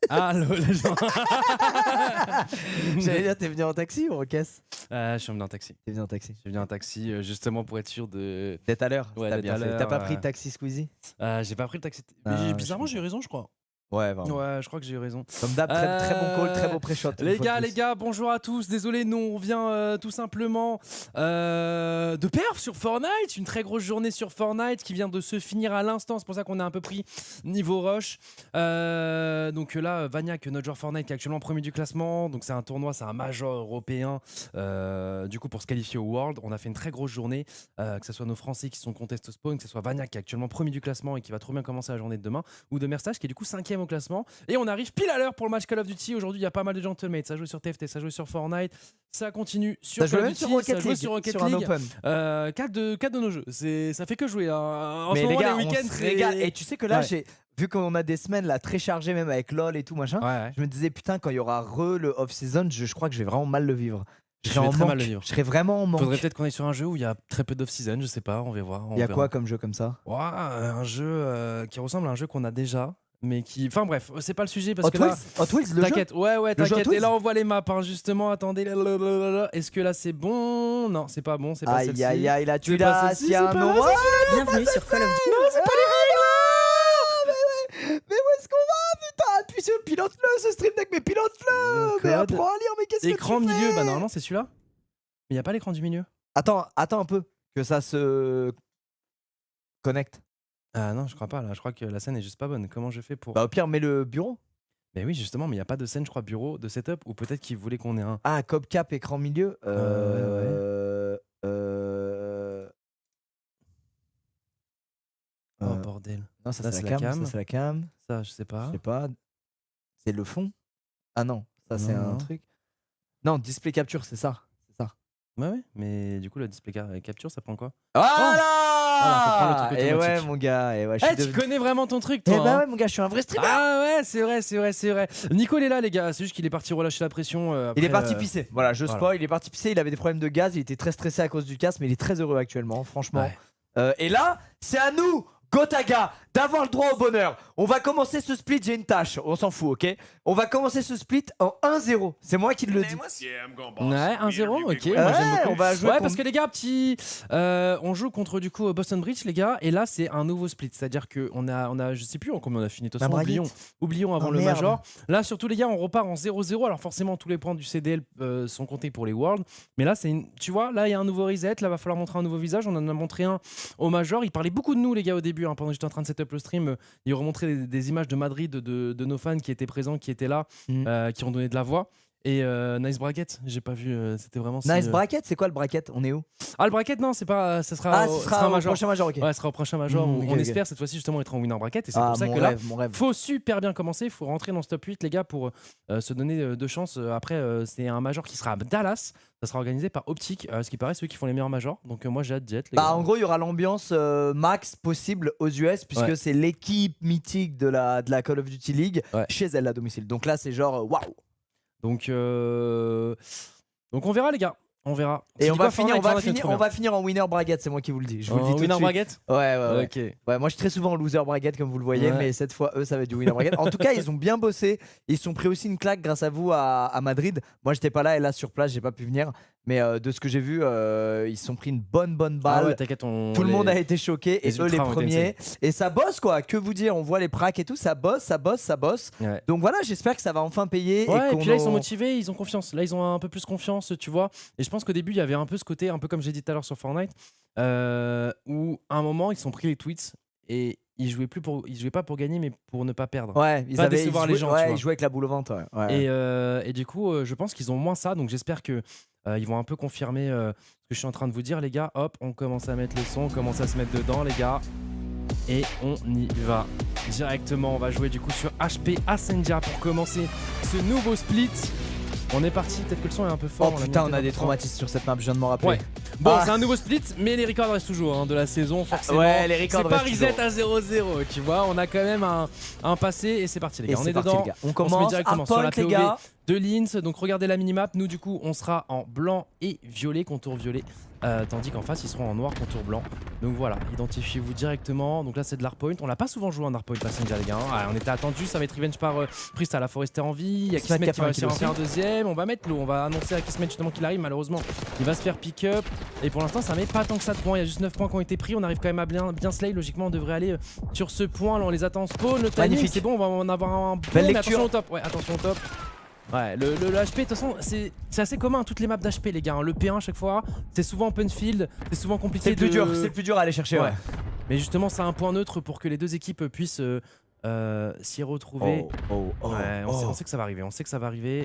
Ah, les gens. J'allais dire, t'es venu en taxi ou en caisse? Je suis venu en taxi. T'es venu en taxi. Je suis venu en taxi justement pour être sûr de. D'être à l'heure. Ouais, T'as d'être bien à fait. l'heure, T'as pas pris taxi Squeezie? J'ai pas pris le taxi. Ah, Mais je bizarrement, suis j'ai eu raison, je crois. Ouais, vraiment. Ouais, je crois que j'ai eu raison. Comme d'hab, très bon call, très beau pré-shot. Les gars, bonjour à tous. Désolé, nous on revient tout simplement de perf sur Fortnite. Une très grosse journée sur Fortnite qui vient de se finir à l'instant. C'est pour ça qu'on a un peu pris niveau rush. Donc là, Vaniac, notre joueur Fortnite qui est actuellement premier du classement. Donc c'est un tournoi, c'est un major européen. Du coup, pour se qualifier au World, on a fait une très grosse journée. Que ce soit nos Français qui sont contest spawn, que ce soit Vaniac qui est actuellement premier du classement et qui va trop bien commencer la journée de demain, ou de Merstage qui est du coup 5ème au classement. Et on arrive pile à l'heure pour le match Call of Duty. Aujourd'hui, il y a pas mal de gentlemates. Ça joue sur TFT, ça joue sur Fortnite, ça continue sur Call of Duty, ça joue sur Rocket League. 4 de nos jeux. Ça fait que jouer. En mais ce moment, les gars, week-ends, on se régale. Et tu sais que là, j'ai vu qu'on a des semaines là très chargées, même avec LoL et tout machin. Je me disais putain, quand il y aura le off-season, je crois que je vais vraiment mal le vivre. Je serais vraiment en manque. Faudrait peut-être qu'on aille sur un jeu où il y a très peu d'off-season, je sais pas, on va voir. Il y a quoi comme jeu comme ça? Un jeu qui ressemble à un jeu qu'on a déjà. Mais qui. Enfin bref, c'est pas le sujet parce Hot que là. Hot Wheels, le t'inquiète, jeu ouais, t'inquiète. Et là, on voit les maps, hein, justement. Attendez, est-ce que là c'est bon? Non, c'est pas bon, c'est pas celle-ci. Aïe, là, tu l'as, il y a un nom. Bienvenue sur Call of Duty. Non, c'est pas les règles. Mais où est-ce qu'on va, putain? Puis pilote-le, ce stream deck, mais pilote-le. Mais apprends à lire, mais qu'est-ce que tu fais? Écran milieu, bah normalement c'est celui-là. Mais y a pas l'écran du milieu. Attends un peu, que ça se connecte. Ah non, je crois pas, là. Je crois que la scène est juste pas bonne. Comment je fais pour. Bah au pire, mets le bureau. Mais oui, justement, mais il n'y a pas de scène, je crois, bureau, de setup, ou peut-être qu'ils voulaient qu'on ait un. Ah, cop-cap, écran milieu. Oh bordel. Non, ça c'est la cam. Ça c'est la cam. Ça, je sais pas. Je sais pas. C'est le fond. Ah non, ça c'est un truc. Non, display capture, c'est ça. Ouais, mais du coup, le display capture, ça prend quoi? Voilà. Faut prendre le truc Et automatique. ouais, mon gars. Et ouais, tu connais vraiment ton truc, toi. Eh bah ouais, mon gars, je suis un vrai streamer. Ah ouais, c'est vrai. Nico, il est là, les gars. C'est juste qu'il est parti relâcher la pression. Après, il est parti pisser. Voilà, je spoil. Il est parti pisser. Il avait des problèmes de gaz. Il était très stressé à cause du casque, mais il est très heureux actuellement, franchement. Ouais. Et là, c'est à nous, Gotaga, d'avoir le droit au bonheur. On va commencer ce split, j'ai une tâche, on s'en fout, ok? On va commencer ce split en 1-0, c'est moi qui le dis. Ouais, 1-0, ok, moi j'aime beaucoup. On va jouer parce que les gars, on joue contre du coup Boston Bridge, les gars, et là c'est un nouveau split, c'est-à-dire qu'on a, je sais plus combien on a fini, de toute façon, oublions avant le Major. Là surtout les gars, on repart en 0-0, alors forcément tous les points du CDL sont comptés pour les Worlds, mais là tu vois, là il y a un nouveau reset, là va falloir montrer un nouveau visage, on en a montré un au Major, il parlait beaucoup de nous les gars au début, pendant que j'étais en train de setup le stream, il remontrait des images de Madrid de nos fans qui étaient présents, qui étaient là, qui ont donné de la voix. Et Nice Bracket, j'ai pas vu, c'était vraiment. Nice Bracket, c'est quoi le bracket? On est où? Ah, le bracket, non, c'est pas. Ça sera au prochain Major, ok. Ouais, ce sera au prochain Major. On espère cette fois-ci justement être en winner bracket. Et c'est pour ça que là, faut super bien commencer. Il faut rentrer dans ce top 8, les gars, pour se donner de chance. Après, c'est un Major qui sera à Dallas. Ça sera organisé par Optic, ce qui paraît ceux qui font les meilleurs Majors. Donc, moi, j'ai hâte d'y être. En gros, il y aura l'ambiance max possible aux US, puisque c'est l'équipe mythique de la Call of Duty League chez elle à domicile. Donc là, c'est genre waouh! Donc on verra les gars, on verra. Et on va finir en winner bracket, c'est moi qui vous le dis. Je vous le dis tout winner de suite. bracket. Ouais. Okay. Ouais, moi je suis très souvent en loser bracket comme vous le voyez, mais cette fois eux ça va être du winner bracket. En tout cas, ils ont bien bossé, ils se sont pris aussi une claque grâce à vous à Madrid. Moi j'étais pas là et là sur place, j'ai pas pu venir. Mais de ce que j'ai vu, ils se sont pris une bonne balle. Ah ouais, t'inquiète, tout le monde a été choqué et eux les premiers. Et ça bosse quoi, que vous dire, on voit les pracs et tout, ça bosse. Ouais. Donc voilà, j'espère que ça va enfin payer. Et puis là ils sont motivés, ils ont confiance. Là ils ont un peu plus confiance, tu vois. Et je pense qu'au début il y avait un peu ce côté, un peu comme j'ai dit tout à l'heure sur Fortnite, où à un moment ils se sont pris les tweets et ils jouaient pas pour gagner mais pour ne pas perdre. Ouais, ils décevoir les gens. Ils jouaient avec la boule au ventre. Et du coup, je pense qu'ils ont moins ça, donc j'espère que ils vont un peu confirmer ce que je suis en train de vous dire, les gars. Hop, on commence à mettre le son, on commence à se mettre dedans, les gars. Et on y va directement. On va jouer du coup sur HP Ascendia pour commencer ce nouveau split. On est parti, peut-être que le son est un peu fort. Oh putain, on a des traumatismes sur cette map, je viens de m'en rappeler. Ouais. Bon, c'est un nouveau split, mais les records restent toujours de la saison, forcément. Ouais, les records restent toujours. C'est pas reset à 0-0, tu vois. On a quand même un passé et c'est parti, les gars. On est parti, dedans. les gars. On commence directement sur la POV. les gars. de Linz. Donc regardez la minimap, nous du coup on sera en blanc et violet, contour violet. Tandis qu'en face ils seront en noir, contour blanc. Donc voilà, identifiez-vous directement. Donc là c'est de l'hardpoint. On l'a pas souvent joué en hardpoint la Senja les gars. Hein. On était attendu, ça va être revenge par Prista, la Forester en vie. Il y a Kismet qui va réussir à en faire un deuxième. On va mettre l'eau, on va annoncer à Kismet justement qu'il arrive. Malheureusement il va se faire pick up. Et pour l'instant ça met pas tant que ça de points. Il y a juste 9 points qui ont été pris. On arrive quand même à bien slay. Logiquement on devrait aller sur ce point. Là on les attend en spawn. Le timing c'est bon, on va en avoir un bon. Mais attention au top. Ouais, attention au top. Ouais, le HP, de toute façon, c'est assez commun à toutes les maps d'HP, les gars. Hein. Le P1, à chaque fois, c'est souvent open field, c'est souvent compliqué. C'est le plus dur à aller chercher, ouais. Mais justement, c'est un point neutre pour que les deux équipes puissent s'y retrouver. On sait que ça va arriver, on sait que ça va arriver.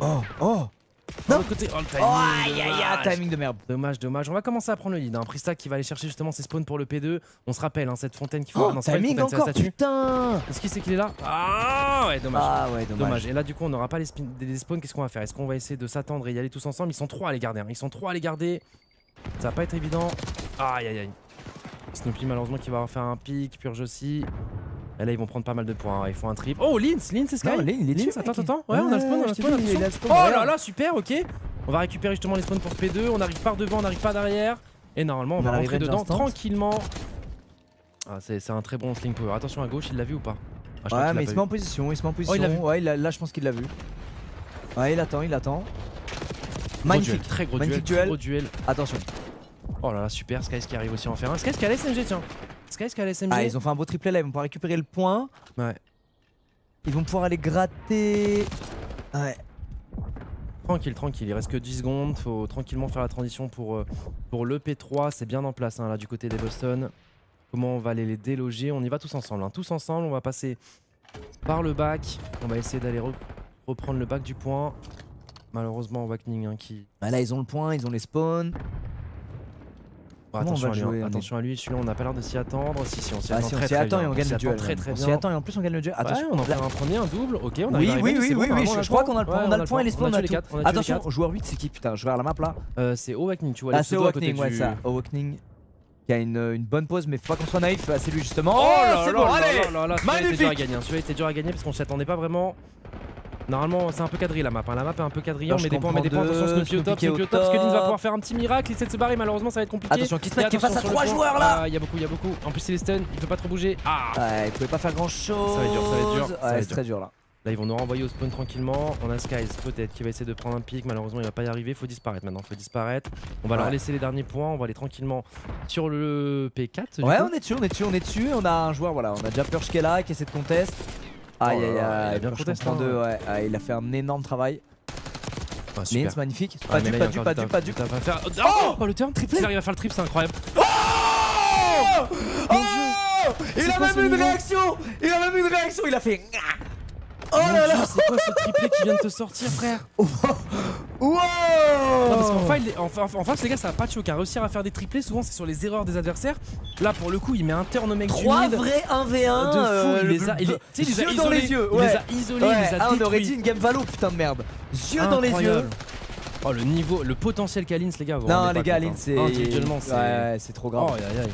De l'autre côté, le timing. Timing de merde. Dommage. On va commencer à prendre le lead. Hein. Prista qui va aller chercher justement ses spawns pour le P2. On se rappelle, hein, cette fontaine qu'il faut. Non, timing encore, putain. Est-ce qu'il sait qu'il est là? Ah ouais, dommage. Dommage. Et là, du coup, on n'aura pas les spawns. Qu'est-ce qu'on va faire? Est-ce qu'on va essayer de s'attendre et y aller tous ensemble? Ils sont 3 à les garder. Hein. Ils sont 3 à les garder. Ça va pas être évident. Aïe. Snoopy, malheureusement, qui va avoir fait un pic. Purge aussi. Et là ils vont prendre pas mal de points, ils font un trip. Oh Linz et Sky. Linz, attends. Ouais, on a le spawn, Oh là là, super, ok. On va récupérer justement les spawns pour ce P2. On arrive par devant, on n'arrive pas derrière. Et normalement on va rentrer dedans tranquillement. C'est un très bon sling power. Attention à gauche, il l'a vu ou pas? Ouais, mais il se met en position, Ouais, là je pense qu'il l'a vu. Ouais, il attend. Magnifique, très gros duel. Attention. Oh là là, super, Sky qui arrive aussi à en faire un. Sky qui a la SMG, tiens. Sky qui a la SMG. Ils ont fait un beau triplé là, ils vont pouvoir récupérer le point. Ouais. Ils vont pouvoir aller gratter. Ouais. Tranquille, il reste que 10 secondes. Faut tranquillement faire la transition pour le P3. C'est bien en place hein, là du côté des Boston. Comment on va aller les déloger? On y va tous ensemble. Hein. Tous ensemble, on va passer par le bac. On va essayer d'aller reprendre le bac du point. Malheureusement, Awakening hein, qui. Bah là, ils ont le point, ils ont les spawns. Attention à lui, celui-là on a pas l'air de s'y attendre. Si, on s'y attend. Si on s'y attend et on gagne le duel. Très bien. On s'y attend et en plus on gagne le duel. Attention, on en fait un premier, un double. Ok, on a Oui, je crois qu'on a le point. On a le point et les spawns, on a tout. Attention, joueur 8, c'est qui putain? Je vais vers la map là. C'est Awakening, tu vois. Ah, c'est Awakening, ouais, ça. Awakening qui a une bonne pause, mais faut pas qu'on soit naïf. C'est lui justement. Oh, c'est bon, allez! Magnifique! Celui-là était dur à gagner parce qu'on s'y attendait pas vraiment. Normalement c'est un peu quadrillé la map, hein. La map est un peu quadrillée, mais des points, attention Snoopy au top, parce que Linz va pouvoir faire un petit miracle, il essaie de se barrer, malheureusement ça va être compliqué. Attention Kismet qui est face à 3 joueurs là. Il y a beaucoup, en plus il est stun, il peut pas trop bouger. Ouais, il pouvait pas faire grand chose. Ça va être dur. Ouais, c'est très dur là. Là ils vont nous renvoyer au spawn tranquillement, on a Skies peut-être qui va essayer de prendre un pic, malheureusement il va pas y arriver, faut disparaître maintenant, On va leur laisser les derniers points, on va aller tranquillement sur le P4. Ouais, on est dessus, on a un joueur, voilà, on a déjà Purge qui est là, qui essaie de contest. Aïe, il a bien contesté en deux, ouais. Il a fait un énorme travail. Linz, magnifique. Pas dupe. Oh le turn triplé. Il arrive à faire le trip, c'est incroyable. Il a même eu une réaction. Il a fait. Oh là là. C'est quoi ce triplé qui vient de te sortir, frère? Wow! Non, parce qu'en face, les gars, ça va pas de choc. Réussir à faire des triplés, souvent c'est sur les erreurs des adversaires. Là, pour le coup, il met un turn au mec du mid. 3 vrais 1v1 de fou. Il les a isolés dans les yeux. Il les a isolés, il les a détruits. On aurait dit une game valo, putain de merde. Yeux dans les yeux. Oh, le niveau, le potentiel qu'a Linz, les gars. Non, les gars, Linz, c'est. Individuellement, c'est trop grave. Oh, aïe.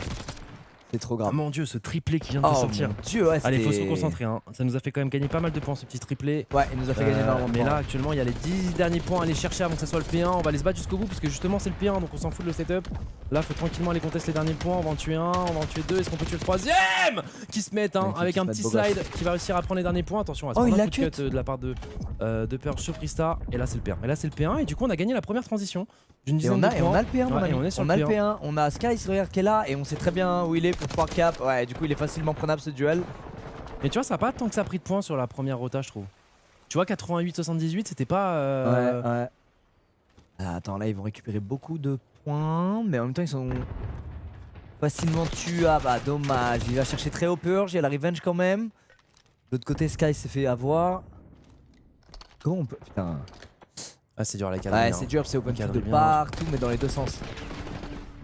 C'est trop grave. Oh mon dieu, ce triplé qui vient de sortir. Mon dieu, ouais, allez, faut se concentrer. Hein. Ça nous a fait quand même gagner pas mal de points ce petit triplé. Ouais, il nous a fait gagner énormément de points. Mais là, actuellement, il y a les 10 derniers points à aller chercher avant que ça soit le P1. On va aller se battre jusqu'au bout parce que justement, c'est le P1 donc on s'en fout de le setup. Là, faut tranquillement aller contester les derniers points. On va en tuer un, on va en tuer deux. Est-ce qu'on peut tuer le troisième? Qui se met avec un petit slide qui va réussir à prendre les derniers points. Attention, à se prendre un coup de cut de la part de Purge sur Prista. Et là, c'est le P1. Et du coup, on a gagné la première transition. Et on a le P1, on a le P1, on a Sky qui est là et on sait très bien où il est pour pouvoir cap. Ouais, du coup il est facilement prenable ce duel. Mais tu vois, ça a pas tant que ça a pris de points sur la première rota, je trouve. Tu vois, 88-78, c'était pas. Ouais. Attends, là ils vont récupérer beaucoup de points, mais en même temps ils sont facilement tués. Ah bah dommage, il va chercher très haut Purge, il y a la revenge quand même. De l'autre côté, Sky s'est fait avoir. Comment on peut. Putain. Ah, c'est dur la cadre. Ouais, c'est dur, c'est open kill de partout, mais dans les deux sens.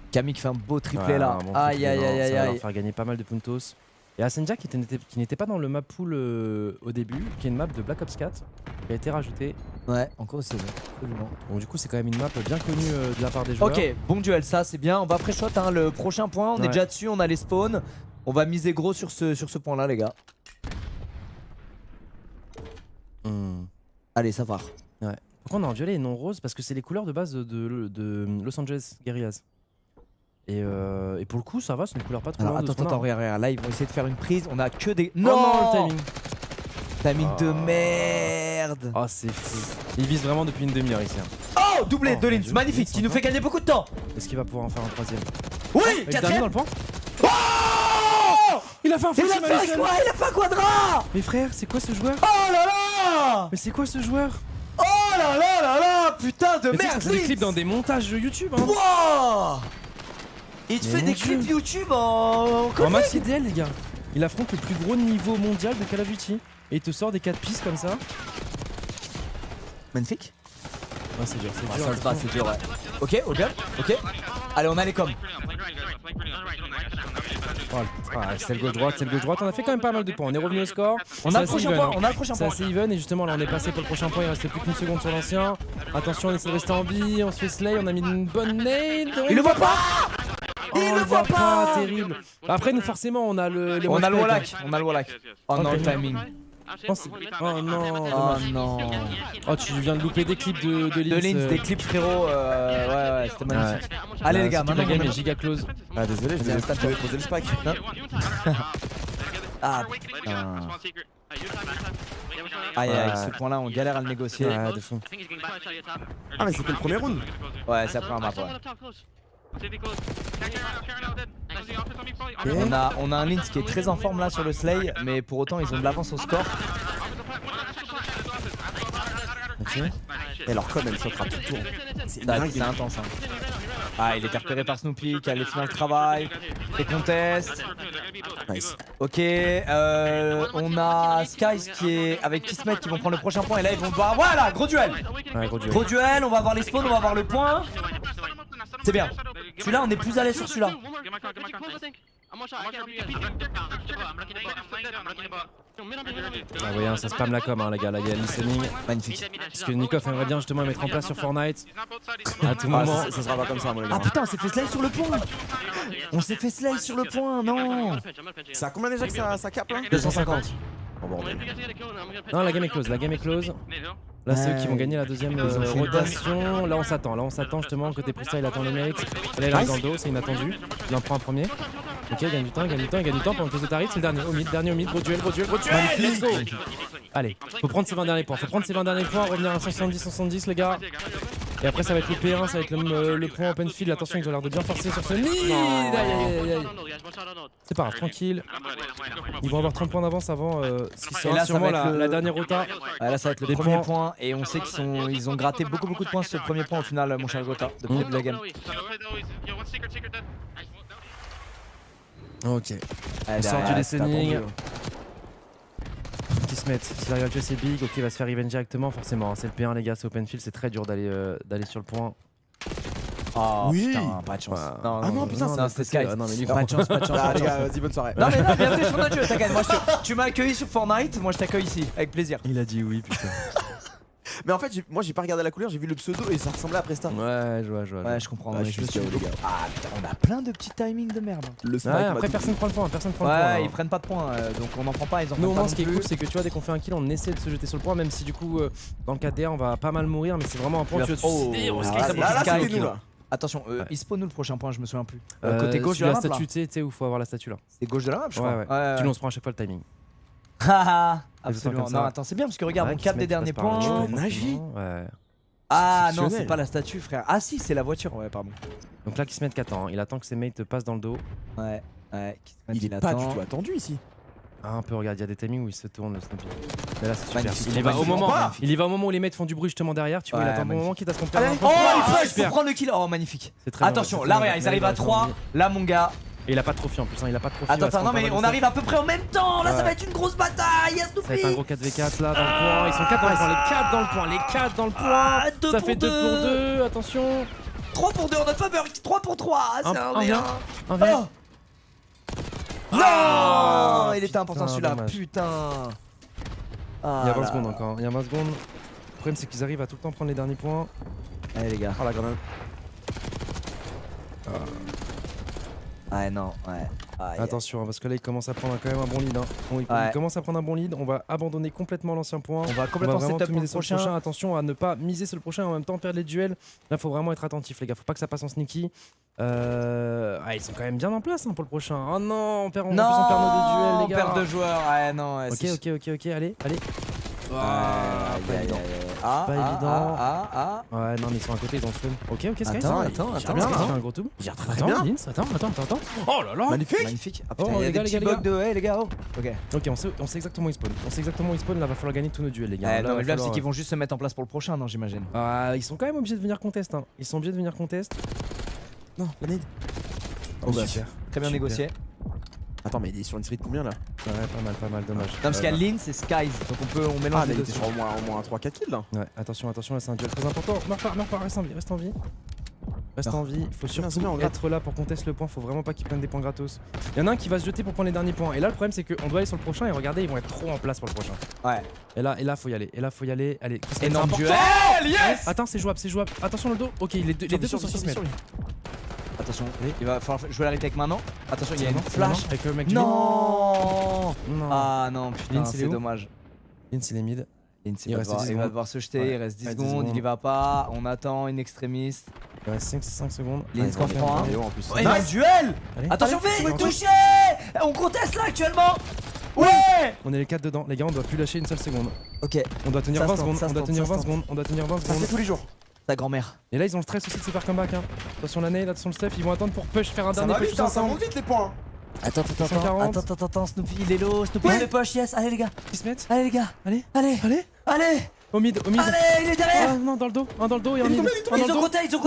Camille qui fait un beau triplé là. Aïe. Ça va leur faire gagner pas mal de puntos. Et Asenja qui n'était pas dans le map pool au début, qui est une map de Black Ops 4, qui a été rajoutée. Ouais, encore c'est bon, absolument. Donc du coup c'est quand même une map bien connue de la part des joueurs. Ok, bon duel, ça c'est bien. On va pré-shot hein, le prochain point, on est déjà dessus, on a les spawns. On va miser gros sur ce point là les gars. Mmh. Allez, ça part. Ouais. Pourquoi on est en violet et non rose? Parce que c'est les couleurs de base de Los Angeles Guerrillas. Et pour le coup, ça va, c'est une couleur pas trop Alors loin de ce qu'on a. attends, regarde, là ils vont essayer de faire une prise, on a que des... Oh non, le timing. Timing de merde. Oh, c'est fou. Il vise vraiment depuis une demi-heure ici. Oh, doublé de mon Linz, Dieu, magnifique, qui nous fait gagner beaucoup de temps. Est-ce qu'il va pouvoir en faire un troisième? Oui, Il est dernier quatrième. dans le point. Oh, Il a fait un full il a team fait Allison. quoi? Il a fait un quadra. Mais frère, c'est quoi ce joueur? Oh là là. Mais c'est quoi ce joueur? Oh là là là là, putain de Mais tu sais, merde, c'est des Linz. clips dans des montages YouTube hein. Wow. Il te Mais fait mon des Dieu. clips YouTube en En max IDL les gars. Il affronte le plus gros niveau mondial de Call of Duty. Et il te sort des 4 pistes comme ça. Magnifique. Ah, c'est dur, c'est Ah, dur. ça se bat, c'est dur, ouais. Ok, ok. Allez, on a les coms. C'est le gauche droite, c'est le gauche droite. On a fait quand même pas mal de points. On est revenu au score. On C'est a le assez prochain even, point, hein. on a le prochain C'est point. assez even et justement là on est passé pour le prochain point, il restait plus qu'une seconde sur l'ancien. Attention, on essaie de rester en vie, on se fait slay, on a mis une bonne nade. Il le voit pas. Oh, Il on le voit pas. terrible. Après nous forcément on a le On a le watchback, wallach, on a le wallach. Oh non, Ok. le timing. Oh non, Oh dommage. non. Oh tu viens de louper des clips de De Linz. Linz, des clips frérot, ouais, c'était magnifique. Allez les gars, la maintenant game on est giga close. Ah désolé, je devais poser le spike. Ah putain. Aïe aïe, ce point là on galère à le négocier. Ouais, de fond. Ah mais c'était le premier round. Ouais, c'est après un map, ouais. On a un Linz qui est très en forme là sur le Slay, mais pour autant ils ont de l'avance au score. Et leur com elle sautera tout le tour. C'est C'est intense hein. Ah, il était repéré par Snoopy qui allait finir le travail. Et conteste. Nice. Ok, on a Skies qui est avec Kismet qui vont prendre le prochain point et là ils vont voir. Voilà, gros duel. Ouais, gros duel. Gros duel, on va avoir les spawns, on va avoir le point. C'est bien. Celui-là, on est plus à l'aise sur celui-là. Ah, vous voyez, hein, ça spam la com, hein, les gars, là, il y a le listening. Magnifique. Parce que Nikov aimerait bien justement mettre en place sur Fortnite à tout moment. Ça sera pas comme ça moi les Ah gars. putain, on s'est fait slay sur le point. On s'est fait slay sur le point, non. C'est à combien déjà que ça cape là 250. Oh bordel. Non, la game est close, la game est close. Là, c'est eux qui vont gagner la deuxième ont fait une rotation. Là, on s'attend justement. Côté Prista, il attend les mates. Là, il arrive dans le dos, c'est inattendu. Il en prend un premier. Ok, il gagne du temps, il gagne du temps pendant que les autres arrivent. C'est le dernier au mid, gros duel, let's go. Allez, faut prendre ces 20 derniers points, revenir à 170 les gars. Et après ça va être le P1, ça va être le point open field. Attention, ils ont l'air de bien forcer sur ce mid. Aïe. C'est pas grave, tranquille. Ils vont avoir 30 points d'avance avant ce qui Et sera là, ça sûrement va être la dernière rota. Ouais, là, ça va être le Des premier points. point. Et on sait qu'ils ont gratté beaucoup de points sur ce premier point au final, mon cher Gotha, depuis le début de la game. Ok. Allez, sort du derrière, listening. c'est attendu. Qui se mettent. S'il arrive à tuer c'est big, ok, il va se faire revenge directement, forcément. C'est le P1, les gars, c'est open field, c'est très dur d'aller sur le point. Oh Oui. putain, pas de chance. Ouais. Non, Ah non, putain, non, c'était Skies. non, mais lui, Pas de chance, pas de chance. Ah les gars, vas-y bonne soirée. Non mais non, bienvenue sur notre jeu, t'inquiète. Moi, tu m'as accueilli sur Fortnite, moi je t'accueille ici, avec plaisir. il a dit oui, putain. Mais en fait moi j'ai pas regardé la couleur, j'ai vu le pseudo et ça ressemblait à Presta. Ouais, je vois. Ouais, je comprends. Ouais, mais je suis me sûr, les gars. Ah putain, on a plein de petits timings de merde. Le spike Ouais, m'a après tout personne dit. prend le point, Ouais, ils prennent pas de points, donc on en prend pas, ils en Nous au prennent moins pas ce qui est non cool plus. c'est que tu vois dès qu'on fait un kill on essaie de se jeter sur le point même si du coup dans le 4DR on va pas mal mourir mais c'est vraiment un point où tu vas te suicider, on risque là, ça pour là, le Sky, c'était nous là. Attention, il spawn nous le prochain point, je me souviens plus. sky. Côté gauche de la la map là. statue, tu sais où faut avoir la statue là. C'est gauche de la map, je Ouais, crois. ouais. Tu nous on se prend à chaque fois le timing. Haha, Des absolument. trucs comme Non, ça. attends, c'est bien parce que regarde, Ouais, on qui capte se des mettent derniers passe par là, points. peux nager. Ouais. Ah non, c'est Exceptionnel. pas la statue, frère. Ah si, c'est la voiture, ouais, pardon. Donc là qui se met 4 ans, il attend que ses mates passent dans le dos. Ouais, ouais. Il est pas du tout attendu ici. Ah, un peu regarde, il y a des timings où il se tourne le Snoopy. Mais là c'est super. Magnifique, Il y va au magnifique. moment, Magnifique. il y va au moment où les mates font du bruit justement derrière, tu vois, Ouais, il attend un bon moment magnifique. qu'il t'a son Allez. père. Oh, il flash super. pour prendre le kill. Oh, magnifique. C'est très Attention, bien, là, c'est très regarde, ils bien. arrivent à 3. Là, mon gars. Et il a pas de trophy en plus, hein, il a pas de trophy. Attends, attends, non, mais on arrive à peu près en même temps. Là, ça Ouais. va être une grosse bataille. Y'a Ça va être un Snoopy. gros 4v4 là dans le point. Ils sont 4 dans le point, les 4 dans le point, les 4 dans le point. Deux Ça pour fait 2 deux. pour 2, attention. 3 pour 2 en notre faveur. 3 pour 3. C'est un un bien. Un v. Oh. Non, Ah, il était important putain, celui-là. dommage. Putain. Il y a 20 là secondes là. encore, il y a 20 secondes. Le problème c'est qu'ils arrivent à tout le temps prendre les derniers points. Allez, les gars. Oh la grenade. Ouais, non, ouais. Attention, parce que là, il commence à prendre quand même un bon lead. Il commence à prendre un bon lead. On va abandonner complètement l'ancien point. On va complètement vraiment setup tout pour miser le sur le prochain. Attention à ne pas miser sur le prochain et en même temps perdre les duels. Là, faut vraiment être attentif, les gars. Faut pas que ça passe en sneaky. Ils sont quand même bien en place pour le prochain. Oh non, on perd nos deux duels, les on gars. perd 2 joueurs. Ouais, non. Ouais, Ok, allez. Pas évident. Pas évident. Ah. Ouais, non, mais ils sont à côté, ils ont spawn. Ok, Sky. Attends. Bien, là. Un gros tout. Attends, Lins, attends. Oh là là. Magnifique. Ah putain, Oh, il y a les des gars, petits les bugs gars. de hey les gars. Ok. Ok, on sait exactement où ils spawn. Là, va falloir gagner tous nos duels, les gars. Là, Non, va mais le problème, falloir- c'est qu'ils vont juste se mettre en place pour le prochain, non, j'imagine. Ils sont quand même obligés de venir contest. Ils sont obligés de venir contest. Non, la nade. Oh, bah, super. Très bien Super. négocié. Attends, mais il est sur une série de combien là? Ouais, pas mal, dommage. Non, parce qu'il y a Lins et Skies, donc on mélange Ah, les là, il deux. était sur au moins 3-4 kills là. Ouais, attention, là c'est un duel très important. Meurs pas, reste en vie. Reste en vie, il faut c'est bien, surtout on gratte. être là pour contester le point, faut vraiment pas qu'ils prennent des points gratos. Il y en a un qui va se jeter pour prendre les derniers points. Et là le problème c'est qu'on doit aller sur le prochain et regardez, ils vont être trop en place pour le prochain. Ouais. Et là faut y aller, Allez, Chris Énorme Metz, c'est duel. important. Yes. Attends, c'est jouable. Attention le dos. Ok, les deux sont sur 6 mètres. Attention, il va falloir jouer la retake maintenant. Attention, il y a une flash. avec le mec du Non. mid. Non. Ah non, putain, Lins, il est c'est où dommage. Lins il est mid. Lins, Il reste 10 il va secondes. devoir se jeter, Ouais. il reste 10 Ouais, 10 secondes, il y secondes. va pas, on attend une extrémiste. Il reste 5 secondes. Lins Ouais, qu'on prend un. Et oh, en plus. Ouais, il y a un duel. Allez. Attention, Allez, vite, on touche. touché. On conteste là actuellement. Ouais. On est les 4 dedans. Les gars, on doit plus lâcher une seule seconde. Ok, On doit tenir Ça 20 se tente, secondes. ça On se doit tente, tenir ça 20 se secondes. On doit tenir 20 Ça fait secondes. tous les jours. ta grand-mère. Et là, ils ont le stress aussi de se faire comeback. Attention la nade, attention le stuff. Ils vont attendre pour push, faire un Ça dernier va push vite, tous hein, ça ensemble. monte vite les points. Attends, 140. attends, Snoopy, il est low, Snoopy il fait push, yes, allez les gars, Ils se mettent. allez les gars, Allez. allez, Au mid. allez, il est derrière. Ah non, dans le dos. Un dans le dos et un mid. Un dans Ils le ont dos. roté. Une seconde.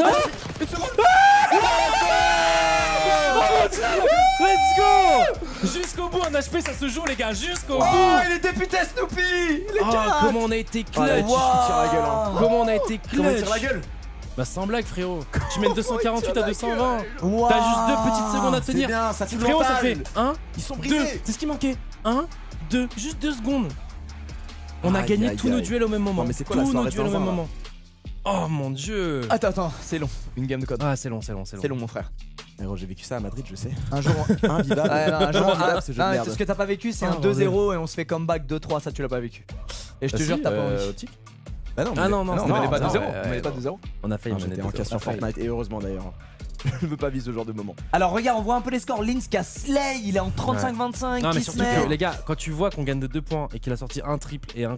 Let's go. Jusqu'au bout, un HP, ça se joue, les gars. Jusqu'au bout. il était putain Snoopy. Il est Comment on a été clutch. Ouais, tu tires la gueule, hein. Comment on a été Comment il tire la clutch. guelle? Bah sans blague, frérot. Tu mets 248 à 220. Wow. T'as juste 2 petites secondes à C'est tenir. bien, ça tue le Frérot, ça mental. fait 1, Ils sont 2. brisés. C'est ce qui manquait. 1, 2. Juste 2 secondes. On a Aïe, gagné aïe, tous nos aïe. duels au même moment. Non, mais c'est quoi tous la nos soirée duels au Tarzan, même là moment. Oh mon dieu. Attends, c'est long, une game de code. Ah, c'est long. C'est long mon frère. Frérot, j'ai vécu ça à Madrid, je sais. Un jour, Invivable. ouais, non, un jour, Invivable, ce jeu de merde. tout ce que t'as pas vécu, c'est Ah, un 2-0 et on se fait comeback 2-3, ça tu l'as pas vécu. Et je te jure, t'as pas envie. Optique. Bah non, Ah non, Non, non, on menait pas non, 2-0. ouais, On menait pas non. 2-0. On a failli J'étais mener en deux. casse sur On a failli. Fortnite et heureusement d'ailleurs. Je veux pas vivre ce genre de moment. Alors regarde, on voit un peu les scores. Lins qui a slay, il est en 35-25. Non mais qui surtout se met. que les gars, quand tu vois qu'on gagne de 2 points et qu'il a sorti un triple et un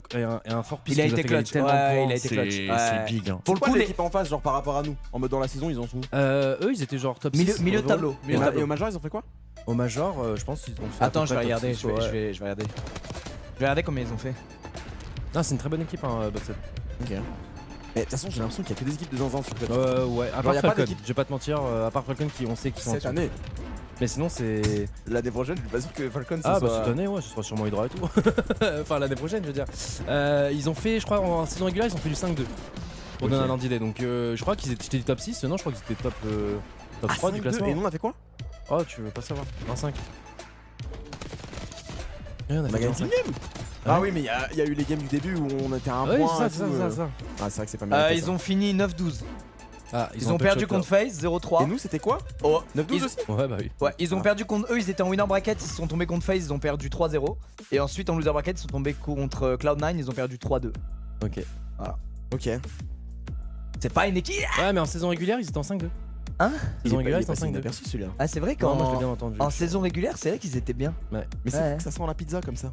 fort Il a été clutch. Ouais, il a été clutch. C'est Ouais. big. Hein. Pour le Pour coup, quoi les l'équipe en face, genre par rapport à nous? En mode dans la saison, ils en sont où? Eux, ils étaient genre top 6. milieu de tableau. Et au Major, ils ont fait quoi? Au Major, je pense qu'ils ont fait. à Attends, peu je vais près top regarder. 6, Je vais ouais. regarder. Je vais regarder combien ils ont fait. Non, c'est une très bonne équipe, hein, Boxer. Ok. Mais de toute façon, j'ai l'impression qu'il y a que des équipes de zinzin sur le Ouais, à Genre, y a part pas Falcon, d'équipe. je vais pas te mentir, à part Falcon qui on sait qu'ils sont en cette dessous. année. Mais sinon c'est. L'année prochaine, je suis pas sûr que Falcon Ah ce bah soit. cette année ouais, ce sera sûrement Hydra et tout. Enfin l'année prochaine je veux dire. Ils ont fait, je crois en saison régulière, ils ont fait du 5-2. Pour donner un ordre d'idée. Donc je crois qu'ils étaient, j'étais du top 6, non je crois qu'ils étaient top 3 du 5-2, classement. Et nous, on a fait quoi? Oh tu veux pas savoir, 1-5. Ouais, on a On a fait gagné 1-5. une game. Ah oui, mais il y a eu les games du début où on était à un Oui, point. c'est ça, et c'est ça, tout, c'est ça. Ah, c'est vrai que c'est pas mal. Ils ont fini 9-12. Ah, Ils ont perdu contre FaZe 0-3. Et nous, c'était quoi? Oh, 9-12 ils- aussi? Ouais bah oui. Ouais, ils ont perdu contre eux, ils étaient en winner bracket, ils se sont tombés contre FaZe, ils ont perdu 3-0. Et ensuite en loser bracket, ils sont tombés contre Cloud9, ils ont perdu 3-2. Ok. Ok. C'est pas une équipe. Ouais mais en saison régulière ils étaient en 5-2. Hein? Saison régulière ils étaient en passé 5-2. inaperçu celui-là. Ah, c'est vrai Non, moi je l'ai qu'en bien entendu. en saison régulière, c'est vrai qu'ils étaient bien. Mais c'est Ouais. fou que ça sent la pizza comme ça.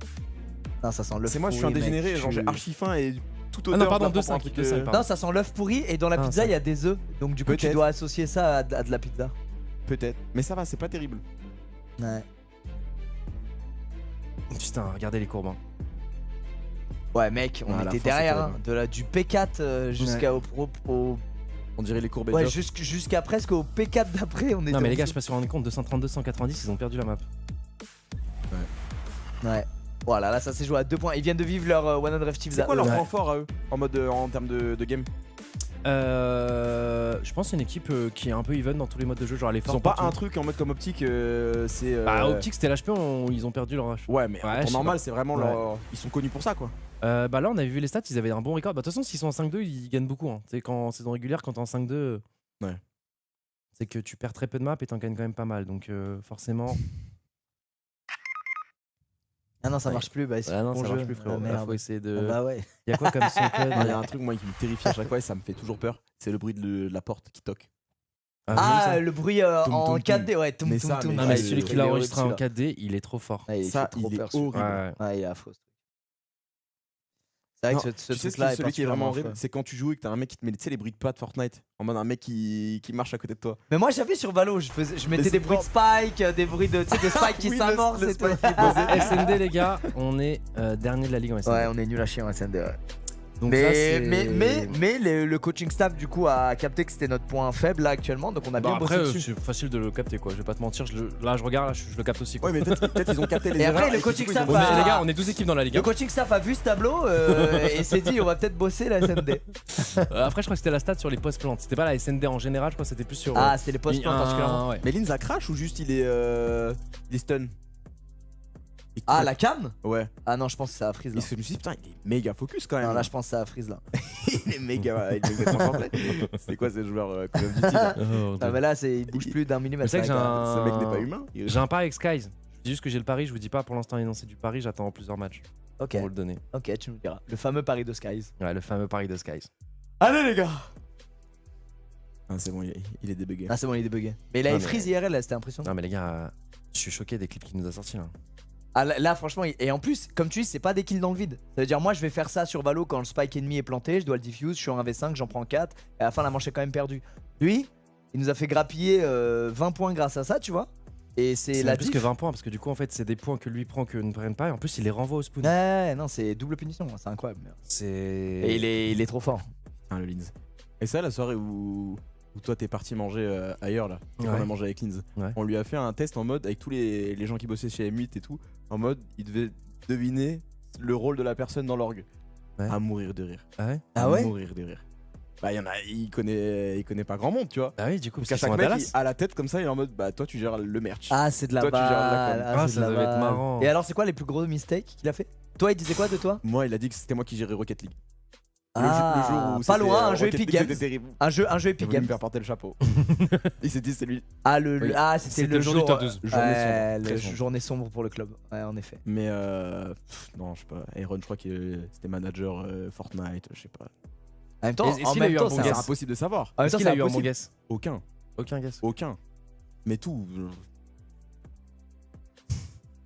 Non, ça sent l'œuf. C'est moi, je suis un pourri, mec. dégénéré, genre Je- j'ai archi faim et tout Ah odeur. non pardon je la prends pour un 2-5, truc, 2-5 pardon. Non, ça sent l'œuf pourri et dans la Ah, pizza, ça. il y a des œufs. Donc du coup, tu Peut-être. dois associer ça à de la pizza. Peut-être. Mais ça va, c'est pas terrible. Ouais. Putain, regardez les courbes. Hein. Ouais, mec, on Ouais, à la était fin, derrière, c'est hein, terrible. de du P4 jusqu'à au On dirait les courbes et ouais, Joff. jusqu'à presque au P4 d'après, on était. Non mais les en gars je dessous. sais pas si vous vous rendez compte, 232-190 ils ont perdu la map. Ouais. Voilà, là ça s'est joué à 2 points. Ils viennent de vivre leur One Hundred Chiefs. C'est quoi leur Ouais. point fort à eux? En mode en termes de game? Je pense que c'est une équipe qui est un peu even dans tous les modes de jeu, genre elle est Ils forte ont pas partout. un truc en mode comme optique, c'est. Bah Optic c'était l'HP, ils ont perdu leur H. Ouais, mais Ouais, en je temps sais normal, c'est vraiment Ouais. leur. Ils sont connus pour ça quoi. Bah là on avait vu les stats, ils avaient un bon record. Bah de toute façon s'ils sont en 5-2 ils gagnent beaucoup. Hein. Tu sais quand en saison régulière, quand t'es en 5-2, Ouais. c'est que tu perds très peu de maps et t'en gagnes quand même pas mal. Donc forcément Ah non, ça marche plus. Bah, Ah non, bon ça jeu. marche plus, frérot. Ah, Là, merde. faut essayer Ah de. bah ouais. Il y a quoi comme son code Il y a un truc moi qui me terrifie à chaque fois et ça me fait toujours peur. C'est le bruit de la porte qui toque. Ah, le bruit Toum, en toum, 4D, ouais. Toum, Mais toum, ça, toum. mais Non, Ah, mais il- celui qui il l'a est enregistré en horrible, 4D, il est trop fort. Ouais, il Ça, fait trop il est peur, ce horrible. truc. Ouais. Ouais, il est affreux. C'est vrai Non, que ce tu sais truc-là est celui qui est vraiment particulièrement horrible, affreux. c'est quand tu joues et que t'as un mec qui te met les bruits de pas de Fortnite. En mode un mec qui marche à côté de toi. Mais moi j'avais sur Valo, je mettais c'est des bruits de spike, des bruits de, tu sais, de spike qui Oui, s'amorcent le et tout. spike qui posait. SND, les gars, on est dernier de la ligue en SND. Ouais, on est nul à chier en SND. Ouais. Donc là, c'est- Mais le coaching staff du coup a capté que c'était notre point faible là actuellement, donc on a Bah, bien après, bossé dessus. c'est facile de le capter quoi. Je vais pas te mentir. Là, je regarde, là, je le capte aussi. Quoi. Ouais, mais peut-être ils ont capté les Et après, erreurs le que, coaching du coup, staff ils ont Bon, mais Ah. les gars, on est 12 équipes dans la ligue. Le hein. coaching staff a vu ce tableau et s'est dit on va peut-être bosser la SND. Après, je crois que c'était la stat sur les post plantes. C'était pas la SND en général. Je crois que c'était plus sur. Ah, c'était les post plans particulièrement. Ouais. Mais Linz a crash ou juste il est stun? Ah, la cam? Ouais. Ah non, je pense que ça a freeze là. Je me suis dit putain, il est méga focus quand même. Non, là je pense que ça a freeze là. il est méga concentré. C'est quoi ce joueur Call of Duty là? Oh, Ah, mais là il bouge plus d'un millimètre. C'est vrai que j'ai un. Ce mec n'est pas humain. J'ai un pari avec Skies. Je dis juste que j'ai le pari. Je vous dis pas pour l'instant énoncé du pari. J'attends plusieurs matchs Ok, pour vous le donner. ok, tu nous diras. Le fameux pari de Skies. Ouais, le fameux pari de Skies. Allez les gars. Ah, c'est bon, il est débugué. Ah c'est bon, il est débugué. Mais il a Non, eu freeze IRL là, c'était impressionnant. Non, mais les gars, je suis choqué des clips qu'il nous a sortis là. Ah là franchement, et en plus, comme tu dis, c'est pas des kills dans le vide. Ça veut dire moi je vais faire ça sur Valo quand le spike ennemi est planté, je dois le diffuse, je suis en 1v5, j'en prends 4, et à la fin la manche est quand même perdue. Lui, il nous a fait grappiller 20 points grâce à ça, tu vois. Et c'est C'est la plus diff. que 20 points parce que du coup, en fait, c'est des points que lui prend que ne prennent pas et en plus, il les renvoie au spoon. Ouais, non, c'est double punition, c'est incroyable. C'est. Et il est trop fort. Putain, le Linz. Et ça, la soirée où toi t'es parti manger ailleurs là, Ouais. on a mangé avec Linz, Ouais. on lui a fait un test en mode avec tous les gens qui bossaient chez M8 et tout, en mode il devait deviner le rôle de la personne dans l'orgue. Ouais. À mourir de rire. Ah ouais Ah À ouais. mourir de rire. Bah il connaît pas grand monde, tu vois. Ah oui, du coup, Parce parce qu'à qu'ils sont chaque à mec, Dallas. à la tête comme ça, il est en mode bah toi tu gères le merch. Ah, c'est de la Toi, tu gères la balle. com. Ah, c'est ça de la devait être balle. marrant. Et alors, c'est quoi les plus gros mistakes qu'il a fait? Toi, il disait quoi de toi? Moi, il a dit que c'était moi qui gérais Rocket League. Ah, le jour où pas c'était, loin, un jeu Rocket Epic League, Games. C'était terrible. Un jeu Il Epic voulait me Games. faire porter le chapeau. Il s'est dit c'est lui. Ah, Oui. c'était C'était le jour du top 12. Journée Ouais, sombre, très le sombre. journée sombre pour le club. Ouais, en effet. Mais non, je sais pas. Aaron, je crois que c'était manager Fortnite, je sais pas. En même temps, Est-ce qu'il a eu un bon ça- C'est guess impossible de savoir. en même Est-ce temps, qu'il c'est a eu un bon impossible. guess Aucun. Aucun guess. Aucun. Mais tout.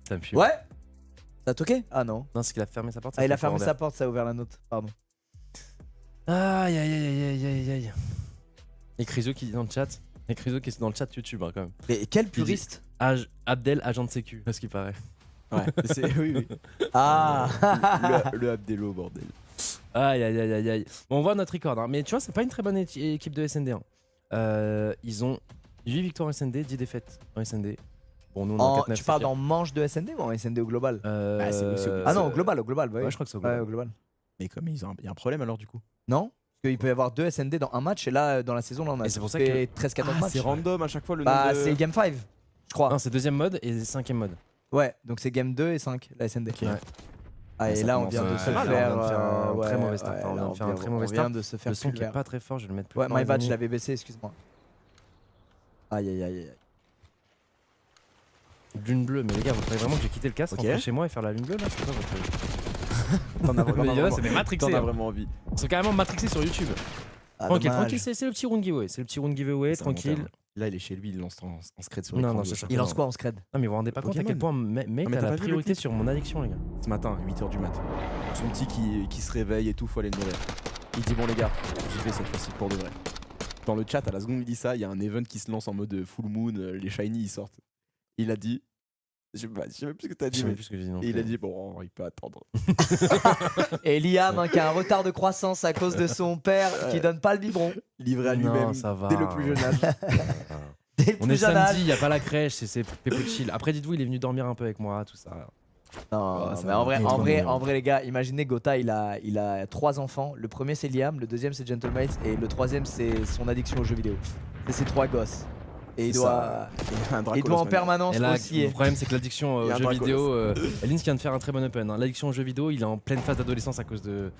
Ça me fuit. Ouais. Ça a toqué? Ah non. Non, c'est qu'il a fermé sa porte. Ah, il a fermé sa porte, ça a ouvert la note. Pardon. Aïe, aïe, aïe, aïe, aïe, aïe. Et Criso qui dit dans le chat. Et Criso qui est dans le chat YouTube hein, quand même. Mais quel puriste. Abdel, agent de sécu, à ce qui paraît. Ouais, oui. Ah. Le Abdello, bordel. Aïe, aïe, aïe, aïe, aïe. Bon, on voit notre record, hein. Mais tu vois, c'est pas une très bonne équipe de SND. Hein. Ils ont 8 victoires en SND, 10 défaites en SND. Bon, nous, on est en 4-9. Tu parles dans manche de SND ou en SND au global? Ah, c'est aussi au Ah non, au global, bah oui. Ouais, je crois que c'est au Ouais, global. au global. Mais comme il y a un problème alors du coup. Non? Parce qu'il peut y avoir 2 SND dans un match et là, dans la saison, là, on a Et c'est pour ça fait 13-14 Ah, matchs. c'est random à chaque fois le Bah, nombre de... c'est Game 5, je crois. Non, c'est deuxième mode et cinquième mode. Ouais, donc c'est Game 2 et 5, la SND. Ouais. Ah, et Ça là, on commence vient de à- se mal, faire. on vient de faire un ouais, très mauvais start, ouais, hein, on là, vient de faire un très mauvais on vient de se faire Le son qui est pulvère. pas très fort, je vais le mettre plus Ouais, fort. my les bad, amis. je l'avais baissé, excuse-moi. Aïe, aïe, aïe, aïe. Lune bleue, mais les gars, vous croyez vraiment que j'ai quitté le casque, Ok. rentrer chez moi et faire la lune bleue là? C'est quoi votre truc? T'en as Mais il y en a, vraiment, c'est des matrixés. t'en as hein. vraiment envie. Ils sont carrément matrixés sur YouTube. Ah, Tranquille, dommage. tranquille, c'est le petit round giveaway. C'est le petit round giveaway, C'est mon tranquille. terme. Là il est chez lui, il lance en scred sur Non, l'écran non, gauche. c'est ça. Il lance quoi en scred? Non, mais vous vous rendez pas compte à quel point mec mais t'as t'as la pas vu le priorité clip sur mon addiction, les gars. Ce matin, 8h du mat. Son petit qui se réveille et tout, faut aller le nourrir. Il dit bon les gars, j'y vais cette fois-ci pour de vrai. Dans le chat, à la seconde où il dit ça, il y a un event qui se lance en mode full moon, les shiny ils sortent. Il a dit, je sais même plus ce que t'as Je dit, sais mais même plus ce que j'ai dit non et il plus. a dit bon, il peut attendre. Et Liam, hein, qui a un retard de croissance à cause de son père qui donne pas le biberon. Livré à Non, lui-même ça va. dès le plus jeune âge. Dès le On plus est jeune âge. samedi, y a pas la crèche, c'est Pépou de chill. Après, dites-vous, il est venu dormir un peu avec moi, tout ça. Non, Oh, ça mais va, en vrai, il est en trop vrai, mignon. en vrai, les gars, imaginez Gotha, il a 3 enfants. Le premier c'est Liam, le deuxième c'est Gentlemates et le troisième c'est son addiction aux jeux vidéo. C'est ses 3 gosses. Et il C'est doit, ça. Il y a un il Dracolos doit en maintenant. permanence Et là, aussi. le problème, c'est que l'addiction Il y a aux un jeux Dracolos. vidéo. Lynn qui vient de faire un très bon open. Hein. L'addiction aux jeux vidéo, il est en pleine phase d'adolescence à cause de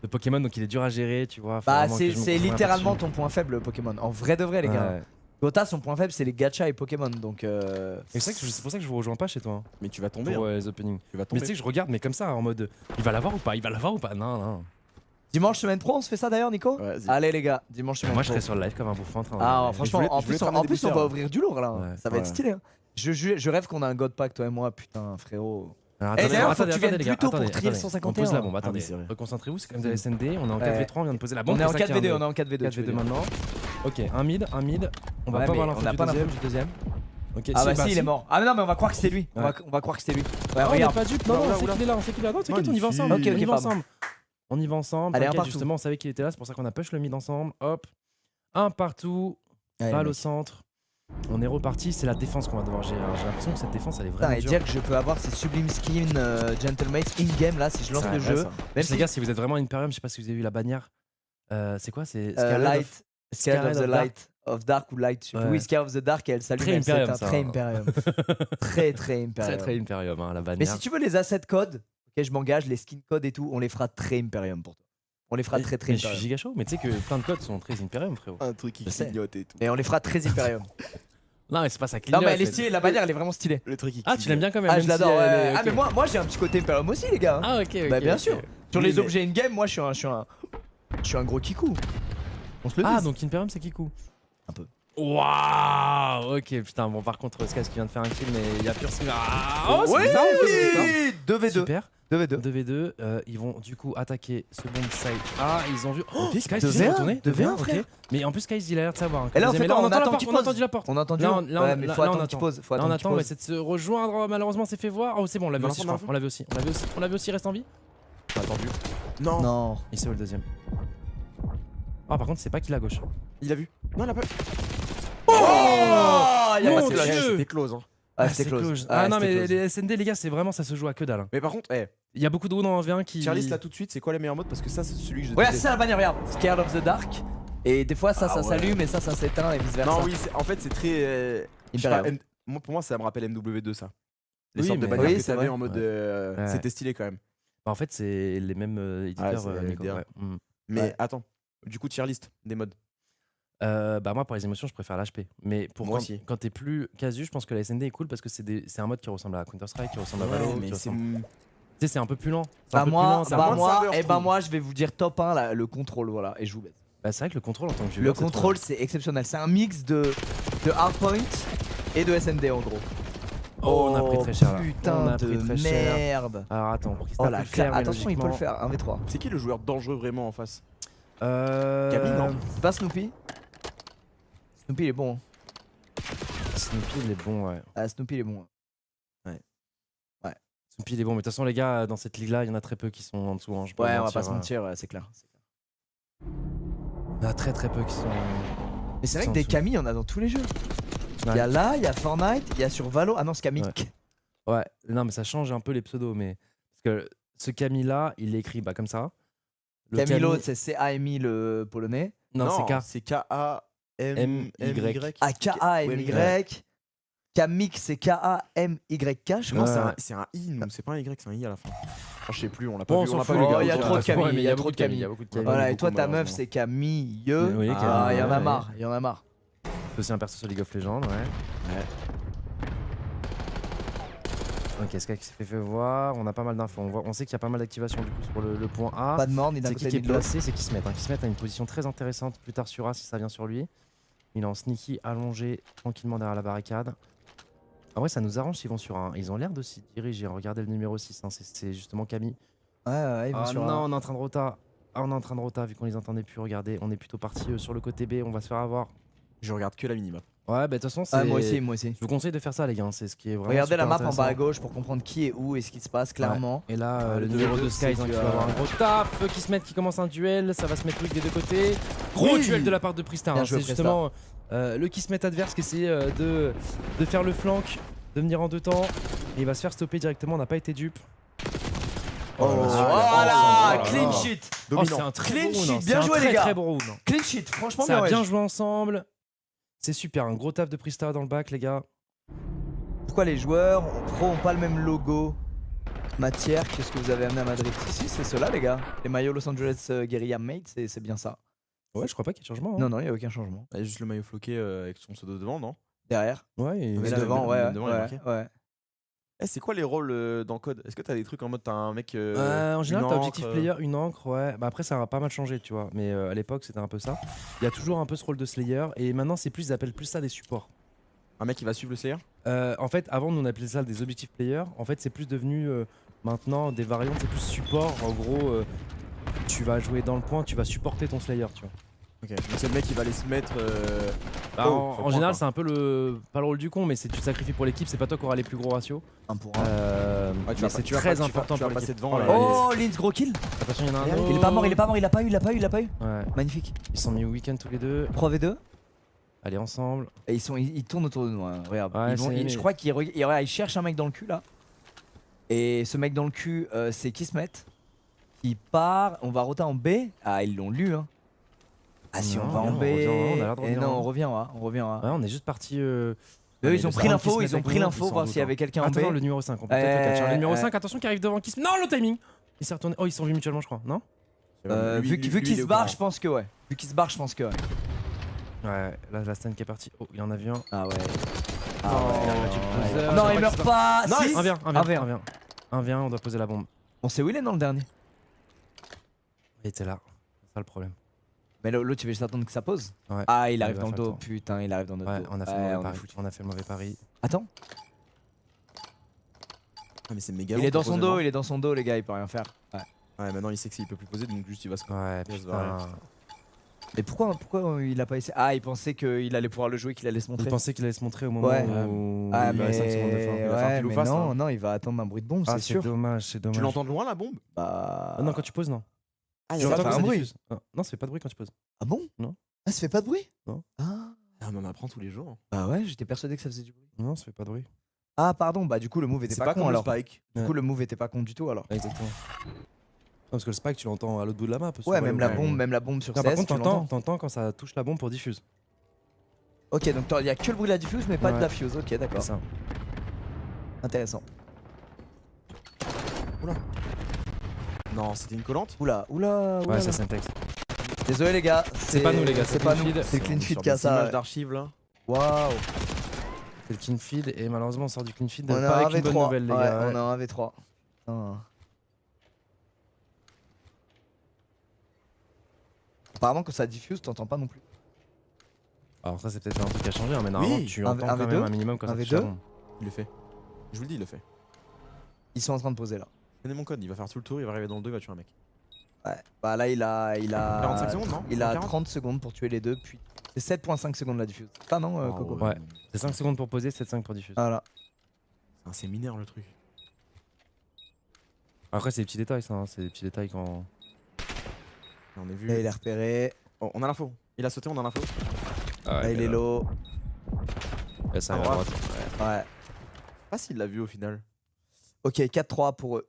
Pokémon, donc il est dur à gérer, tu vois. Faut Bah, vraiment que je me c'est concentre littéralement là-dessus. ton point faible, Pokémon. En vrai de vrai, les gars. Ouais. Gotha, son point faible, c'est les gachas et Pokémon. Donc. Et c'est pour ça que je vous rejoins pas chez toi. Mais tu vas tomber. Pour hein. les openings. Tu vas Mais tomber. tu sais que je regarde, mais comme ça, en mode il va l'avoir ou pas? Il va l'avoir ou pas? Non, non. Dimanche semaine pro, on se fait ça d'ailleurs, Nico? Ouais, vas-y. Allez, les gars, dimanche semaine Moi, je pro. serais sur le live comme un bouffon en train de. Ah, franchement, voulais- en je voulais plus, te on ramener des va boosters. ouvrir du lourd là. Ouais, Ça va être ouais. stylé. Hein. Je rêve qu'on a un God Pack, toi et moi, putain, frérot. Alors, Eh, d'ailleurs, faut que tu viennes les plus gars, tôt pour attendez, trier le attendez. 151. On pose la bombe, Ah attendez. oui, c'est vrai. Reconcentrez-vous, c'est comme de la SND. On est en Ouais. 4v3, on vient de poser la bombe. On est en c'est ça qu'il y a 4v2, un on est en 4v2. 4v2 maintenant. Ok, un mid. On va Ouais, pas mais voir on l'info n'a du pas deuxième. Ok, Ah si, bah si, il si. est mort. Ah mais non, mais on va croire que c'était lui. Ouais. On va croire que c'était lui. Ouais, Ah, on est regarde. pas dupe. Non, non, Oula, on sait oula. qu'il est là, on sait qu'il est là. Non, t'inquiète, on y va ensemble. Magnifique. On y Ok, va pardon. ensemble. On y va ensemble. Allez, un T'inquiète, partout. justement, on savait qu'il était là, c'est pour ça qu'on a push le mid ensemble. Hop. Un partout. Allez, Balle mec. au centre. On est reparti, c'est la défense qu'on va devoir gérer. Alors, j'ai l'impression que cette défense elle est Putain, vraiment et dure. dire que je peux avoir ces sublimes skins Gentlemates in-game là si je lance C'est le vrai, jeu. ça. Même Les gars, si vous êtes vraiment Imperium, je sais pas si vous avez vu la bannière. C'est quoi? C'est Light, Scared Scared of the of Light, of Dark ou Light. Je sais plus. Ouais. Oui, Scared of the Dark et elle s'allume. Très elle Imperium, s'éteint. ça, Très hein. Imperium. Très Imperium. Très très Imperium, hein, la bannière. Mais si tu veux les assets codes, ok, je m'engage, les skin codes et tout, on les fera très Imperium pour toi. On les fera très Mais je suis Imperium. giga chaud, mais tu sais que plein de codes sont très Imperium, frérot. Un truc qui Je sais. clignote et tout. Et on les fera très Imperium. Non, mais c'est pas ça Non clignote. mais elle est stylée, la bannière elle est vraiment stylée. Le truc qui Ah, tu l'aimes bien quand même. Ah même je si l'adore. elle Ouais. est- Ah ok. mais moi j'ai un petit côté Imperium aussi les gars. Hein. Ah, ok, ok. Bah bien ok. sûr. Sur Oui, les mais- objets in-game, moi je suis un gros kikou. On se le dit. Ah, donc Imperium c'est Kiku. Un peu. Waouh, ok, putain, bon, par contre, Sky qui vient de faire un kill, mais il y a pur. Ah, oh, oui, c'est ça, on peut se dire. 2v2. Super. 2v2. 2v2, ils vont du coup attaquer ce bomb side. Ah, ils ont vu. Oh, Sky, 2v1, s'est retourné. 2v1, ok. frère. Mais en plus, Sky, il a l'air de savoir. hein. Et là, on Deuxième, fait là, quoi? On entend la attend porte, qu'il on pose. a entendu la porte. On a entendu. Là, on- Ouais, là, mais là, faut là, on attendre attend. qu'il pose. Faut Là, on attendre attend, qu'il on va pose. essayer de se rejoindre. Malheureusement, c'est fait voir. Oh, c'est bon, on l'avait Dans aussi, je la crois. porte, On l'avait aussi. On l'avait aussi, reste en vie. J'ai attendu. Non. Non. Et c'est où le deuxième? Ah, par contre, c'est pas qu'il à gauche. Il a vu. Non, il a pas. Oh, il y a Mon pas de Dieu. flash. C'était close. Hein. Ah, c'est c'était close. close. Ah non, c'était mais close. les SND, les gars, c'est vraiment, ça se joue à que dalle. hein. Mais par contre, Il y a beaucoup de rounds en 1v1 qui. Charlie là tout de suite, c'est quoi le meilleur mode? Parce que ça, c'est celui que je. Regarde, déteste. c'est ça la bannière, regarde. Scared of the Dark. Et des fois, ça Ah ouais. s'allume et ça s'éteint et vice versa. Non, oui, en fait, c'est très. je sais pas, Imperium. moi, pour moi, ça me rappelle MW2, ça. Les Oui, sortes de mais- bannières Oui, que c'est t'avais vrai. en mode. Ouais. C'était stylé quand même. Bah, en fait, c'est les mêmes éditeurs. c'est Nico, MDR. ouais. Mm. Mais Ouais. attends, du coup, tier list des modes. Bah moi pour les émotions je préfère l'HP mais pour Moi quand, aussi. quand t'es plus casu je pense que la SND est cool parce que c'est un mode qui ressemble à Counter Strike, qui ressemble à Valo, mais qui c'est. ressemble... Tu sais c'est un peu plus lent. C'est un Bah peu plus moi, lent, c'est un peu- serveur, je trouve. moi, je vais vous dire top 1 là, le contrôle, voilà, et je vous baisse. Bah, c'est vrai que le contrôle en tant que Le joueur, c'est contrôle, c'est exceptionnel. C'est un mix de hardpoint et de SND en gros. trop- Oh, on a pris très cher là. Putain On a de pris très cher. merde. Alors attends pour qu'il Oh se la tape le faire, mais attention, il peut le logiquement- faire, 1v3. C'est qui le joueur dangereux vraiment en face? Camille non C'est pas Snoopy? Snoopy il est bon. Hein. Snoopy il est bon ouais. Ah, Snoopy il est bon. Snoopy il est bon mais de toute façon les gars dans cette ligue là il y en a très peu qui sont en dessous. Hein, je vais Ouais, on va mentir, pas se mentir, ouais, c'est clair. Il y en a très peu qui sont. Mais c'est vrai Sans que des dessous. Camille, on a dans tous les jeux. Il Ouais. y a là, il y a Fortnite, il y a sur Valo. Ah non, c'est Camille. Ouais, non mais ça change un peu les pseudos mais parce que ce Camille là il est écrit bah comme ça. Le Camilo, Camille- c'est C-A-M-I le polonais. Non, c'est K. C'est K-A-M-Y. Ah, K-A-M-Y. Kamik, c'est K-A-M-Y-K, je Non, crois. c'est un I, nous, c'est pas un Y, c'est un I à la fin. Ah, je sais plus, on l'a pas Bon, on vu, on s'en l'a pas fout, vu. les gars. Oh, il y a on trop de s'en fout, Camille, mais il y a trop beaucoup de Camille. Il y a beaucoup de Ouais. Camille. Voilà, et beaucoup, toi, ta meuf, malheureusement. c'est Camille. Oui, Ah, Camille, il y en a ouais. marre, il y en a marre. C'est aussi un perso sur League of Legends, ouais. Ok, Sky qui s'est fait voir, on a pas mal d'infos, on sait qu'il y a pas mal d'activation du coup sur le point A. Pas de mort, ni d'un C'est qui côté qui est ni de l'autre. placé, c'est qui se met. Qui se met à une position très intéressante plus tard sur A si ça vient sur lui. Il est en sneaky allongé tranquillement derrière la barricade. En vrai ça nous arrange s'ils vont sur A. Ils ont l'air de s'y diriger, regardez le numéro 6, hein, c'est justement Camille. Ouais, ils vont Ah sur non, un. on est en train de rota. Ah, on est en train de rota vu qu'on les entendait plus, regardez, on est plutôt parti sur le côté B, on va se faire avoir. Je regarde que la minimap. Ouais, bah de toute façon c'est... Ah, moi aussi, moi aussi. Je vous conseille de faire ça les gars, c'est ce qui est vraiment Regardez la super map en bas à intéressant. gauche pour comprendre qui est où et ce qui se passe clairement. Et là, Ah, le le numéro 2v2, 2 Sky c'est qui que, va avoir un gros taf, qui se met, qui commence un duel, ça va se mettre des deux côtés. Gros Oui. duel de la part de Pristar, Bien hein, joué, c'est justement le qui se met adverse qui essaie de faire le flank, de venir en deux temps. Et il va se faire stopper directement, on n'a pas été dupe. Oh, là là, voilà, oh là clean là. shit. Oh, c'est un très Clean bon round, sheet, hein, bien c'est joué, un les très, gars. très bon round. hein. Clean shit, franchement Ça a bien, bien wesh. joué ensemble. C'est super, un gros taf de Pristar dans le bac les gars. Pourquoi les joueurs pro ont pas le même logo matière que ce que vous avez amené à Madrid? Si, c'est cela les gars. Les maillots Los Angeles Guerrilla Made, c'est bien ça. Ouais, je crois pas qu'il y ait de changement. Hein. Non, non, il y a aucun changement. Il y a juste le maillot floqué avec son pseudo devant, non? Derrière. Ouais, et Mais là, devant, même ouais, devant, il est ouais, marqué. ouais. Eh, c'est quoi les rôles dans Code? Est-ce que t'as des trucs en mode t'as un mec. En général, une t'as encre, objectif player, une encre, ouais. Bah après, ça a pas mal changé, tu vois. Mais à l'époque, c'était un peu ça. Il y a toujours un peu ce rôle de Slayer. Et maintenant, c'est plus, ils appellent plus ça des supports. Un mec qui va suivre le Slayer? En fait, avant, nous, on appelait ça des objectifs players. En fait, c'est plus devenu maintenant des variantes, c'est plus support. En gros, tu vas jouer dans le point, tu vas supporter ton Slayer, tu vois. Ok. Donc c'est le mec qui va aller se mettre. Bah, au en point, général, quoi. c'est un peu pas le rôle du con, mais c'est tu te sacrifies pour l'équipe, c'est pas toi qui auras les plus gros ratios. 1 pour 1. Ouais, tu Mais vas c'est tu vas très pas- tu vas- important tu vas pour passer l'équipe. devant. Oh là là, là, Oh, Linz, gros kill. Attention, il y en a un Il autre. Il est pas mort, il est pas mort, il a pas eu. Ouais, Magnifique. ils sont mis au week-end tous les deux. 3v2. Allez, ensemble. Et ils tournent autour de nous, hein. Regarde. Ouais, Ils vont- c'est- je crois qu'ils cherchent un mec dans le cul là. Et ce mec dans le cul, c'est Kismet. Il part, on va roter en B. Ah, ils l'ont lu, hein. Ah, si Non, on va en on B. revient, on a l'air de Et revenir, non, hein. on revient, hein, on revient. Hein. Ouais, on est juste parti. Eux, allez, ils ont le pris Sam l'info, qui se met ils ont avec pris nous, l'info, ils s'en voir doutent, s'il y hein. avait quelqu'un en B. Attends, le numéro 5, on peut peut-être le catcher. Le numéro 5, ouais. attention qui arrive devant Kiss. Non, le timing. Il s'est retourné. Oh, ils sont vus mutuellement, je crois, non? Vu qu'il se barre, je pense que ouais. Vu qu'il se barre, je pense que ouais. Ouais, là, la scène qui est partie. Oh, il en a vu un. Ah ouais. Oh, il a magic poser. Non, il meurt pas. Non, Si. 1v1, 1v1. 1v1. 1v1, on doit poser la bombe. On sait où il est dans le dernier. Il était là. C'est ça le problème. Mais l'autre, tu veux juste attendre que ça pose. Ouais. Ah, il Il arrive va dans le faire le dos. temps. Putain, il arrive dans notre Ouais, dos. on a fait le Ouais, mauvais on est pari. foutu. On a fait le mauvais pari. Attends, Ah, mais c'est méga il long est dans pour son poser, dos, non? il est dans son dos, les gars, il peut rien faire. Ouais. Ouais, maintenant il sait qu'il peut plus poser, donc juste il va se. Ouais, Il va se barrer. putain. Mais pourquoi il a pas essayé? Ah, il pensait qu'il allait pouvoir le jouer, qu'il allait se Il montrer. pensait qu'il allait se montrer au moment Ouais. où Ah, il mais, avait 5 secondes de fin. Il va faire ouais, pile ou mais face, non, hein. non, il va attendre un bruit de bombe, Ah, c'est c'est sûr. dommage, c'est dommage. Tu l'entends de loin la bombe? Bah... Ah non, quand tu poses, non. Ah, Tu ça entends fait quand un ça bruit. diffuse. Ah, non, ça fait pas de bruit quand tu poses. Ah bon? Non. Ah, ça fait pas de bruit? Non. Ah. on en apprend tous les jours. Bah ouais, j'étais persuadé que ça faisait du bruit. Non, ça fait pas de bruit. Ah, pardon, bah du coup, le move était C'est pas, pas con comme le alors. Spike. Du Ouais. coup, le move était pas con du tout alors. Exactement. Non, parce que le spike, tu l'entends à l'autre bout de la map. Ouais, même la bombe sur Non, par CS, contre, tu l'entends. t'entends quand ça touche la bombe pour diffuse. Ok, donc il y a que le bruit de la diffuse, mais pas de Ouais. la fuse. Ok, C'est d'accord. ça. Intéressant. Non, c'était une collante? Oula, oula, oula. Ouais, ça c'est un texte. Désolé les gars, C'est pas nous, les gars, c'est c'est pas Clean nous, Feed. c'est Clean Feed Sur qui a des ça. images ouais. d'archives là. Waouh. C'est le clean feed et malheureusement on sort du clean feed On pas a un avec une bonne V3. nouvelle les Ouais, gars. on a un V3. Putain. Apparemment quand ça diffuse, t'entends pas non plus. Alors ça c'est peut-être un truc qui a changé hein, mais normalement Oui, tu un entends quand V2, même un minimum quand un ça touche V2. la bombe. Il le fait. Je vous le dis, il le fait. Ils sont en train de poser là. Tenez mon code, il va faire tout le tour, il va arriver dans le 2, il va tuer un mec. Ouais. Bah là il a 45 secondes, non Il a 40? 30 secondes pour tuer les deux, puis c'est 7.5 secondes la diffuse. Ah non, Oh, Coco. Ouais. C'est 5 secondes pour poser, 7-5 pour diffuser. Voilà. C'est un séminaire le truc. Après c'est des petits détails ça, hein, c'est des petits détails quand... On est vu. Là il est repéré. Oh, on a l'info. Il a sauté, on a l'info. Là il est low. Là, ça À arrive à droite. droite. Ouais. Pas s'il l'a vu au final. Ok, 4-3 pour eux.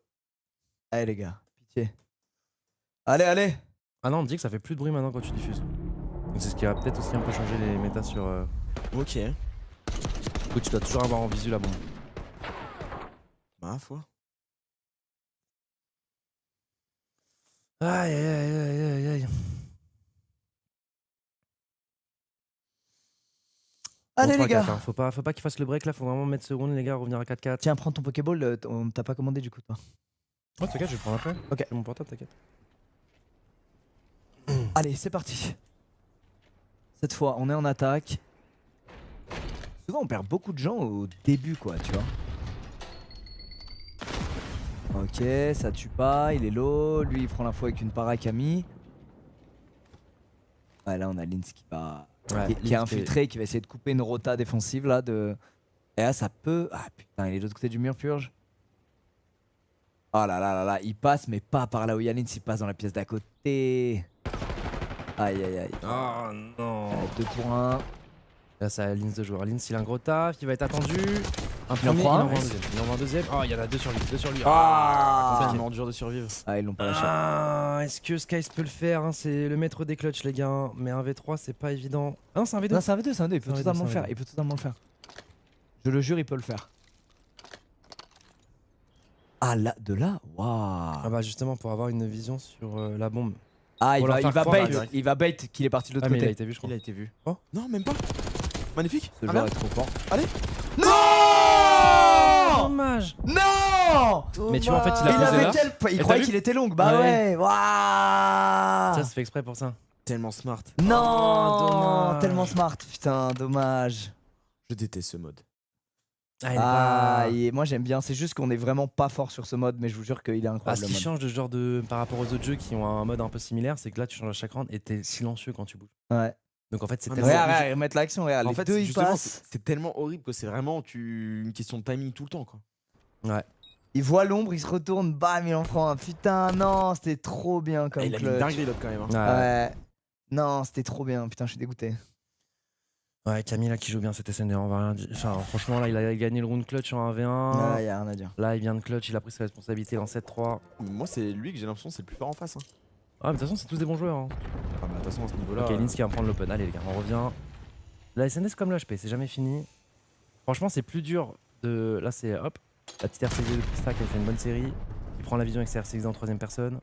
Allez les gars, pitié. Allez, allez. Ah non on me dit que ça fait plus de bruit maintenant quand tu diffuses. Donc c'est ce qui va peut-être aussi un peu changer les méta sur... Ok. Du coup tu dois toujours avoir en visu la bombe. Ma foi. Aïe aïe aïe aïe aïe aïe. Allez Bon, les gars. 3-4, hein. Faut pas qu'il fasse le break là, faut vraiment mettre seconde les gars, revenir à 4-4. Tiens, prends ton Pokéball, on t'a pas commandé du coup toi. Oh t'inquiète, je vais le prendre après. Ok. C'est mon portable, t'inquiète. Allez, c'est parti. Cette fois, on est en attaque. Souvent, on perd beaucoup de gens au début, quoi, tu vois. Ok, ça tue pas, il est low. Lui, il prend l'info avec une Parakami. Ouais, là, on a Linz qui va. Ouais, qui est Linz infiltré, qui va essayer de couper une rota défensive là. Et là, ça peut. Ah putain, il est de l'autre côté du mur, Purge. Oh là là là là, il passe, mais pas par là où il y a Linz, il passe dans la pièce d'à côté. Aïe aïe aïe. Oh non. 2 pour 1. Là, ça a Linz de joueur. Linz, il a un gros taf, il va être attendu. Un Il en premier, prend un. il en prend un deuxième. Il en prend un deuxième. Oh, il y en a deux sur lui. Deux sur lui. Ah. C'est tellement dur de survivre. Ah, ils l'ont pas lâché. Ah, est-ce que Skies peut le faire hein? C'est le maître des clutches, les gars. Mais un V3, c'est pas évident. Ah, non, c'est un V2. Non, c'est un V2, c'est un V2, il peut C'est un V2, totalement le c'est un faire. V2. Il peut totalement le faire. Je le jure, il peut le faire. Ah, là, de là. Waouh. Ah bah justement pour avoir une vision sur la bombe. Ah, Pour leur faire croire, il va bait qu'il est parti de l'autre Ah, mais il a côté. été vu, je crois. Il a été vu. Oh. Non, même pas. Magnifique. Ce Ah, joueur est merde. trop fort. Allez. Non Dommage. Non Mais tu vois, en fait, il a Il posé avait là. tel... Il Et croyait t'as qu'il était long. Bah ouais. Waouh. Ça, c'est fait exprès pour ça. Tellement smart. Non, Oh, dommage. tellement smart. Putain, dommage. Je déteste ce mode. Ah, il est Ah, pas- et moi j'aime bien. C'est juste qu'on est vraiment pas fort sur ce mode, mais je vous jure qu'il est Ah, incroyable. ce le qui mode. change de genre de par rapport aux autres jeux qui ont un mode un peu similaire, c'est que là tu changes à chaque round et t'es silencieux quand tu bouges. Ouais. Donc en fait c'est Ouais, mais tellement. Regarde, regarde, remettre l'action. Regarde, En les fait, deux ils justement, passent. c'est tellement horrible que c'est vraiment une question de timing tout le temps, quoi. Ouais. Il voit l'ombre, il se retourne, bam, il en prend un. Putain, non, c'était trop bien comme Ah, il a mis une clutch. dinguerie l'autre quand même. Hein. Ouais. Ouais. Non, c'était trop bien. Putain, je suis dégoûté. Ouais, Camille là qui joue bien cette SND, on va rien dire. Enfin, franchement là il a gagné le round clutch en 1v1. Ouais, y'a rien à dire. Là il vient de clutch, il a pris ses responsabilités en 7-3. Moi, c'est lui que j'ai l'impression c'est le plus fort en face. Hein. Ah mais de toute façon c'est tous des bons joueurs. Hein. Ah, bah, de toute façon, à ce niveau-là. Ok, Lins qui va prendre l'open. Allez les gars, on revient. La SND c'est comme le HP, c'est jamais fini. Franchement c'est plus dur de. Là c'est hop, la petite RCX de Prista qui a fait une bonne série. Il prend la vision avec ses RCX en troisième personne.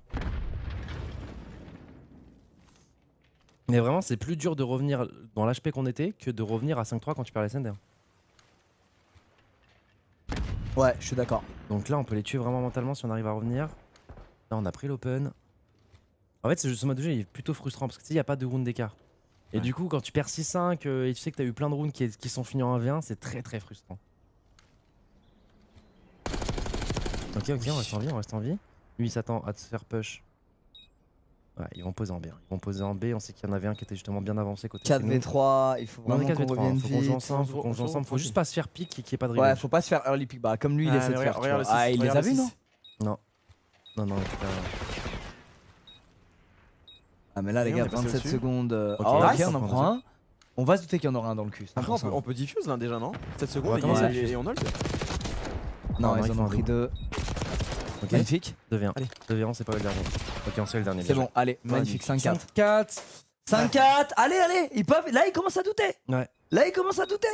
Mais vraiment c'est plus dur de revenir dans l'HP qu'on était que de revenir à 5-3 quand tu perds la SND. Ouais, je suis d'accord. Donc là on peut les tuer vraiment mentalement si on arrive à revenir. Là on a pris l'open. En fait ce mode de jeu il est plutôt frustrant parce que tu sais il n'y a pas de round d'écart. Et Ouais. du coup quand tu perds 6-5 et tu sais que tu as eu plein de rounds qui sont finis en 1v1 c'est très très frustrant. Ok on reste en vie, on reste en vie. Lui il s'attend à se faire push. Ouais ils vont poser en B. Ils vont poser en B, on sait qu'il y en avait un qui était justement bien avancé côté chez nous. 4v3, il faut On est vraiment qu'on 4v3, revienne faut qu'on joue vite. ensemble, faut qu'on joue ensemble, faut juste pas se faire pique et qu'il n'y ait pas de Ouais, revenge. faut pas se faire early pick. Bah, comme lui, il Ah, essaie de mais faire. regarde tu vois. le Ah, six, il les a regarde vus, le non six. Non, Ah, mais là, les Et on gars, est passé 27 au-dessus. secondes. Ok, Ah, ok, nice. on en prend un. On va se douter qu'il y en aura un dans le cul. Après, on 100%. peut diffuse là déjà, non 7 On secondes va et, commencer à et, diffuse. et on hold. Non, Ah, ils il en faut ont un pris double. 2. Ok. Magnifique. 2v1. Allez. 2v1 c'est pas le dernier. Ok on sait le dernier. C'est bien bon, allez, magnifique. joué. 5-4. 5-4. 5-4. Allez, allez. Ils peuvent. Là, ils commencent à douter. Ouais. Là, ils commencent à douter.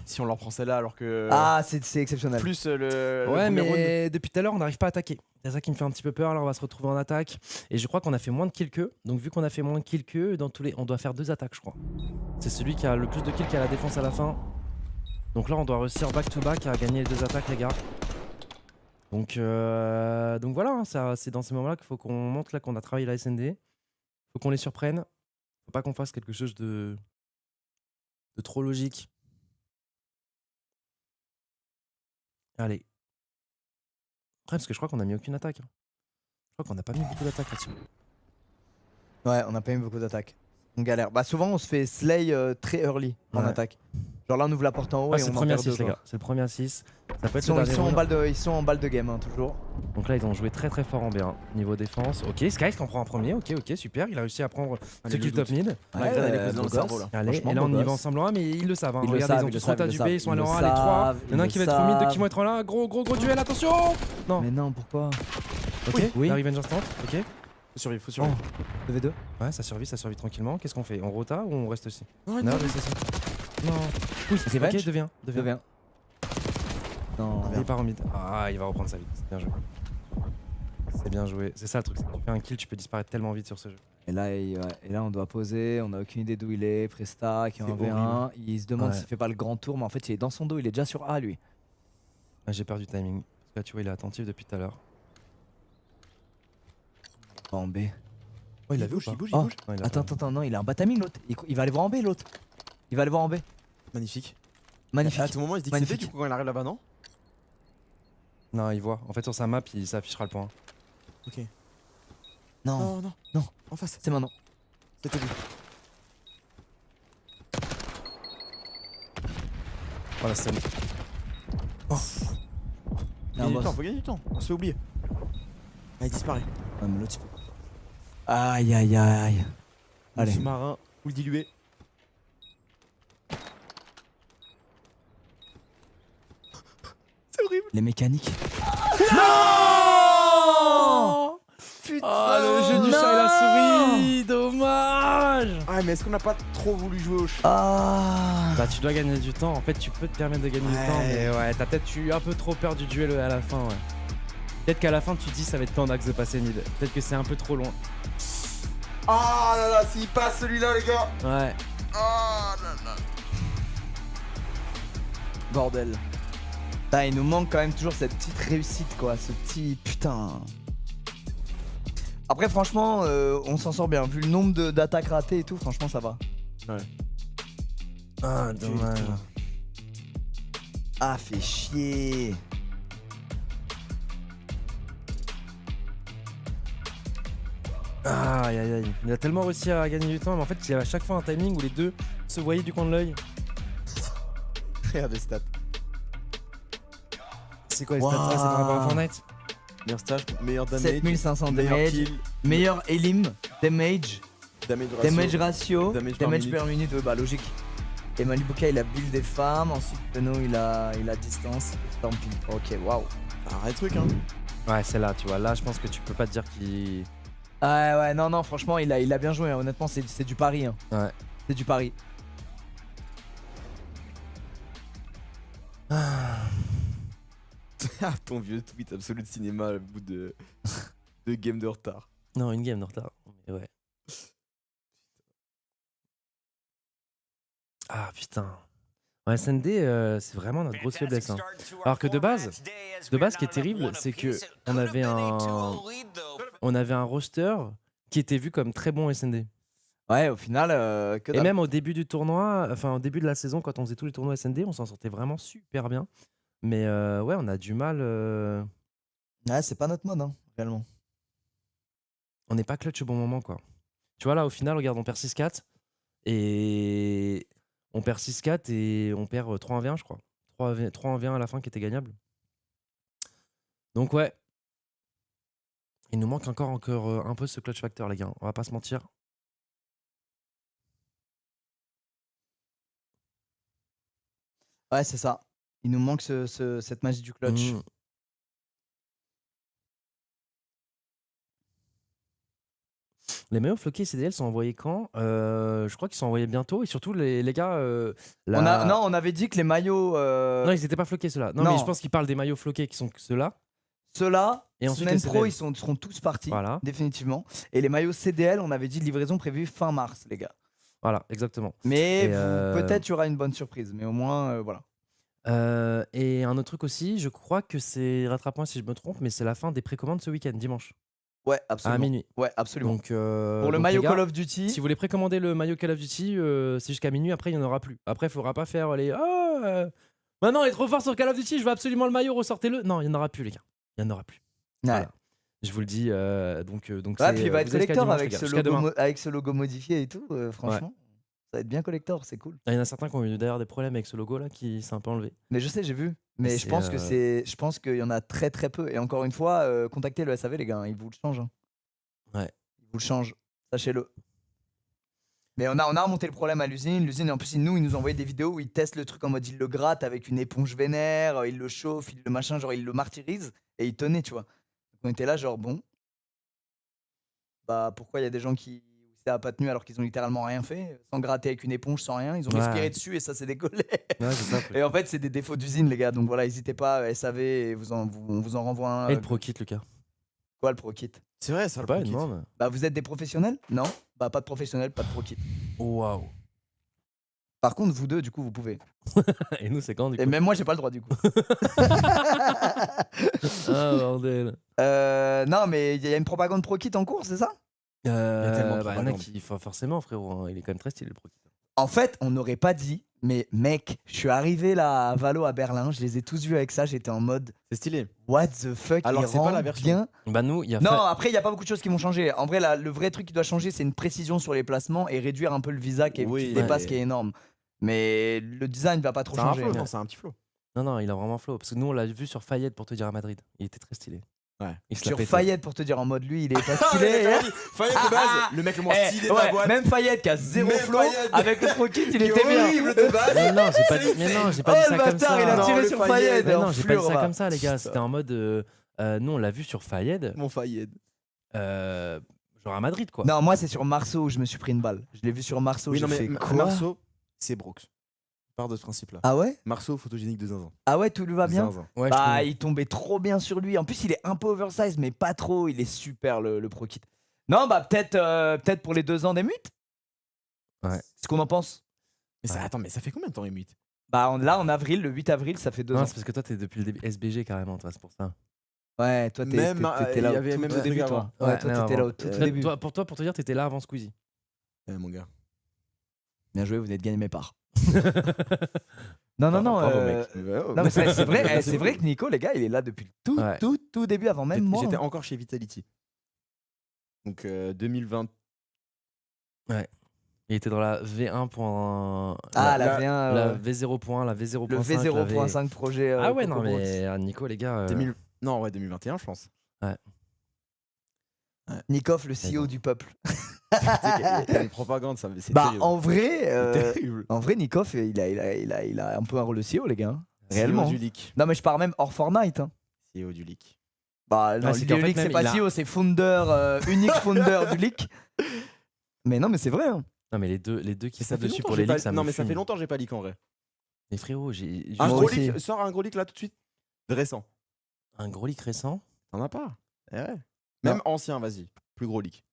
Si on leur prend celle-là alors que. Ah, c'est exceptionnel. Plus le. Ouais, premier round. mais depuis tout à l'heure, on n'arrive pas à attaquer. C'est ça qui me fait un petit peu peur. Alors, on va se retrouver en attaque. Et je crois qu'on a fait moins de kills qu'eux. Donc, vu qu'on a fait moins de kills qu'eux, dans tous les, on doit faire 2 attaques, je crois. C'est celui qui a le plus de kills qui a la défense à la fin. Donc là, on doit réussir back-to-back à gagner les 2 attaques, les gars. Donc voilà, hein, c'est dans ces moments-là qu'il faut qu'on montre là qu'on a travaillé la SND. Faut qu'on les surprenne. Faut pas qu'on fasse quelque chose de trop logique. Allez. Après, parce que je crois qu'on a mis aucune attaque. Hein. Je crois qu'on n'a pas mis beaucoup d'attaques là-dessus. Ouais, on a pas eu beaucoup d'attaques. On galère. Bah, souvent, on se fait slay très early en Ouais. attaque. Genre là, on ouvre la porte en haut Ouais, et c'est on le en premier perd 6, 2. les gars. C'est le premier 6. Ça peut Ils être sont, le ils, dernier sont en round. balle de, ils sont en balle de game, hein, toujours. Donc là, ils ont joué très très fort en B1. Niveau défense. Ok, Sky qui en prend un premier. Ok, super. Il a réussi à prendre ce Allez, kill le top doute. mid. La graine, elle est posée dans beau le cerveau gosse. là. Allez, Franchement, et là beau on y va gosse. ensemble en 1, mais ils le savent. Hein. Ils le Regardez, savent, ils ont ils le tous rota savent, du ils B. le Ils sont allés en savent, 1, les 3. Il y en a un ils qui le va être au mid, 2 savent. qui vont être en là. Gros duel, attention. Non. Mais non, pourquoi Ok, Oui. la revenge instant. Ok. Faut survivre, faut survivre. 2v2. Ouais, ça survit tranquillement. Qu'est-ce qu'on fait? On rota ou on reste aussi? Non, Non, reste aussi. Non. Oui, ok, Revenge deviens. 2v1. Non. Il part en mid. Ah, il va reprendre sa vie. C'est bien joué. C'est bien joué. C'est ça le truc. C'est que tu fais un kill, tu peux disparaître tellement vite sur ce jeu. Et là, on doit poser, on a aucune idée d'où il est. Presta qui est en C'est V1. Il se demande Ouais. s'il fait pas le grand tour, mais en fait, il est dans son dos, il est déjà sur A lui. Ah, j'ai perdu timing. Parce que là, tu vois, il est attentif depuis tout à l'heure. En B. Oh, Il bouge, il bouge, il Oh. bouge. Non, il a Attends, pas- attends, non, il a un bas timing l'autre. Il va aller voir en B l'autre. Il va aller voir en B. Magnifique. Magnifique. À tout moment, il se dit que c'est Magnifique. fait, du coup, quand il arrive là-bas, non Non, il voit. En fait, sur sa map, il s'affichera le point. Ok. Non, Non, non, non. En face. c'est maintenant. C'était lui. Oh, la scène. Il y a un Gagner du boss. temps, faut gagner du temps. On se fait oublier. Ah, il disparaît. Ouais, mais l'autre, il peut. Aïe, aïe, aïe. Allez. Le sous-marin ou le dilué. C'est horrible. Les mécaniques. Non. Putain. Ah, le jeu du chat et la souris. Dommage. Ah, mais est-ce qu'on n'a pas trop voulu jouer au chat Ah. Bah, tu dois gagner du temps. En fait, tu peux te permettre de gagner du Ouais. temps. Mais ouais, t'as peut-être eu un peu trop peur du duel à la fin. Ouais. Peut-être qu'à la fin, tu te dis ça va être temps d'Axe de passer mid. Peut-être que c'est un peu trop loin. Ah là là, s'il passe celui-là, les gars. Ouais. Ah là là. Bordel. Putain, il nous manque quand même toujours cette petite réussite, quoi. Ce petit putain. Après, franchement, on s'en sort bien. Vu le nombre d'attaques ratées et tout, franchement, ça va. Ouais. Ah, dommage. Ah, fait chier. Aïe aïe aïe. Il a tellement réussi à gagner du temps, mais en fait, il y avait à chaque fois un timing où les deux se voyaient du coin de l'œil. Regarde les stats. C'est quoi les stats? Ah, c'est par rapport à Fortnite. Meilleur stage, meilleur damage. 7500 meilleur damage. kill, Meilleur elim, damage, damage ratio. damage Damage per par minute, ouais, bah logique. Et Malibuka il a build des farms, ensuite Peno il a distance, Stamping. Ok, waouh. Un vrai truc, hein. Ouais, c'est là, tu vois. Là, je pense que tu peux pas te dire qu'il. Ouais, non, franchement il a bien joué, hein. Honnêtement c'est du pari. Hein. Ouais. C'est du pari. Ah, ton vieux tweet Absolute Cinéma au bout de game de retard. Non, une game de retard. Mais ouais. Ah putain. Ouais, SND, c'est vraiment notre grosse faiblesse. Hein. Alors que de base, ce qui est terrible, c'est que on avait un roster qui était vu comme très bon SND. Ouais, au final, que Et dalle. même au début du tournoi, enfin au début de la saison, quand on faisait tous les tournois SND, on s'en sortait vraiment super bien. Mais ouais, on a du mal. Ouais, c'est pas notre mode, hein, réellement. On n'est pas clutch au bon moment, quoi. Tu vois, là, au final, regarde, on perd 6-4. Et on perd 6-4 et on perd 3-1-1, je crois. 3-1-1 à la fin qui était gagnable. Donc, ouais. Il nous manque encore un peu ce clutch factor, les gars. On va pas se mentir. Ouais, c'est ça. Il nous manque cette magie du clutch. Mmh. Les maillots floqués CDL sont envoyés quand? Je crois qu'ils sont envoyés bientôt. Et surtout, les gars. Non, on avait dit que les maillots. Non, ils étaient pas floqués, ceux-là. Non, Non. mais je pense qu'ils parlent des maillots floqués qui sont ceux-là. Ceux-là, Et ensuite, Semaine les Pro, CDL. ils seront tous partis, Voilà. définitivement. Et les maillots CDL, on avait dit livraison prévue fin mars, les gars. Voilà, exactement. Mais Et peut-être il y aura une bonne surprise, mais au moins, voilà. Et un autre truc aussi, je crois que c'est, rattrape-moi si je me trompe, mais c'est la fin des précommandes ce week-end, dimanche, Ouais, à absolument. minuit. Ouais, absolument. Donc, Pour le donc, maillot les gars, Call of Duty, si vous voulez précommander le maillot Call of Duty, c'est jusqu'à minuit, après il n'y en aura plus. Après, il faudra pas faire les maintenant il est trop fort sur Call of Duty, je veux absolument le maillot, ressortez-le. Non, il n'y en aura plus, les gars. Il n'y en aura plus. ouais. Voilà. Je vous le dis, donc Ouais, puis il va être vous avez jusqu'à collector dimanche, avec les gars, ce, jusqu'à logo demain. avec ce logo modifié et tout, franchement. Ça va être bien collector, c'est cool. Il y en a certains qui ont eu d'ailleurs des problèmes avec ce logo là qui s'est un peu enlevé. Mais je sais, j'ai vu. Mais Et je pense que je pense qu'il y en a très très peu. Et encore une fois, contactez le SAV, les gars, ils vous le changent. Hein. Ouais. Ils vous le changent, sachez-le. Mais on a remonté le problème à l'usine. L'usine, en plus, ils nous envoyaient des vidéos où ils testent le truc en mode ils le grattent avec une éponge vénère, ils le chauffent, ils le machin, genre ils le martyrisent et ils tenaient, tu vois. Donc on était là, genre bon. Bah pourquoi il y a des gens qui ça a pas tenu alors qu'ils ont littéralement rien fait, sans gratter avec une éponge, sans rien, ils ont Ouais. respiré dessus et ça s'est décollé. Ouais, c'est ça. Et en fait, c'est des défauts d'usine, les gars. Donc voilà, n'hésitez pas, SAV, et on vous en renvoie un. Et le pro kit, Lucas. Quoi, le pro kit? C'est vrai, Je ça sais le pas, pro il kit. demande. Bah, vous êtes des professionnels? Non? Bah, pas de professionnels, pas de pro kit. Waouh. Par contre, vous deux, du coup, vous pouvez. Et nous, c'est quand du coup? Et même moi, j'ai pas le droit, du coup. Ah, bordel. Non, mais il y a une propagande pro kit en cours, c'est ça? y a tellement de Il y en a propagande. qui, forcément, frérot, hein, il est quand même très stylé le pro kit. En fait, on n'aurait pas dit, mais mec, je suis arrivé là à Valo à Berlin, je les ai tous vus avec ça, j'étais en mode C'est stylé. what the fuck, Alors il que c'est pas rend la version. bien. Bah, nous, il y a. Non, après, il n'y a pas beaucoup de choses qui vont changer. En vrai, le vrai truc qui doit changer, c'est une précision sur les placements et réduire un peu le visa qui Oui, dépasse, ouais. qui est énorme. Mais le design va pas trop C'est un changer. flow, non, c'est un petit flow. Non, il a vraiment flow. Parce que nous, on l'a vu sur Fayette pour te dire à Madrid. Il était très stylé. Ouais. Il se la Sur pétait. Fayette, pour te dire en mode lui, il est pas Ah, stylé. ouais, Fayette de base, le mec le moins Eh, stylé de ouais, la boîte. même Fayette qui a zéro Même flow, Fayette. avec le pro kit, il Qui est était bien. horrible de base. Mais non, j'ai pas dit, mais non, j'ai pas dit Oh ça le comme bâtard, ça. il a Non, tiré le sur Fayette. Fayette. Mais en non, j'ai pas dit ça fleur, comme ça, les gars. Putain. C'était en mode. Nous, on l'a vu sur Fayette, Mon Fayette. genre à Madrid, quoi. Non, moi c'est sur Marceau où je me suis pris une balle. Je l'ai vu sur Marceau, Oui, j'ai non, mais fait quoi? Marceau, c'est Brooks. Part de ce principe-là. Ah ouais? Marceau, photogénique de zinzin. Ah ouais, tout lui va bien? Zinzin. Ouais, je Bah, trouve. il tombait trop bien sur lui. En plus, il est un peu oversize, mais pas trop. Il est super le pro kit. Non, bah peut-être pour les 2 ans des muttes. Ouais. Ce qu'on en pense. Mais ça, attends, mais ça fait combien de temps, Emut? Bah là, en avril, le 8 avril, ça fait 2 Non, ans. c'est parce que toi, t'es depuis le début SBG carrément, toi, c'est pour ça. Ouais, toi, t'étais Même, là il y au avait tout même au des début, trucs toi. avant. Ouais, toi, même t'étais là avant. au tout Toi, début. Pour te dire, t'étais là avant Squeezie. Mon gars. Bien joué, vous venez de gagner mes parts. Non, non, non. Bravo, euh, mec. Non, mais c'est vrai, c'est vrai que Nico, les gars, il est là depuis le Ouais. tout début, avant même moi. J'étais hein. encore chez Vitality. Donc 2020. Il était dans la V1. Ah, la la- V1. La V0.1, la V0.5. Le V0.5 projet. Ah ouais, non, Coco Bros. mais Nico, les gars. 2000 Non, ouais, 2021, je pense. Nikov, le CEO du peuple. Tu sais qu'il y a une propagande, ça. C'est Bah, terrible. en vrai, C'est terrible. Nikov, il a un peu un rôle de CEO, les gars. hein. Réellement. CEO du leak. Non, mais je parle même hors Fortnite. hein. CEO du leak. Bah, non, c'est le qu'en fait, leak, c'est même, pas il a- CEO, c'est founder, unique founder du leak. Mais non, mais c'est vrai. hein. Non, mais les deux qui Mais ça sont fait dessus longtemps pour que les j'ai leaks, ça pas... Non, me mais ça fume. fait longtemps que j'ai pas leak en vrai. Mais frérot, j'ai Un Moi gros aussi. leak, sors un gros leak là tout de suite. De récent. un gros leak récent. T'en as pas. Eh ouais. Même ancien, vas-y. Plus gros leak.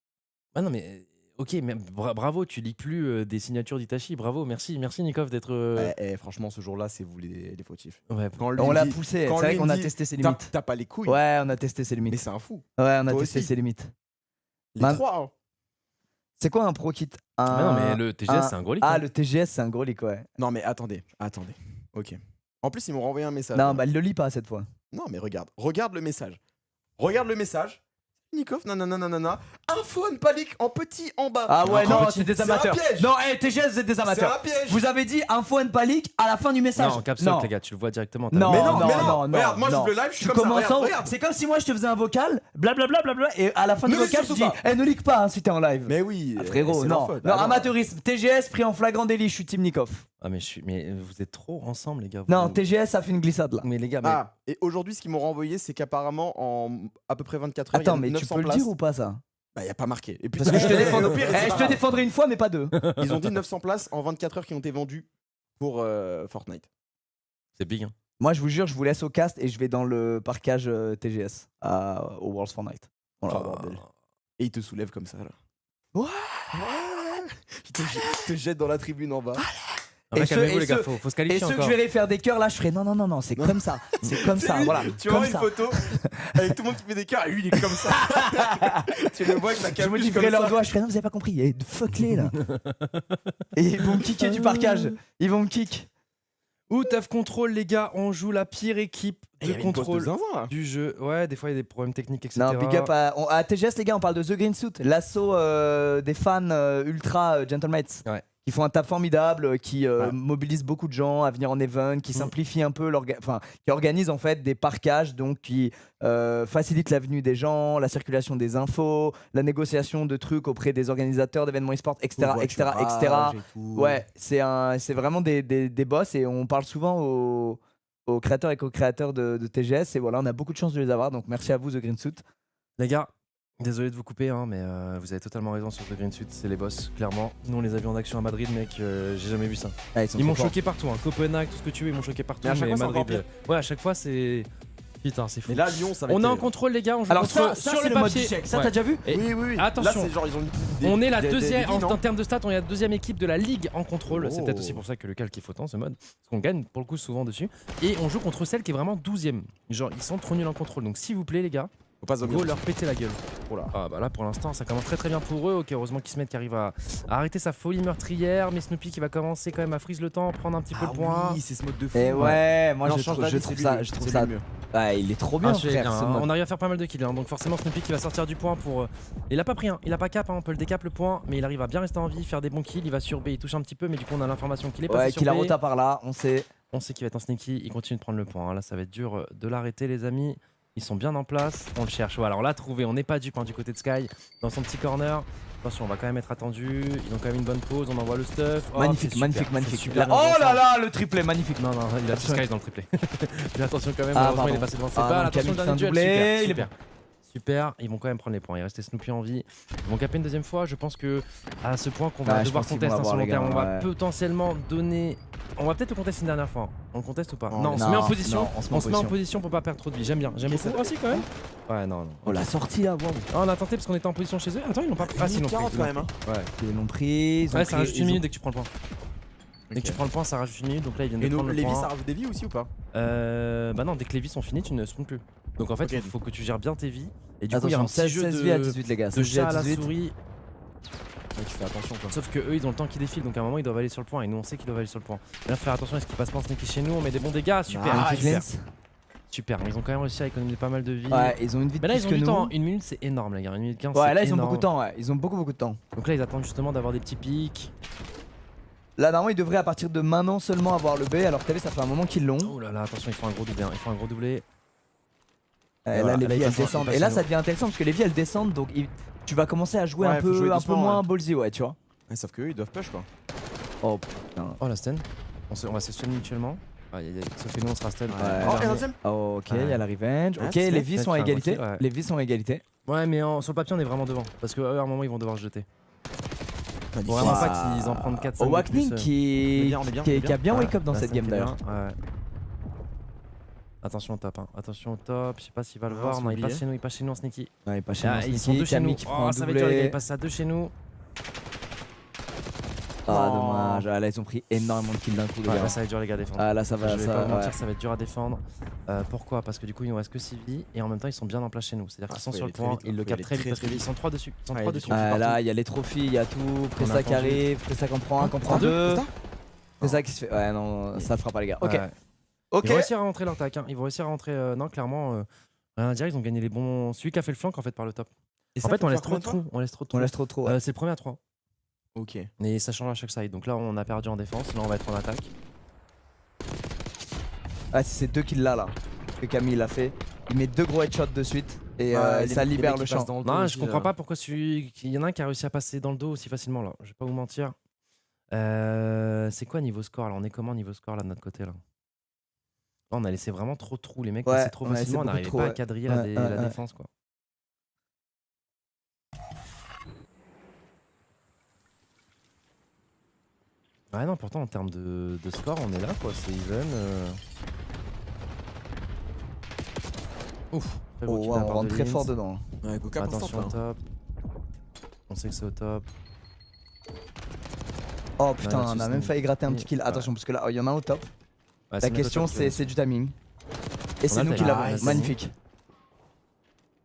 Ah non, mais ok, mais bravo, tu lis plus des signatures d'Itachi. Bravo, merci Nikov d'être. Franchement, ce jour-là, c'est vous les fautifs. Ouais, Quand lui, On il l'a dit- poussé. C'est quand vrai lui, qu'on il a dit, testé ses T'as limites. t'as pas les couilles. Ouais, on a testé ses Mais limites. c'est un fou. Ouais, on a Toi testé aussi. ses limites. Les Man- trois. hein. C'est quoi un pro kit Mais non, mais le TGS, c'est un gros leak. Ah, hein. le TGS, c'est un gros leak, ouais. Non, mais attendez. Ok. En plus, ils m'ont renvoyé un message. Non, bah, il le lit pas cette fois. Non, mais regarde. Regarde le message. Regarde le message. Nikov, nanana. Info on panique en petit en bas. Ah ouais, non, petit. c'est des C'est un amateurs. piège. Non, TGS, vous êtes des C'est amateurs. un piège. Vous avez dit info and panic à la fin du message. Non, en caps lock, les gars, tu le vois directement. t'as Non, vu Mais non, non, mais non. non, non, Regarde, moi non. j'ouvre le live, je suis Tu comme ça. commences Regarde, en- regarde. C'est comme si moi je te faisais un vocal, blablabla, et à la fin du Ne le vocal, je surtout dis, pas. ne leak pas hein, si t'es en live. Mais oui. Ah, frérot, c'est non. leur faute. Non, Ah non. amateurisme. TGS pris en flagrant délit, je suis Team Nikov. Ah, mais vous êtes trop ensemble, les gars. Non, vous- TGS a fait une glissade là. Mais les gars, mais. Ah, et aujourd'hui, ce qu'ils m'ont renvoyé, c'est qu'apparemment, en à peu près 24 heures, Attends, il y a mais tu 900 peux le places. dire ou pas ça? Bah, y a pas marqué. Et puis, Parce que je te défends. Au pire, c'est Eh, pas je te grave. défendrai une fois, mais pas deux. Ils ont dit 900 places en 24 heures qui ont été vendues pour Fortnite. C'est big. Hein. Moi, je vous jure, je vous laisse au cast et je vais dans le parkage TGS au World's Fortnite. Voilà. Oh, bordel. Et ils te soulèvent comme ça, là. Ouais. Ils te jettent dans la tribune en bas. En vrai, Et ceux- calmez-vous, et les gars, ceux- faut se Et qualifier ceux que encore. je verrai faire des cœurs là, je ferai non, c'est comme ça. C'est comme ça, Lui, voilà. Tu comme vois une ça. photo avec tout le monde qui fait des cœurs et lui il est comme ça. Tu le vois avec la Je me capuche livrerai comme leurs ça. doigts, je ferai non, vous avez pas compris, eh, fuck-les là. Et ils vont me kicker du parkage. Ils vont me kick. Ou Tough Control, les gars, on joue la pire équipe Il y de avait une pause de contrôle zinzin, là. du jeu. Ouais, des fois il y a des problèmes techniques, etc. Non, big up à TGS, les gars, on parle de The Green Suit, l'assaut des fans ultra gentlemates. Ouais. Qui font un taf formidable, qui Ouais. mobilisent beaucoup de gens à venir en event, qui simplifient un peu, qui organisent en fait des parkages, donc qui facilitent la venue des gens, la circulation des infos, la négociation de trucs auprès des organisateurs d'événements e-sport, etc., etc., etc. Ouais, c'est vraiment des boss et on parle souvent aux créateurs et co-créateurs de TGS et voilà, on a beaucoup de chance de les avoir, donc merci à vous The Green Suit. Les gars, désolé de vous couper, hein, mais vous avez totalement raison sur The Green Suit, c'est les boss, clairement. Nous on les a vus en action à Madrid, mec, j'ai jamais vu ça. Ah, sont Ils m'ont trop forts. choqué partout, hein. Copenhague, tout ce que tu veux, ils m'ont choqué partout. Mais à chaque fois, c'est encore Madrid, ouais, à chaque fois c'est. Putain, c'est fou. Mais là, Lyon, ça va On être. est en contrôle, les gars, on joue Alors contre ça sur c'est le le mode papier. d'échec, ça Ouais. t'as déjà vu? Et Oui, oui, oui. attention. Là, c'est genre, ils ont. On est la des deuxième, vies, non en termes de stats, on est la deuxième équipe de la ligue en contrôle. C'est Oh. peut-être aussi pour ça que le cal kiffe autant ce mode. Parce qu'on gagne pour le coup souvent dessus. Et on joue contre celle qui est vraiment 12ème. Genre, ils sont trop nuls en contrôle. Donc s'il vous plaît, les gars, Faut pas go leur péter la gueule. Oh là. Ah bah là pour l'instant ça commence très très bien pour eux. Ok, heureusement qu'Ismet qui arrive à arrêter sa folie meurtrière. Mais Snoopy qui va commencer quand même à freeze le temps, prendre un petit peu le point. Oui, c'est ce mode de fou. Et ouais, moi Non, je change trouve, d'avis, je trouve c'est ça, lui, je trouve c'est ça. lui le mieux. Ouais, il est trop bien, Ah, c'est frère. bien, ce hein. mode. On arrive à faire pas mal de kills, hein. Donc forcément Snoopy qui va sortir du point pour. Il a pas pris, hein. Il a pas cap, hein. On peut le décap le point, mais il arrive à bien rester en vie, faire des bons kills. Il va sur B, il touche un petit peu, mais du coup on a l'information qu'il est passé Ouais, sur qu'il a B. rota par là, on sait. On sait qu'il va être un sneaky, il continue de prendre le point. Hein. Là ça va être dur de l'arrêter les amis. Ils sont bien en place, on le cherche. Voilà, on l'a trouvé, on n'est pas dupe hein, du côté de Sky, dans son petit corner. Attention, on va quand même être attendu. Ils ont quand même une bonne pause, on envoie le stuff. Oh, Magnifique, c'est magnifique, super, magnifique. c'est super Là- bien oh joué, là ça. là, le triplé, magnifique. Non, non, il a Sky dans le triplé. Mais attention quand même, Ah, heureusement il est pardon. passé devant ses Ah, pas. non, Attention Camille le dernier fait un duel, doublé, super, il est super. Super, ils vont quand même prendre les points. Il restait Snoopy en vie. Ils vont caper une deuxième fois. Je pense que à ce point qu'on va Ouais, je devoir pense qu'ils contester vont un l'avoir, long les gars, terme. On va ouais. potentiellement donner. On va peut-être le contester une dernière fois. On le conteste ou pas? Non, Non, on se non, met en position. non, on se met en position pour pas perdre trop de vie. J'aime bien. J'aime Ok, beaucoup. ça- Ah si quand même. Ouais, non, non. Oh la sortie là, wow. Ah, on a tenté parce qu'on était en position chez eux. Attends, ils l'ont pas pris. Ah si, ils l'ont pris. 40 quand même. Hein. Ouais. Ils l'ont pris. Ils ont Ouais, pris- ça rajoute ils une ont- minute dès que tu prends le point. Dès que tu Ok. prends le point, ça rajoute une minute. Donc là, ils viennent de Et prendre le les vies, point. ça rajoute des vies aussi ou pas? Bah non, dès que les vies sont finies, tu ne spawns plus. Donc en fait, Ok. faut que tu gères bien tes vies. Et du coup, il y a un Attention, petit 16, jeu 16 vie à de, 18 les gars. de 16 vie chat à à la 18. souris. Ouais, tu fais attention quoi. Sauf que eux, ils ont le temps qui défile. Donc à un moment, ils doivent aller sur le point. Et nous, on sait qu'ils doivent aller sur le point. Et là, faire attention à ce qui passe pas en sneaky chez nous. On met des bons dégâts. Super. Ah, super. Cleanse. Super. Mais ils ont quand même réussi à économiser pas mal de vie. Ouais, ils ont une vie de Mais là, plus ils ont que du nous. temps. Une minute, c'est énorme, les gars. Une minute 15. Ouais, c'est là ils ont énorme. beaucoup de temps, ouais. Ils ont beaucoup de temps. Donc là, ils attendent justement d'avoir des petits pics. Là, normalement, ils devraient à partir de maintenant seulement avoir le B. Alors que t'as vu, ça fait un moment qu'ils l'ont. Oh là là, attention, ils font un gros doublé. Ils font un gros doublé. Là, voilà, les là, vies ils elles passent en- descendent. ils passent Et là, en- ça devient intéressant parce que les vies elles descendent. Donc tu vas commencer à jouer Ouais, un faut peu, jouer un peu doucement, moins ouais. ballsy, ouais, tu vois. Ouais, sauf qu'eux ils doivent push quoi. Oh putain. Oh la stun. On va se stun mutuellement. Sauf que nous, on sera stun. Ouais. Oh, et un deuxième. Oh, ok, il y a la revenge. Ah, Ok, c'est les fait. vies sont à Fait un égalité. gros kill, ouais. Les vies sont à égalité. Ouais, mais sur le papier, on est vraiment devant. Parce qu'à un moment, ils vont devoir se jeter. Faut Magnifique. vraiment Ah. pas qu'ils en prennent 4-5 Oh, Wackning de plus. qui On est bien, qui a bien Ouais, wake up dans là, cette ça game me fait d'ailleurs. bien, ouais. Attention au top, hein. Attention au top. Je sais pas s'il va le Ah, voir. c'est Non, il oublié. passe chez nous, il passe chez nous en sneaky. Ouais, pas chez Ah, nous. ils sont deux chez Camille nous. qui prend un Ça va être dur, les gars. doublé. Ils passent à deux chez nous. Ah, Oh. dommage. Ah, là, ils ont pris énormément de kills d'un coup, les Ouais, gars. là, ça va être dur, les gars, à défendre. Ah, là, ça Je va. vais pas Ça, vous mentir, ouais. ça va être dur à défendre. Pourquoi? Parce que du coup, il nous reste que 6 vies et en même temps, ils sont bien en place chez nous. C'est-à-dire Ah, qu'ils sont faut y sur le aller très point, vite, ils le faut y capent aller très vite très, parce très qu'ils vite. sont 3 dessus. Ils sont Ah, 3 il y a dessus. des Ah, partout. là, il y a les trophies, il y a tout. Presta attendu. qui arrive, Presta qui en prend un, qui en prend deux. Presta C'est ça qui se fait. Ouais, non, ça le fera pas, les gars. Ok. Ouais. Ok. Ils vont réussir à rentrer leur tac. Hein. Ils vont réussir à rentrer. Non, clairement, rien à dire. Ils ont gagné les bons. Celui qui a fait le flank en fait par le top. En fait, on laisse trop de trous. On laisse trop de On trous. laisse trop. Ouais. C'est le premier à 3. Ok. Et ça change à chaque side. Donc là, on a perdu en défense. Là, on va être en attaque. Ah, c'est ces deux kills là, que Camille a fait. Il met 2 gros headshots de suite et ça libère le champ. Non, je comprends pas pourquoi il y en a un qui a réussi à passer dans le dos aussi facilement là. Je vais pas vous mentir. C'est quoi niveau score là? On est comment niveau score là de notre côté là? Là, on a laissé vraiment trop de trous. Les mecs Ouais, passaient trop on a laissé facilement. On beaucoup de n'arrivait trous, pas à ouais. quadriller Ouais, la ouais. défense quoi. Ouais non pourtant en termes de score on est là quoi, c'est even. Ouf. Très beau Oh, kill ouais, de la on part de rentre très Linz. fort dedans. Ouais, Goka pour Attention au stop, top. On sait que c'est au top. Oh putain, là-dessus, on a c'est même bon. failli gratter un petit Ouais. kill. Attention, parce que là, il y en a un au top. Ouais, La c'est bientôt question, top, ouais. c'est du timing. Et On c'est a nous le qui timing. l'avons. Ah, c'est Magnifique.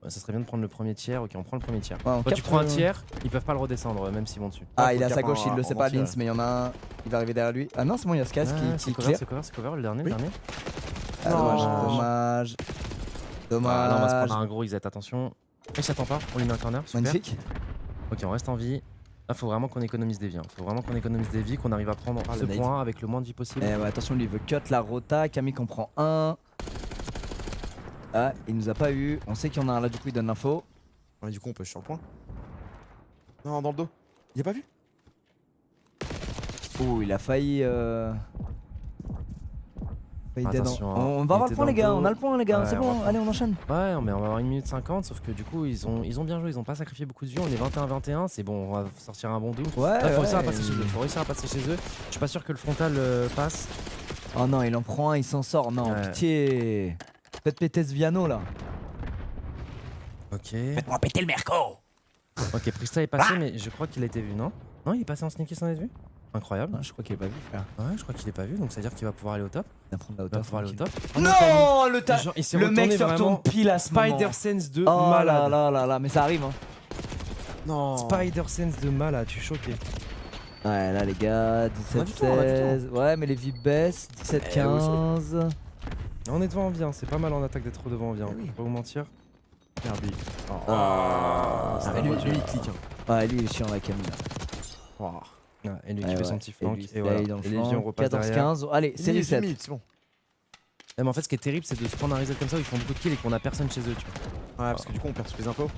Ouais, ça serait bien de prendre le premier tiers. Ok, on prend le premier tiers. Ouais, on Quand tu capte, prends un tiers, ils peuvent pas le redescendre même s'ils vont dessus. Ah, faut il est à le sa cap gauche, il le en sait pas, entier, Linz, mais il y en a un. Il va arriver derrière lui. Ah non, c'est bon, il y a Skaz Ah, qui c'est clear. cover, le dernier, Oui. le dernier. Ah, dommage, Non. dommage. Ah, là, on va se Dommage. prendre un gros Izet, attention. Il s'attend pas, on lui met un corner, super. Magnifique. Ok, on reste en vie. Là, faut vraiment qu'on économise des vies. Faut vraiment qu'on économise des vies, qu'on arrive à prendre Ah, ce le nade. point avec le moins de vie possible. Eh ouais, attention, lui il veut cut la rota. Camille en prend un. Ah, il nous a pas eu. On sait qu'il y en a un là, du coup, il donne l'info. Ouais, du coup, on peut sur le point. Non, dans le dos. Il a pas vu? Oh, il a failli. failli dead en- Attention, hein. On Il va avoir était le point, dans les gars. le dos. On a le point, les gars. Ouais, C'est on bon, va prendre. allez, on enchaîne. Ouais, mais on va avoir 1 minute 50, sauf que du coup, ils ont bien joué, ils ont pas sacrifié beaucoup de vie. On est 21-21, c'est bon, on va sortir un bon double. Ouais, Là, faut réussir à ouais. passer chez eux. Faut réussir à passer chez eux. Je suis pas sûr que le frontal passe. Oh non, il en prend un, il s'en sort. Non, Ouais. pitié. Faites péter ce Viano là. Ok. Faites-moi péter le Merco. Ok, Prista est passé, mais je crois qu'il a été vu, non? Non, il est passé en sneaky sans être vu? Incroyable. Ah, je crois qu'il est pas vu, frère. Ouais, je crois qu'il est pas vu, donc ça veut dire qu'il va pouvoir aller au top. Il va prendre la Il va hauteur. pouvoir aller au top. Non, le Genre, il s'est Le mec retourné se retourne vraiment. pile à ce moment. Spider Sense de Oh là malade. là là là, mais ça arrive hein. Non. Spider Sense de malade, je suis choqué. Ouais, là les gars, On a du temps, on a du 17-16. Ouais, mais les vies baissent. 17-15. On est devant en bien, c'est pas mal en attaque d'être devant en bien. Eh oui. Faut pas vous mentir. Regarde lui. Ah, Lui, il clique. Hein. Ouais, lui il est chiant la Camille. Oh. Ouais, et lui qui Ouais, fait ouais. son petit flank. lui, Et voilà. stay dans le Et les vies, on flanc. repasse derrière. 14-15. Allez, série 7. C'est bon. Mais en fait, ce qui est terrible, c'est de se prendre un reset comme ça où ils font beaucoup de kills et qu'on a personne chez eux, tu vois. Ouais, parce que du coup, on perd toutes les infos.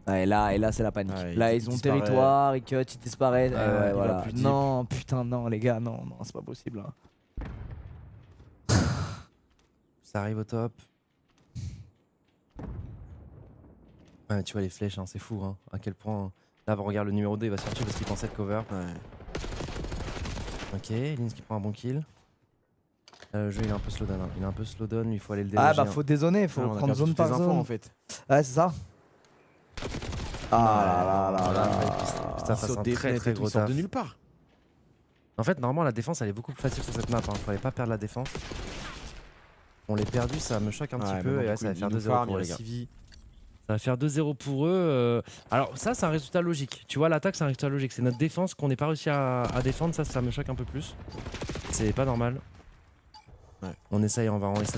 Ouais, là c'est la panique. Ouais, Là, il ils ont disparaît. territoire, ils cut, ils disparaissent. Ouais, Ouais, il va voilà. plus deep. Non, putain, non, les gars, non, non, c'est pas possible. Hein. Ça arrive au top. Ouais, tu vois les flèches, hein, c'est fou, hein, à quel point. Là, regarde le numéro 2, il va sortir parce qu'il pensait être cover. Ouais. Ok, Lins qui prend un bon kill. Le jeu il est un peu slow down, hein. Il est un peu slow down, il faut aller le Ah déloger. bah faut dézoner, faut Ouais, on a prendre perdu zone toutes par les infos, zone. en fait. Ouais, c'est ça. Ah là là là là. Ça fasse un très très gros Ils sortent taf. de nulle part. En fait, normalement, la défense elle est beaucoup plus facile sur cette map. Hein. Fallait pas perdre la défense. On les perdu, ça me choque un petit peu. Et ouais, ça va faire 2-0 pour eux, les gars. Ça va faire 2-0 pour eux. Alors, ça, c'est un résultat logique. Tu vois, l'attaque, c'est un résultat logique. C'est notre défense qu'on n'ait pas réussi à défendre. Ça me choque un peu plus. C'est pas normal. Ouais. On essaye de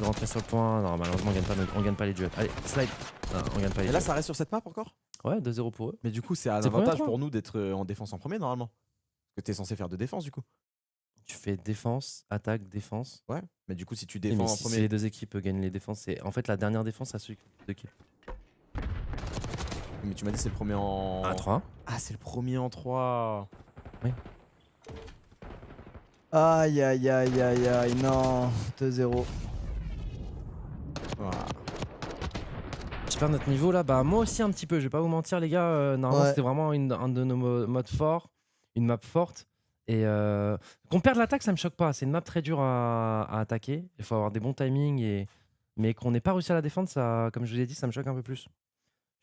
rentrer sur le point. Non, malheureusement, on gagne pas les duels. Allez, slide. Non, on gagne pas les Et là, duels. ça reste sur cette map encore? Ouais, 2-0 pour eux. Mais du coup, c'est un C'est le premier avantage point. pour nous d'être en défense en premier normalement. Parce que t'es censé faire de défense du coup. Tu fais défense, attaque, défense. Ouais. Mais du coup, si tu Oui, défends mais en si premier. les deux équipes gagnent les défenses, c'est en fait la dernière défense à celui de kills. Mais tu m'as dit c'est le premier en. Ah, 3. Ah, c'est le premier en 3. Aïe aïe aïe aïe aïe, non. 2-0. Voilà. Je perds notre niveau là, bah moi aussi un petit peu, je vais pas vous mentir les gars, normalement Ouais. c'était vraiment un de nos modes forts, une map forte. Et qu'on perde l'attaque ça me choque pas, c'est une map très dure à attaquer, il faut avoir des bons timings, mais qu'on n'ait pas réussi à la défendre, ça, comme je vous ai dit, ça me choque un peu plus.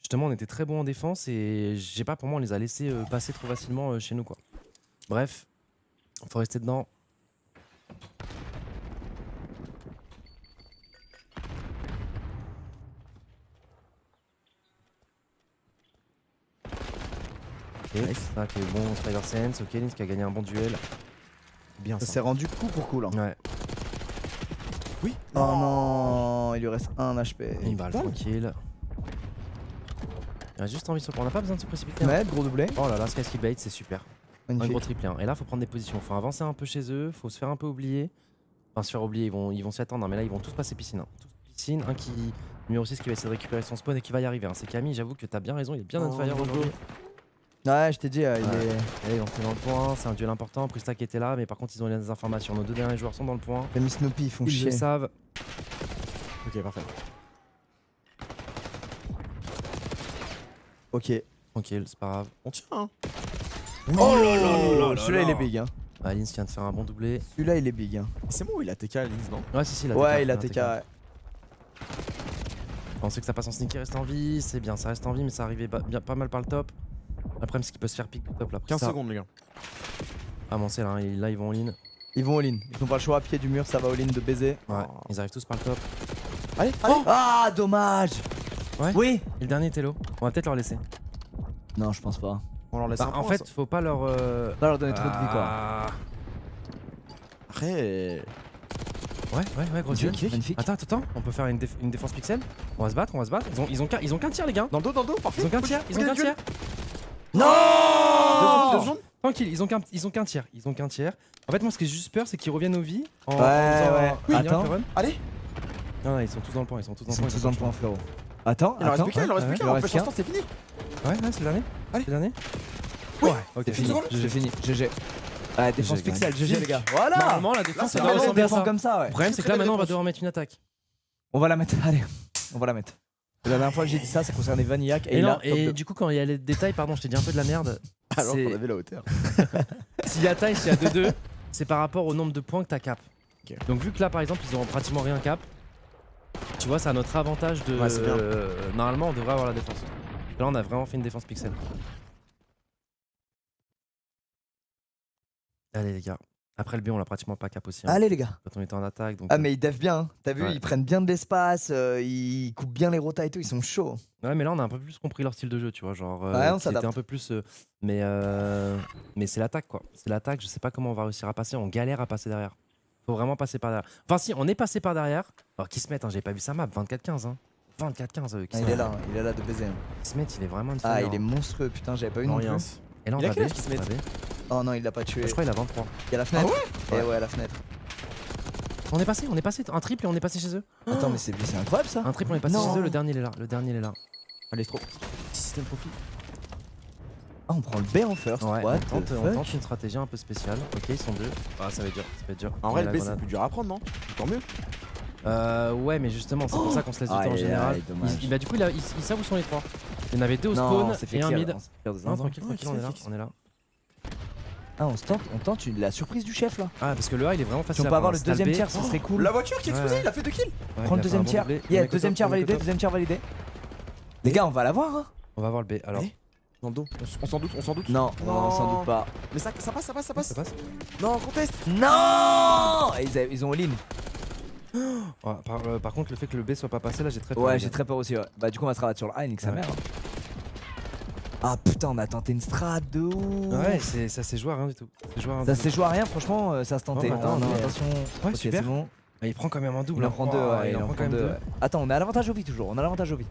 Justement on était très bons en défense et je sais pas, pour moi on les a laissés passer trop facilement chez nous quoi. Bref, faut rester dedans. Ok, ça qui est bon Spider Sense, ok, Lins qui a gagné un bon duel. Bien Ça ça. s'est rendu coup pour coup là. Ouais, Oui. Oh non, il lui reste 1 HP. il va tranquille. Il a juste envie de se prendre, on n'a pas besoin de se précipiter. Hein. Ouais, gros doublé. Oh là là, Sky Skip Bait, c'est super. Un Magnifique. gros triplé. Hein. Et là, faut prendre des positions, faut avancer un peu chez eux, faut se faire un peu oublier. Enfin, se faire oublier, ils vont s'y attendre, hein, mais là, ils vont tous passer piscine. Hein. Tous piscine, un qui. Numéro 6 qui va essayer de récupérer son spawn et qui va y arriver. Hein. C'est Camille, j'avoue que t'as bien raison, il est bien on fire aujourd'hui. Ouais, je t'ai dit, il Ouais. est. Allez, on fait dans le point, c'est un duel important. Prista qui était là, mais par contre, ils ont des informations. Nos deux derniers joueurs sont dans le point. Les Miss Snoopy, ils font Ils chier. le savent. Ok, parfait. Ok. Tranquille, c'est pas grave. On tient hein. Oh là là, celui-là il est big. Hein. Lins vient de faire un bon doublé. Celui-là il est big. Hein. C'est bon, il a TK Lins, non? Ouais, si, il a Ouais, TK, il a TK. Ouais. On sait que ça passe en sneaky, reste en vie, c'est bien, ça reste en vie, mais ça arrivait bien, pas mal par le top. Après, c'est qu'il peut se faire pick du top là. 15 secondes, les gars. Ah, bon, c'est là, hein, là, ils vont all-in. Ils vont all-in. Ils n'ont pas le choix à pied du mur, ça va all-in de baiser. Ouais, ils arrivent tous par le top. Allez, allez. Ah, dommage. Ouais. Oui. Et le dernier Tello, on va peut-être leur laisser. Non, je pense pas. On leur laisse Bah, un en point, fait, faut pas leur. Pas leur donner trop de vie quoi. Ah. Après. Ouais, gros duel. Magnifique. Attends, on peut faire une défense pixel. On va se battre. Ils ont qu'un tir, les gars. Dans le dos, parfait. Ils ont qu'un tir, Non. Deux secondes. Tranquille, ils ont qu'un tir. En fait, moi, ce que j'ai juste peur, c'est qu'ils reviennent aux vies. En Ouais. Oui, Attends. Allez. Non, ils sont tous dans le point. Ils sont tous dans le point, frérot. Attends, Il en reste attends. plus qu'un, il en reste ouais, plus qu'un. il en En reste fait, qu'un. l'instant, c'est fini. Ouais, c'est le dernier. Allez. C'est le dernier. Oui. Ouais, ok. C'est fini. secondes. J'ai fini. GG. Ouais, défense GG, pixel, GG magnifique. les gars. Voilà. Normalement, la Là, défense, c'est ça Allez, doit on ressembler à défend ça. comme ça, ouais. Le problème, c'est que Très là, belle maintenant, on va défense. devoir mettre une attaque. On va la mettre. Allez, on va la mettre. La dernière fois que j'ai dit ça, ça concernait Vanillac Et, et non, là, et top du coup, quand il y a les détails, pardon, je t'ai dit un peu de la merde. Alors C'est- qu'on avait la hauteur. S'il y a taille, s'il y a 2-2, c'est par rapport au nombre de points que t'as cap. Ok. Donc, vu que là, par exemple, ils ont pratiquement rien cap, tu vois, c'est à notre avantage de. Ouais, c'est bien. Normalement, on devrait avoir la défense. Là, on a vraiment fait une défense pixel. Allez, les gars. Après le B, on l'a pratiquement pas cap aussi. Hein, Allez les gars. quand on était en attaque. Donc, Ah mais ils devent bien, hein. T'as vu, Ouais. ils prennent bien de l'espace, ils coupent bien les rotas et tout, ils sont chauds. Ouais, mais là, on a un peu plus compris leur style de jeu, tu vois. Genre, Ouais, on qui s'adapte. était un peu plus. Mais c'est l'attaque, quoi. C'est l'attaque, je sais pas comment on va réussir à passer. On galère à passer derrière. Faut vraiment passer par derrière. Enfin, si, on est passé par derrière. Alors, Kismet, hein, j'ai pas vu sa map, 24-15. Hein. 24-15. Ah, Kismet. il est là de baiser. Hein. Kismet, il est vraiment une Ah, fire, il est hein. monstrueux, putain, j'avais pas vu Non, non rien. plus. Et là, on Il a va quel B, âge, Kismet on va B. Oh non, il l'a pas tué. Je crois qu'il a 23. Il y a la fenêtre. Ah Et ouais, la fenêtre. On est passé, un triple et on est passé chez eux. Attends, mais c'est incroyable ça. Un triple, on est passé Non. chez eux, le dernier il est là. Allez, trop. Système profit. Ah, on prend le B en first. Ouais, What on the tente fuck. une stratégie un peu spéciale. Ok, ils sont deux. Ah, ça va être dur, En On vrai, met le la B, c'est grenade. plus dur à prendre, non? Tant mieux. Ouais, mais justement, c'est pour ça qu'on se laisse du temps en Aïe, général. aïe, dommage. Bah, du coup, ils savent où sont les trois. Il y en avait deux au Non, spawn c'est fait et un clear, mid. on s'est fait clear de Non, zinzin. tranquille, tranquille, on est là, on est là. Ah, on tente la surprise du chef là. Ah, parce que le A il est vraiment Si facile on à peut avoir prendre. le deuxième Stalbé. tiers, ça serait cool. La voiture qui a explosé, Ouais. il a fait 2 kills. Ouais, il Prends a le fait un deuxième bon tiers. doublé. Yeah, Le mec au deuxième top, tiers le mec au validé, top. deuxième tiers validé. Les gars, on va l'avoir hein. On va voir le B alors. Allez. Dans le dos. On s'en doute, on s'en doute. Non, on s'en doute pas. Mais ça passe, ça passe, ça passe. Ça passe. Non, conteste. Non ils ont all-in. Ouais, par contre, le fait que le B soit pas passé là, j'ai très peur. Ouais, les j'ai gars. très peur aussi. Ouais. Bah, du coup, on va se rabattre sur le A, nique sa Ouais. mère. Ah putain, on a tenté une strat de ouf. Ouais, ça s'est joué à rien du tout. Ça s'est joué à rien, franchement, ça se tentait. Oh, attends, non, mais- attention. Ouais, Ok, super. c'est bon. Ah, il prend quand même un double. Il en hein. prend deux, Oh, ouais, il en prend quand même deux. deux. Ouais. Attends, on a l'avantage au vie toujours, on a l'avantage au vie.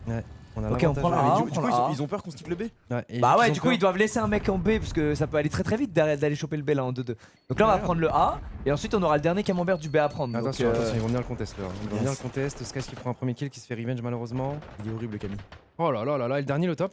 On a Ok, on l'avantage, prend la ouais. A. Mais on du prend coup, le A. ils ont peur qu'on stick le B. Ouais, et Bah ouais, ont du coup, peur. ils doivent laisser un mec en B parce que ça peut aller très très vite d'aller choper le B là en 2-2. Donc là, on va prendre le A et ensuite on aura le dernier camembert du B à prendre. Donc, Attention, attention, ils vont venir le contest là. Ils vont Yes. venir le contest. Skies qui prend un premier kill qui se fait revenge malheureusement. Il est horrible, Camille. Oh là là là là, et le dernier le top,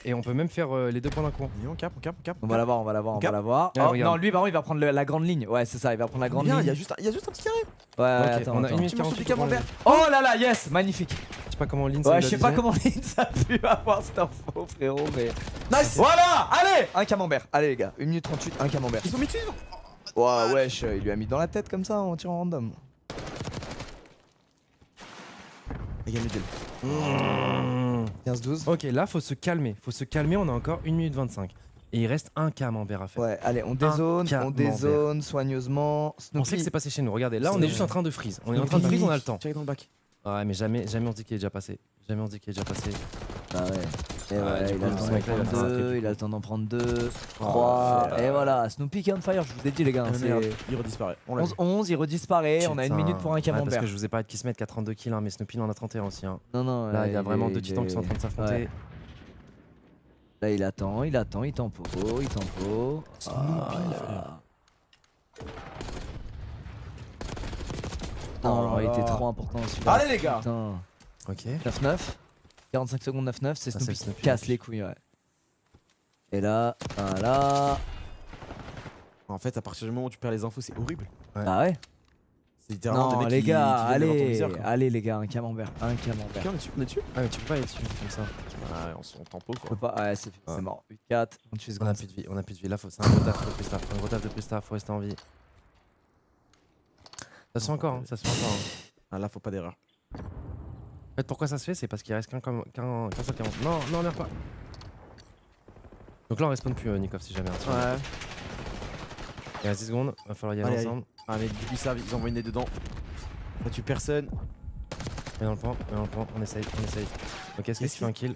et on peut même faire les 2 points d'un coup. Et on cap, on cap, on cap. On va l'avoir, on va l'avoir, on va Cap. l'avoir. Ouais, Oh, regarde. non, lui, par contre, il va prendre la grande ligne. Ouais, c'est ça, il va prendre la grande Bien, ligne. il y a juste un petit carré. Ouais, Ok, attends, on a attends. 1 minute Tu m'en 48. souviens camembert. Oh là là, yes, magnifique. Je sais pas comment Lynn Ouais, je sais pas comment ligne ça a pu avoir cette info, frérot, mais. Nice. Voilà, allez, un camembert. Allez, les gars, 1 minute 38, un camembert. Ils sont mis dessus. Ouais, wesh, il lui a mis dans la tête comme ça en tirant random. Les gars, middle. 15-12. Ok, là faut se calmer, on a encore 1 minute 25. Et il reste un camembert à faire. Ouais, allez, on dézone, camembert. soigneusement. On Snoopy. sait que c'est passé chez nous, regardez, là on C'est est juste en train de freeze. On est en train de freeze, on a le temps. Check dans le bac. Ouais, mais jamais on dit qu'il est déjà passé. Jamais on dit qu'il est déjà passé. Ah ouais. Et Ouais, ouais, du il coup, a le temps ce d'en mec-là, il va prendre faire un 2, triple. il a le temps d'en prendre 2, 3, et voilà, Snoopy qui est on fire, je vous ai dit les gars, Ah, merde, c'est il redisparaît. On l'a vu. 11-11, il redisparaît, on a 1 Putain. minute pour un Ouais, parce camembert. que je vous ai parlé de Kismet qui a 32 kills, hein, mais Snoopy il en a 31 aussi. Hein. Non, non, Là, il y a vraiment est- deux titans qui sont en train de s'affronter. Ouais. Là, il attend, il tempo. Ah, là. Non, Oh il là était là. trop important celui-là. Allez, les gars. Putain. Ok. 9-9, 45 secondes 9-9, c'est Ah, Snoopy c'est qui Snoopy, casse ok. les couilles, ouais. Et là, voilà. En fait, à partir du moment où tu perds les infos, c'est horrible. Ah ouais. C'est littéralement Non des mecs les qui gars, viennent devant ton allez, viseur, quoi. allez les gars, un camembert, un camembert. Ok, on est dessus, on est dessus. Ah, mais tu peux pas aller dessus comme ça. Ouais, on tempo Je quoi. peux pas, ouais c'est Ouais. mort. 8-4, 28 On secondes. a plus de vie, on a plus de vie. Là, c'est un gros taf de Prista. Un gros taf de Prista, faut rester en vie. Ça se fait encore, hein, ça se fait encore. Hein. Ah là, faut pas d'erreur. En fait, pourquoi ça se fait? C'est parce qu'il reste qu'un seul 40. Non, non, l'air pas. Donc là, on respawn plus, Nikov, si jamais. Hein, Ouais. Il reste 10 secondes, va falloir y aller Allez, ensemble. Ah, mais ils savent, ils envoient une nez dedans. Ça tue personne. Mets dans le point, on essaye. Ok, est-ce que Yes, tu fais un kill?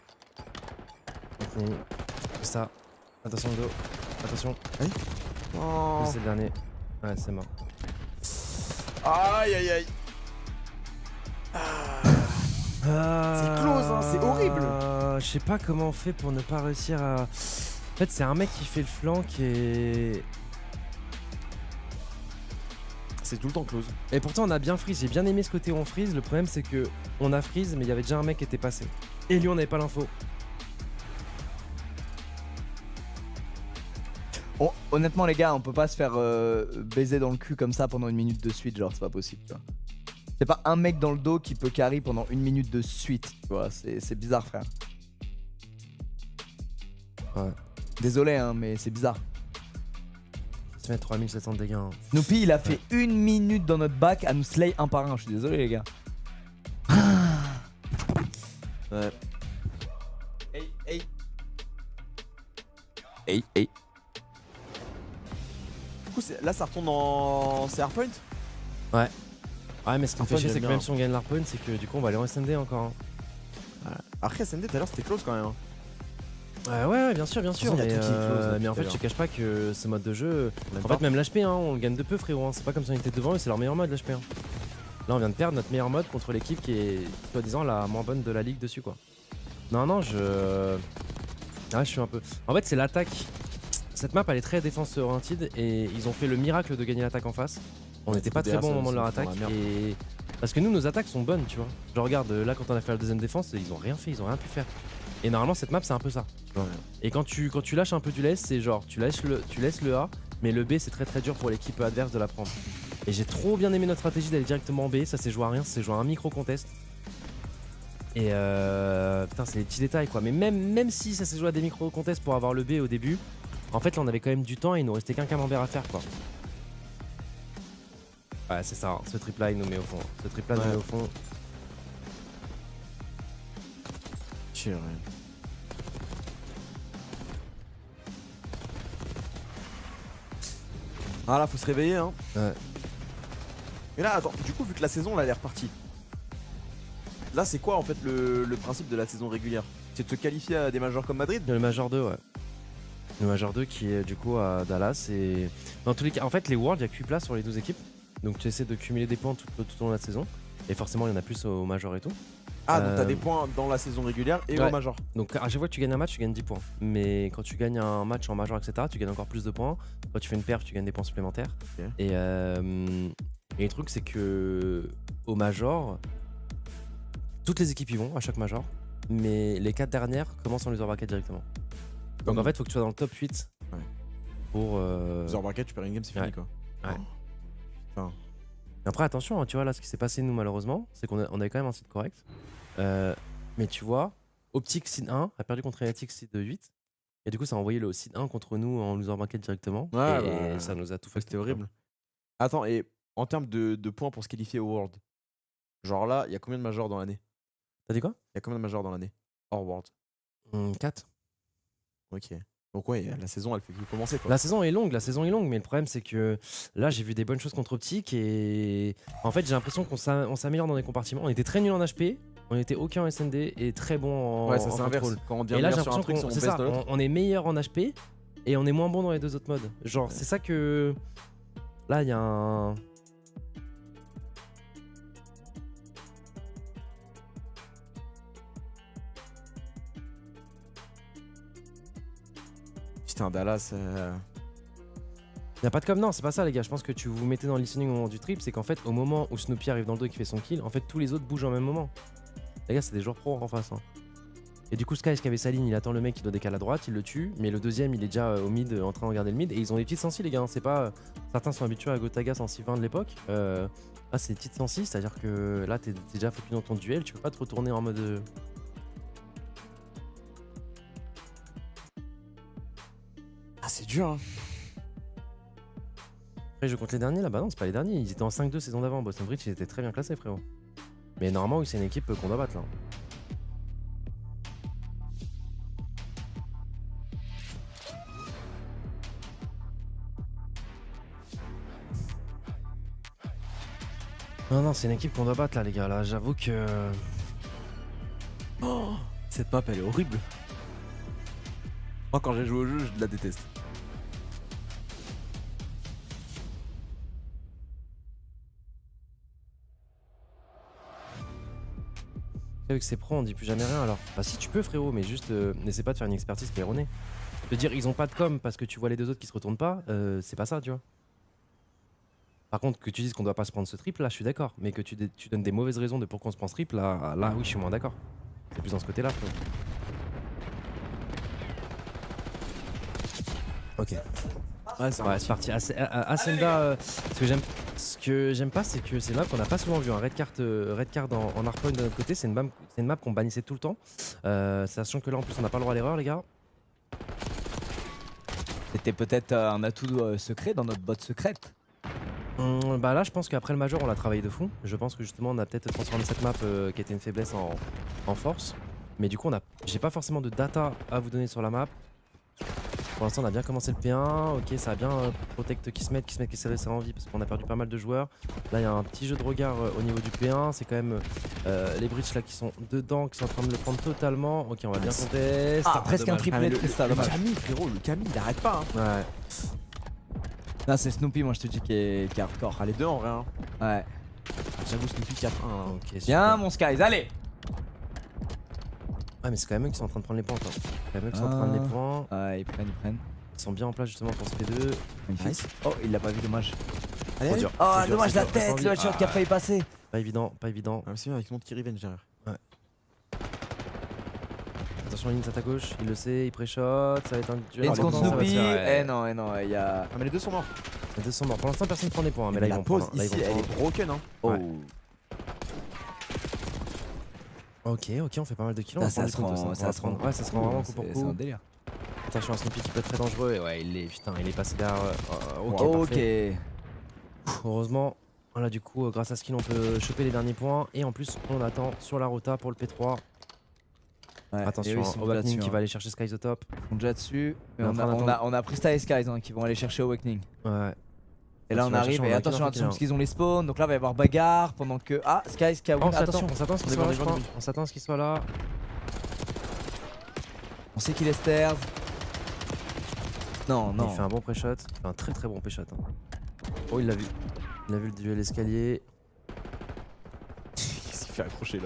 On finit. Tout ça. Attention le dos. Attention. Oh. C'est le dernier. Ouais, c'est mort. Aïe aïe aïe. C'est close, hein, c'est horrible. Je sais pas comment on fait pour ne pas réussir à. En fait, c'est un mec qui fait le flanc et. C'est tout le temps close. Et pourtant, on a bien freeze. J'ai bien aimé ce côté où on freeze. Le problème, c'est que on a freeze, mais il y avait déjà un mec qui était passé. Et lui, on n'avait pas l'info. Honnêtement les gars, on peut pas se faire baiser dans le cul comme ça pendant 1 minute de suite, genre c'est pas possible, tu vois. C'est pas un mec dans le dos qui peut carry pendant 1 minute de suite, tu vois, c'est bizarre frère. Ouais. Désolé hein, mais c'est bizarre. Se mettre 3700 de dégâts. Hein. Snoopy il a fait 1 minute dans notre bac à nous slay un par un, je suis désolé les gars. Ouais. Hey. Du coup, là, ça retourne en CR point. Ouais, mais ce qui me fait Harpoon, chier, c'est j'aime que bien. même si on gagne l'Harpoon, c'est que du coup, on va aller en SND encore. Hein. Après, SND, tout à l'heure, c'était close quand même. hein. Ouais, bien sûr. De toute façon, il y a Mais, tout qui est close, mais en tout fait, à je te cache pas que ce mode de jeu. Même En pas. fait, même l'HP, hein, on le gagne de peu, frérot. Hein. C'est pas comme si on était devant eux, c'est leur meilleur mode, l'HP. Hein. Là, on vient de perdre notre meilleur mode contre l'équipe qui est, soi-disant, la moins bonne de la ligue dessus, quoi. Non, je suis un peu. En fait, c'est l'attaque. Cette map, elle est très défense oriented et ils ont fait le miracle de gagner l'attaque en face. On n'était pas très bon au moment de leur attaque et. Parce que nous, nos attaques sont bonnes, tu vois. Je regarde, là, quand on a fait la deuxième défense, ils ont rien fait, ils ont rien pu faire. Et normalement, cette map, c'est un peu ça. Ouais. Et quand tu lâches un peu du laisse, c'est genre, tu laisses le A, mais le B, c'est très dur pour l'équipe adverse de la prendre. Et j'ai trop bien aimé notre stratégie d'aller directement en B, ça s'est joué à rien, ça s'est joué à un micro-contest. Et putain, c'est des petits détails quoi. Mais même si ça s'est joué à des micro-contests pour avoir le B au début, en fait là on avait quand même du temps et il nous restait qu'un camembert à faire quoi. Ouais, c'est ça, hein. Ce trip là il nous met au fond. Ce trip là nous met au fond. Chill, ouais. Ah là, faut se réveiller, hein. Ouais. Mais là, attends, du coup, vu que la saison, là, elle est repartie. Là, c'est quoi, en fait, le principe de la saison régulière? C'est de se qualifier à des majors comme Madrid? Le Major 2, ouais. Le Major 2 qui est du coup à Dallas. Et dans tous les cas, en fait, les Worlds, il y a 8 places sur les 12 équipes. Donc tu essaies de cumuler des points tout au long de la saison. Et forcément, il y en a plus au Major et tout. Ah, donc t'as des points dans la saison régulière et au major. Donc à chaque fois que tu gagnes un match, tu gagnes 10 points. Mais quand tu gagnes un match en major, etc., tu gagnes encore plus de points. Quand tu fais une perf, tu gagnes des points supplémentaires. Ok. Et le truc, c'est que au major, toutes les équipes y vont à chaque major. Mais les 4 dernières commencent en loser bracket directement. Donc en fait, il faut que tu sois dans le top 8 pour. Loser bracket, tu perds une game, c'est fini quoi. Ouais. Enfin. Après, attention, hein, tu vois, là, ce qui s'est passé, nous, malheureusement, c'est qu'on avait quand même un site correct. Mais tu vois, Optic Seed 1 a perdu contre Electric Seed 8. Et du coup, ça a envoyé le Seed 1 contre nous en loser bracket directement. Et ça nous a tout fait. C'était horrible. Attends, et en termes de points pour se qualifier au World, genre là, il y a combien de majors dans l'année? T'as dit quoi? Il y a combien de majors dans l'année hors World? 4. Ok. Donc ouais, la saison, elle fait que commencer quoi. La saison est longue, mais le problème, c'est que là, j'ai vu des bonnes choses contre Optic. Et en fait, j'ai l'impression qu'on s'améliore dans les compartiments. On était très nul en HP. On était OK en SND et très bon en, ouais, ça en c'est inverse. contrôle. Quand on dit Et là, j'ai sur un l'impression truc, qu'on est meilleur en HP et on est moins bon dans les deux autres modes. Genre, c'est ça que. Là, il y a un. Putain, Dallas. Y'a pas de com, non, c'est pas ça, les gars. Je pense que tu vous mettez dans le listening au moment du trip, c'est qu'en fait, au moment où Snoopy arrive dans le dos et qui fait son kill, en fait, tous les autres bougent en même moment. Les gars, c'est des joueurs pro en face. Hein. Et du coup, Sky, qui avait sa ligne, il attend le mec qui doit décaler à droite, il le tue, mais le deuxième, il est déjà au mid en train de regarder le mid. Et ils ont des petites sensi, les gars. Hein. C'est pas. Certains sont habitués à Gotaga 106-20 de l'époque. Là, c'est des petites sensi, c'est-à-dire que là, t'es déjà focus dans ton duel, tu peux pas te retourner en mode. Ah, c'est dur, hein. Après, je compte les derniers là, bah non, c'est pas les derniers. Ils étaient en 5-2 saison d'avant. Boston Bridge, ils étaient très bien classés, frérot. Mais normalement, oui, c'est une équipe qu'on doit battre là. Non, c'est une équipe qu'on doit battre là, les gars. Là, j'avoue que. Oh, cette map, elle est horrible. Moi, quand j'ai joué au jeu, je la déteste. Vu que c'est pro, on dit plus jamais rien alors. Bah, si tu peux, frérot, mais juste n'essaie pas de faire une expertise qui est erronée. De dire ils ont pas de com parce que tu vois les deux autres qui se retournent pas, c'est pas ça, tu vois. Par contre, que tu dises qu'on doit pas se prendre ce triple, là, je suis d'accord. Mais que tu donnes des mauvaises raisons de pourquoi on se prend ce triple, là, oui, je suis moins d'accord. C'est plus dans ce côté-là, frérot. Ok. Ouais, c'est parti. Ascenda, ce que j'aime pas, c'est que c'est une map qu'on n'a pas souvent vu. Un red card en hardpoint de notre côté, c'est une map qu'on bannissait tout le temps. Sachant que là, en plus, on n'a pas le droit à l'erreur, les gars. C'était peut-être un atout secret dans notre bot secrète. Bah là, je pense qu'après le major, on l'a travaillé de fou. Je pense que justement, on a peut-être transformé cette map qui était une faiblesse en force. Mais du coup, j'ai pas forcément de data à vous donner sur la map. Pour l'instant, on a bien commencé le P1. Ok, ça a bien protect qui se met, qui s'est resté en vie parce qu'on a perdu pas mal de joueurs. Là, il y a un petit jeu de regard au niveau du P1. C'est quand même les bridges là qui sont dedans, qui sont en train de le prendre totalement. Ok, on va bien contester. Ah, presque un triplé de Crystal. Le Camille, frérot, le Camille, il arrête pas. Hein. Ouais. Non, c'est Snoopy, moi je te dis, qui est hardcore. Ah, les deux en vrai. Hein. Ouais. J'avoue, Snoopy 4-1. Hein. Ok, Viens, mon Skies, allez! Ouais, mais c'est quand même eux qui sont en train de prendre les points, quoi. C'est quand même eux qui sont en train de prendre les points. Ouais, ils prennent. Ils sont bien en place justement pour ce P2. Magnifique. Oh, il l'a pas vu, dommage. Allez, Trop allez. dur. Oh, Trop dur, dommage c'est la dur. tête, le headshot qui a failli passer. Pas évident, pas évident. Ah, mais c'est bien avec mon petit revenge derrière. Attention, Lins à ta gauche, il le sait, il pré-shot, ça va être un duel. Lens contre Ça va se Snoopy. faire, ouais. Eh non, il y a. Ah, mais les deux sont morts. Les deux sont morts. Pour l'instant, personne ne prend des points, mais là, ils la vont pause prendre. Là, ils ici, vont elle prendre. est broken. Hein. Oh. Ouais. Ok, on fait pas mal de kills. Ça se rend Ouais, ça se rend vraiment coup pour C'est un coup. délire. Attention à Snoopy qui peut être très dangereux. Et ouais, il est passé derrière. Ok, Ok. parfait. Heureusement, voilà, du coup, grâce à ce kill, on peut choper les derniers points. Et en plus, on attend sur la rota pour le P3. Ouais, et eux, Attention, ils sont déjà Awakening dessus, qui hein. va aller chercher Skies au top. Ils sont déjà dessus. Mais On est en train d'attendre. on a pris Star et Skies hein, qui vont aller chercher Awakening. Ouais. Et là on arrive et attention parce qu'ils ont les spawns. Donc là il va y avoir bagarre pendant que. Ah, Skies qui a On attention. s'attend à ce qu'il soit là, je crois. On s'attend à ce qu'il soit là. On sait qu'il est stairs. Non, non. Il fait un bon pré-shot. Un très très bon pré-shot. Oh, il l'a vu. Il a vu le duel escalier. Il s'est fait accrocher là.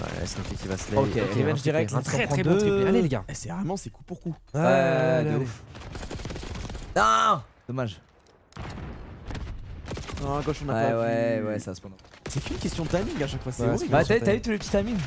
Ouais, Snoopy qui va se Ok, revenge un direct, triplé, un let's très go, très prend bon deux. triplé. Allez les gars. C'est vraiment c'est coup pour coup. Ouais, allez, de allez. ouf. Non, dommage. Non, à gauche on a Ouais, pas ouais, vu. ouais, ça se prend. C'est qu'une question de timing à chaque fois, c'est Ouais, horrible. Bah, t'as eu tous les petits timings.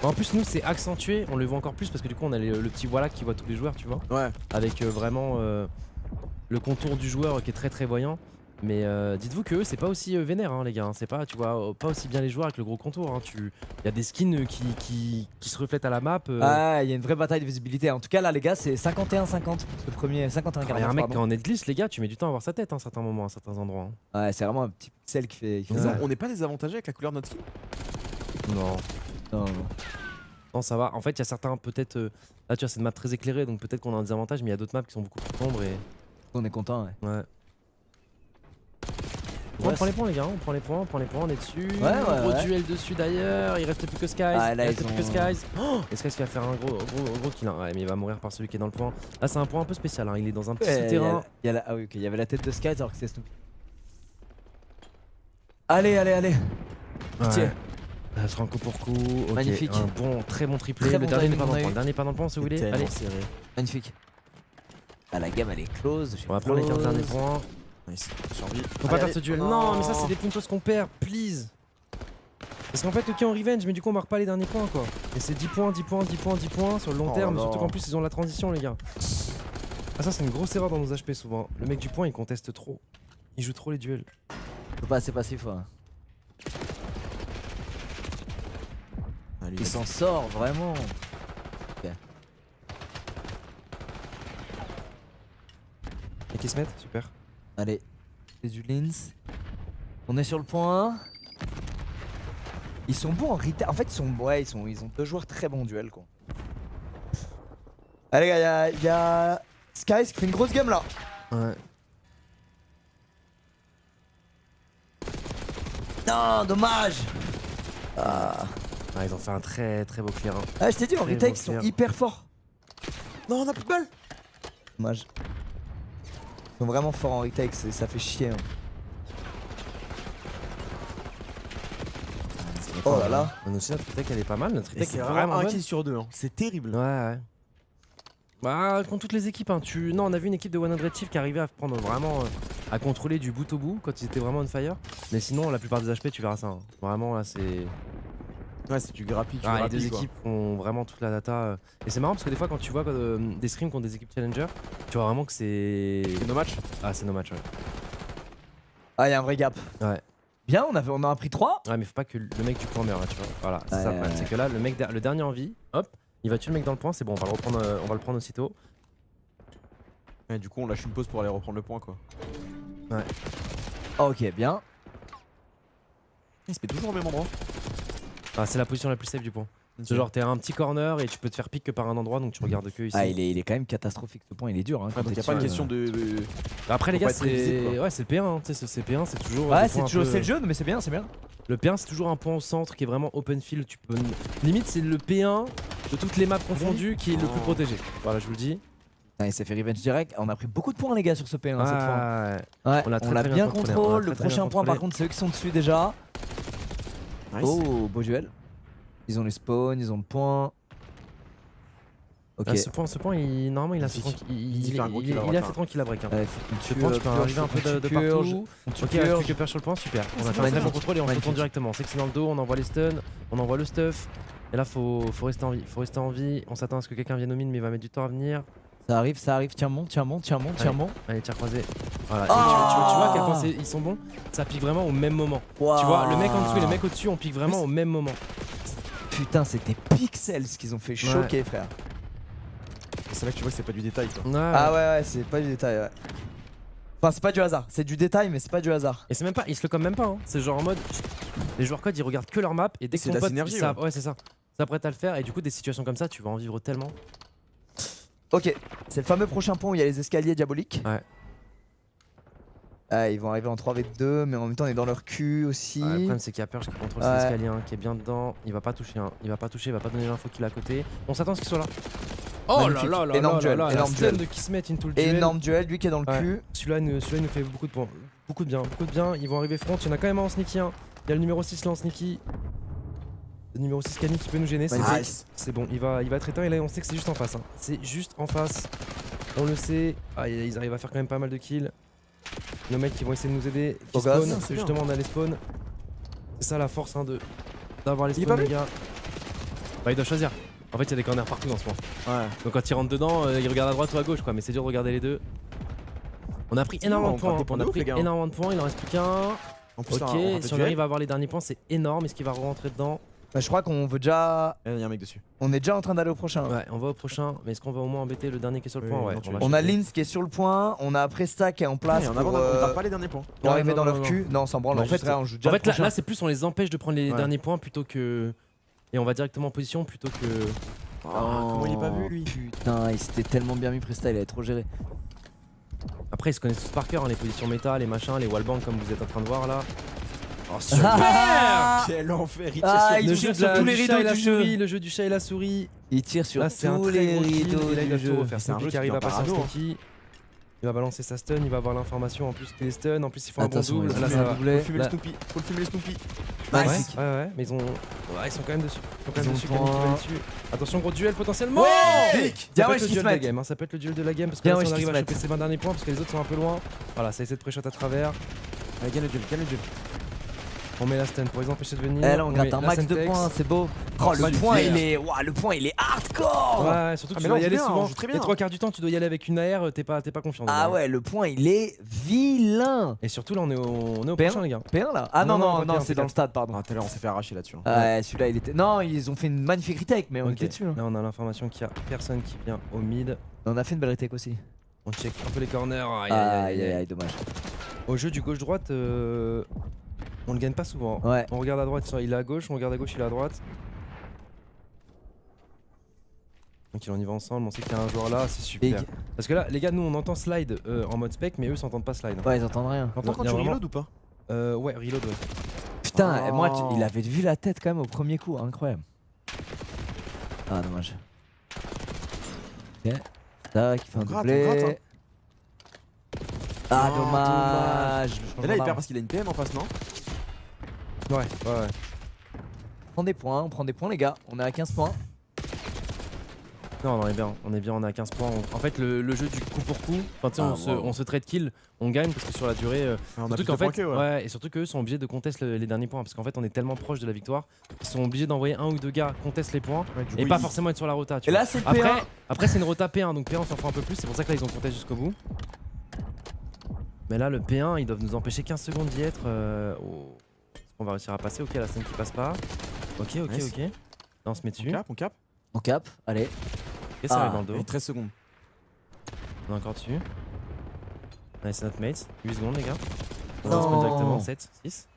En plus, nous, c'est accentué. On le voit encore plus parce que du coup, on a le petit voilà qui voit tous les joueurs, tu vois. Ouais. Avec vraiment le contour du joueur qui est très très voyant. Mais dites-vous que eux, c'est pas aussi vénère, hein, les gars. Hein. C'est pas, tu vois, pas aussi bien les joueurs avec le gros contour. Hein. Il y a des skins qui se reflètent à la map. Ah, il y a une vraie bataille de visibilité. En tout cas, là, les gars, c'est 51-50. Le premier, 51-49. Il y a un mec qui est pardon. en net glisse, les gars. Tu mets du temps à voir sa tête à certains moments, à certains endroits. Hein. Ouais, c'est vraiment un petit pixel qui fait. Mais Ouais. on n'est pas désavantagé avec la couleur de notre skin. Non. Non, non. Non, ça va. En fait, il y a certains, peut-être. Là, tu vois, c'est une map très éclairée, donc peut-être qu'on a un désavantage, mais il y a d'autres maps qui sont beaucoup plus sombres et. On est content, ouais. Ouais. Ouais, On prend les points, les gars. On prend les points, on est dessus. Ouais, ouais, Gros ouais. duel dessus d'ailleurs. Il reste plus que Skies. Ah, là, il reste ils plus que ont- Skies. Oh, et Skies qui va faire un gros kill. Hein. Ouais, mais il va mourir par celui qui est dans le point. Là, c'est un point un peu spécial. Hein. Il est dans un petit Ouais, souterrain. Ah oui, ok, il y avait la tête de Skies alors que c'est Snoopy. Allez, allez, allez. Pitié. Ouais. Franco pour coup. Ok, Magnifique. Un bon, très bon triplé. Très Le bon dernier timing, pas dans on le a point. eu. Le dernier pas dans le point si vous voulez. Allez. Serré. Magnifique. Ah, la gamme, elle est close. On va prendre les 15 derniers points. Nice. Survie. Faut pas perdre ce duel. Non, mais ça, c'est des puntos qu'on perd. Please. Parce qu'en fait, ok, on revenge, mais du coup, on marque pas les derniers points, quoi. Et c'est 10 points, 10 points, 10 points, 10 points sur le long Oh terme. là. Surtout qu'en plus, ils ont la transition, les gars. Ah, ça, c'est une grosse erreur dans nos HP souvent. Le mec du point, il conteste trop. Il joue trop les duels. Faut pas assez passif, ouais. Allez, Il s'en sort vraiment. Et qui se mettent super. Allez, c'est du Lins. On est sur le point 1. Ils sont bons en retail. En fait, ils ont deux joueurs très bons en duel, quoi. Allez, gars, y a Skies qui fait une grosse game là. Ouais. Non, dommage. Ah, Ah, ils ont fait un très très beau clear. Hein. ah je t'ai dit, en Très retail, beau ils sont clear. hyper forts. Non, on a plus de balles. Dommage. Ils sont vraiment forts en retake, ça fait chier. Hein. Oh là là. Mais aussi, notre retake, elle est pas mal. Notre Et retake c'est est vraiment vraiment un bonne. kill sur deux. Hein. C'est terrible. Ouais, ouais. Bah, contre toutes les équipes, hein. Non, on a vu une équipe de 100 Chief qui arrivait à prendre vraiment. À contrôler du bout au bout quand ils étaient vraiment on fire. Mais sinon, la plupart des HP, tu verras ça. Hein. Vraiment, là, c'est. Ouais, c'est du grappille. Ah, les deux équipes ont vraiment toute la data. Et c'est marrant parce que des fois, quand tu vois des scrims contre des équipes challenger, tu vois vraiment que c'est. C'est nos matchs. Ah, c'est nos matchs, ouais. Ah, y'a un vrai gap. Ouais. Bien, on en a pris 3. Ouais, mais faut pas que le mec du point meure, là, tu vois. Voilà, c'est ça le problème. Ouais. C'est que là, le dernier en vie, hop, il va tuer le mec dans le point, c'est bon, on va le reprendre, on va le prendre aussitôt. Ouais, du coup, on lâche une pause pour aller reprendre le point, quoi. Ok, bien. Il se met toujours au même endroit. Ah, c'est la position la plus safe du point. C'est genre, t'es à un petit corner et tu peux te faire pick que par un endroit, donc tu regardes que ici. Ah, il est quand même catastrophique ce point, il est dur. Hein, Ouais, quand donc t'es y a pas une dessus, question de. Après, les faut gars, pas être prévisible, c'est. quoi. Ouais, c'est le P1, hein. Tu sais, ce P1, c'est toujours. Ouais, des c'est points un toujours peu- c'est le jeu, mais c'est bien, c'est bien. Le P1, c'est toujours un point au centre qui est vraiment open field. Tu peux. Limite, c'est le P1 de toutes les maps confondues qui est le plus Oh. protégé. Voilà, je vous le dis. Ah, il s'est fait revenge direct. On a pris beaucoup de points, les gars, sur ce P1 cette fois. Ah, ouais. Ouais, on l'a très, on l'a très bien bien contrôlé, contrôlé. on l'a Le très, très prochain bien point, par contrôlé. contre, c'est eux qui sont dessus déjà. Nice. Oh, beau duel. Ils ont les spawns, ils ont le point. Ok. Ah, ce point, normalement, il a fait Magnifique. tranquille. Il fait un gros kill à Il droite, a hein. fait tranquille la break. Hein. Ouais, faut qu'on Ce tue, point, tu peux purge, arriver un peu faut qu'on de tue purge, partout. on tue Ok, il reste purge. plus que purge sur le point, super. On a fait un très Magnifique. bon contrôle et on se Magnifique. retourne directement. C'est que c'est dans le dos, on envoie les stuns, on envoie le stuff. Et là, faut rester en vie. Faut rester en vie. On s'attend à ce que quelqu'un vienne au mine, mais il va mettre du temps à venir. Ça arrive, tiens bon. Allez, tir croisé. Voilà. Et Ah tu vois à quel point ils sont bons. Ça pique vraiment au même moment. Wow. Tu vois, le mec en dessous et le mec au-dessus, on pique vraiment au même moment. Putain, c'était pixels ce qu'ils ont fait choquer, frère. C'est là que tu vois que c'est pas du détail quoi. Ah ouais, c'est pas du détail, ouais. Enfin, c'est pas du hasard, c'est du détail, mais c'est pas du hasard. Et c'est même pas, ils se le comme même pas. Hein. C'est genre en mode, les joueurs code ils regardent que leur map et dès que C'est ton de la pote, synergie, ouais, c'est ça. S'apprête à le faire et du coup des situations comme ça, tu vas en vivre tellement. Ok, c'est le fameux prochain pont où il y a les escaliers diaboliques. Ouais. Ils vont arriver en 3v2, mais en même temps on est dans leur cul aussi. Ouais, le problème c'est qu'il y a Purge qui contrôle cet escalier, hein, qui est bien dedans. Il va pas toucher, il va pas donner l'info qu'il a à côté. On s'attend à ce qu'il soit là. Oh Magnifique. là là là Énorme là duel, là, la énorme scène duel. de Kismet into le duel. Énorme duel, lui qui est dans le Ouais. cul. Celui-là nous fait beaucoup de points. Beaucoup de bien. Ils vont arriver front. Il y en a quand même un en sneaky. Hein. Il y a le numéro 6 là en sneaky. Le numéro 6 Camille qui peut nous gêner. Nice. C'est bon, il va être éteint et là on sait que c'est juste en face. Hein. C'est juste en face. On le sait. Ah, ils arrivent à faire quand même pas mal de kills. Nos mecs qui vont essayer de nous aider. Qui Focus. spawn. C'est justement on a les spawns. C'est ça la force hein, d'avoir les Il est spawns pas les gars. Bah ils doivent choisir. En fait il y a des corners partout dans ce point. Ouais. Donc quand ils rentrent dedans, ils regardent à droite ou à gauche quoi. Mais c'est dur de regarder les deux. On a pris énormément de points. dépend On de a ouf, pris les gars. énormément de points. Il en reste plus qu'un. En plus, Ok, si on arrive à avoir les derniers points, c'est énorme. Est-ce qu'il va rentrer dedans? Bah, je crois qu'on veut déjà. Il y a un mec dessus. On est déjà en train d'aller au prochain. Ouais, on va au prochain. Mais est-ce qu'on va au moins embêter le dernier qui est sur le point? Oui, Ouais, non, tu va veux. On a shooter. Linz qui est sur le point, on a Presta qui est en place Et en pour, avant, on garde pas les derniers points. pour arriver non, dans non, leur non. cul. Non, on s'en branle. Non, En fait, juste- là, on joue déjà En le fait, là, prochain. c'est plus on les empêche de prendre les Ouais. derniers points plutôt que. Et on va directement en position plutôt que. Oh, comment il est pas vu lui? Putain, il s'était tellement bien mis Presta, il avait trop géré. Après, ils se connaissent tous par cœur, hein, les positions méta, les machins, les wallbangs comme vous êtes en train de voir là. Oh, Quel enfer! Il Ah, tire il Le sur tire jeu, sur tous les du chat rideaux et la du jeu. souris, le jeu du chat et la souris. Il tire sur Là, c'est un tous très les gros kill. rideaux Et là, il va du tout jeu. refaire. C'est un Sneaky jeu qui qui arrive vient à passer par en radio, hein. sneaky. Il va balancer sa stun, il va avoir l'information en plus qu'il est stun. En plus, ils font un bon Attention, double. ils Là, ont ça un va. doublé. Faut fumer le Snoopy. Faut le fumer le Snoopy. Ouais, Nice. ouais, mais ils sont quand même dessus. Ils sont quand Ils même ont dessus, le Camille qui va point. dessus. Attention, gros duel potentiellement. Ouais. Ça Bien peut ouais, être le duel de Kismet. la game, hein. Ça peut être le duel de la game parce que Bien là, ouais, si on arrive à Kismet. choper ces 20 derniers points parce que les autres sont un peu loin. Voilà, ça essaie de pré-shot à travers. Allez, gagne le duel, gagne le duel. On met la stun pour les empêcher de venir. Eh là, on met gratte un la max stun de text. points, c'est beau. Oh, le Magnifique. point, il est. Ouah, le point, il est hardcore. Ouais, surtout que Ah, tu mais là, dois on y joue aller bien, souvent. on joue très Les bien. trois quarts du temps, tu dois y aller avec une AR, t'es pas confiant. Ah dedans. ouais, le point, il est vilain. Et surtout là, on est au P1? prochain, les gars. P1 là. Ah non, Non, non, pas non, P1, c'est dans le stade, pardon. Ah, tout à l'heure, on s'est fait arracher là-dessus. hein. Ouais, celui-là, il était. Non, ils ont fait une magnifique retake, mais on Ok. était dessus. hein. Là, on a l'information qu'il y a personne qui vient au mid. On a fait une belle retake aussi. On check un peu les corners. Aïe, Aïe, aïe, aïe, dommage. Au jeu du gauche-droite, on le gagne pas souvent. Ouais. On regarde à droite, il est à gauche, on regarde à gauche, il est à droite. Ok, on y va ensemble, on sait qu'il y a un joueur là, c'est super. Big. Parce que là, les gars, nous on entend slide en mode spec, mais eux s'entendent pas slide. Ouais, ils entendent rien. T'entends quand Il y a tu vraiment- reload ou pas? Ouais, reload, ouais. Putain, Oh. moi, il avait vu la tête quand même au premier coup, incroyable. Ah, dommage. Ok. Tac, il fait un On gratte, doublé. on gratte, hein. Ah, Oh, dommage. Et là, il perd parce qu'il a une PM en face, non? Ouais, ouais, ouais. On prend des points, les gars. On est à 15 points. Non, on est bien, on est à 15 points. En fait, le jeu du coup pour coup, enfin, tu sais, Ah, on se trade kill, on gagne parce que sur la durée. On a Surtout plus qu'en de points fait, qu'eux, ouais. ouais, et surtout qu'eux sont obligés de contester les derniers points parce qu'en fait, on est tellement proche de la victoire qu'ils sont obligés d'envoyer un ou deux gars contester les points Ouais, du et coup, pas il- forcément être sur la rota. Tu Et vois. là, c'est le P1. Après c'est une rota P1, donc P1 on s'en fout un peu plus, c'est pour ça que là ils ont contesté jusqu'au bout. Mais là, le P1, ils doivent nous empêcher 15 secondes d'y être. On va réussir à passer. Ok, la scène qui passe pas. Ok, Nice. ok. Là, on se met dessus. On cap. On cap, allez. Et ça Ah, arrive dans le dos. Et 13 secondes. On est encore dessus. Nice, notre mates. 8 secondes, les gars. On Non. va spawn directement. 7, 6,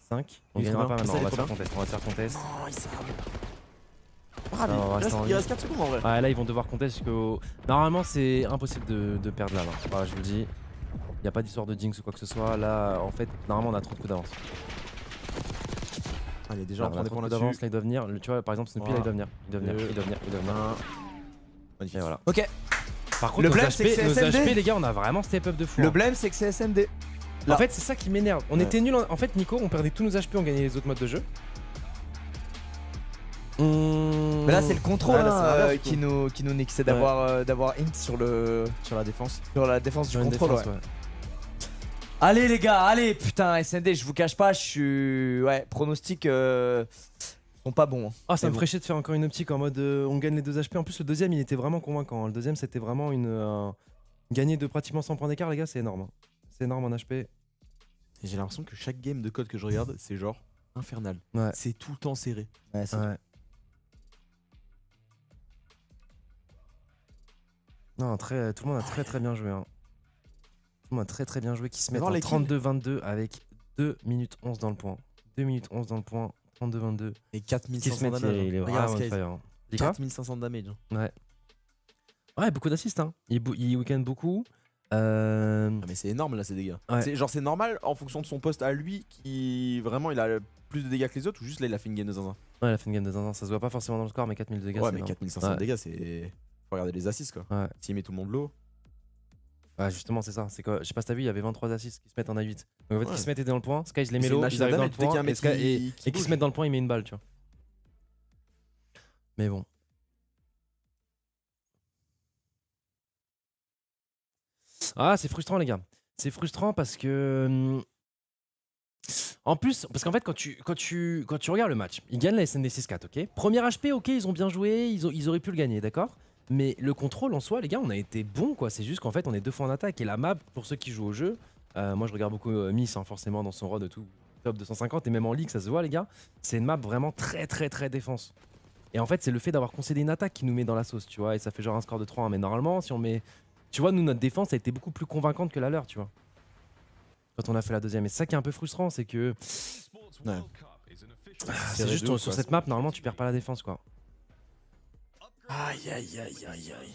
5. On Il gagnera est pas trop bien. maintenant. On va Ça, se il est faire contest. On va se faire contest. Oh, il savent. Non, on va rester en Il vie. reste 4 secondes en vrai. Ouais, là, ils vont devoir contest jusqu'au. Normalement, c'est impossible de perdre là. Voilà, je vous le dis. Y a pas d'histoire de jinx ou quoi que ce soit. Là, en fait, normalement, on a trop de coups d'avance. Allez, déjà, Là, on on prend a des trop points de coups d'avance. là-dessus. Là, il doit venir. Tu vois, par exemple, Snoopy, là, il doit venir. Il doit venir. Il doit venir. Il doit venir. Magnifique. Et voilà. Ok. Par contre, Le nos blême, c'est que c'est nos SMD. HP, les gars, on a vraiment step up de fou. Le hein. blême, c'est que c'est SMD. En là. fait, c'est ça qui m'énerve. On Ouais. était nuls. En fait, Nico, on perdait tous nos HP, on gagnait les autres modes de jeu. Mais là, c'est le contrôle Ouais, là, c'est l'inverse, du qui nous nique. C'est d'avoir int sur Sur la défense. la défense du Sur une contrôle. défense, ouais. ouais. Allez les gars, allez, putain, SND, je vous cache pas, je suis. Ouais, pronostic sont pas bons. Hein. Ah, ça Mais me bon. ferait chier de faire encore une optique en mode on gagne les 2 HP. En plus, le deuxième, il était vraiment convaincant. Hein. Le deuxième, c'était vraiment gagner de pratiquement 100 points d'écart, les gars, c'est énorme. Hein. C'est énorme en HP. Et j'ai l'impression que chaque game de code que je regarde, c'est genre infernal. Ouais. C'est tout le temps serré. Ouais, c'est- Ouais. Non, tout le monde a très bien joué. Hein. Tout le monde a très bien joué. Qui se met voir en les kills. 32-22 avec 2 minutes 11 dans le point. 2 minutes 11 dans le point. 32-22. Et Qui se 4500 met, damage. il est Regarde vraiment on Skies. fire. Hein. Dis quoi 4500 damage. Hein. Ouais. Ouais, beaucoup d'assists. Hein. Il week-end beaucoup. Ah, mais c'est énorme là ces dégâts. Ouais. C'est normal en fonction de son poste à lui qui vraiment il a plus de dégâts que les autres ou juste là il a fait une game de zinzin. Ouais, la fin de game de zinzin, ça se voit pas forcément dans le score, mais 4000 de dégâts, Ouais c'est mais énorme. 4500 Ouais. dégâts c'est... Faut regarder les assists quoi. Ouais. S'il met tout le monde low. Ouais, justement, c'est ça. C'est que, je sais pas si t'as vu, il y avait 23 assists qui se mettent en A8. Donc en fait, Ouais. qui se mettaient dans le point, Sky, je les Mais mets c'est une low, machine ils à arrivent dans le damage, dès qu'il y a point, un mec et qui bouge. se mettent dans le point, il met une balle, tu vois. Mais bon. Ah, c'est frustrant, les gars. C'est frustrant parce que. En plus, parce qu'en fait, quand tu regardes le match, ils gagnent la SND 6-4, ok. Premier HP, ok, ils ont bien joué, ils auraient pu le gagner, d'accord. Mais le contrôle en soi, les gars, on a été bons, quoi. C'est juste qu'en fait, on est 2 fois en attaque. Et la map, pour ceux qui jouent au jeu, moi je regarde beaucoup Miss, hein, forcément, dans son run de tout top 250, et même en ligue, ça se voit, les gars. C'est une map vraiment très défense. Et en fait, c'est le fait d'avoir concédé une attaque qui nous met dans la sauce, tu vois. Et ça fait genre un score de 3-1. Mais normalement, si on met. Tu vois, nous, notre défense a été beaucoup plus convaincante que la leur, tu vois. Quand on a fait la deuxième. Et c'est ça qui est un peu frustrant, c'est que. Ouais. C'est juste sur cette map, normalement, tu perds pas la défense, quoi. Aïe aïe aïe aïe aïe.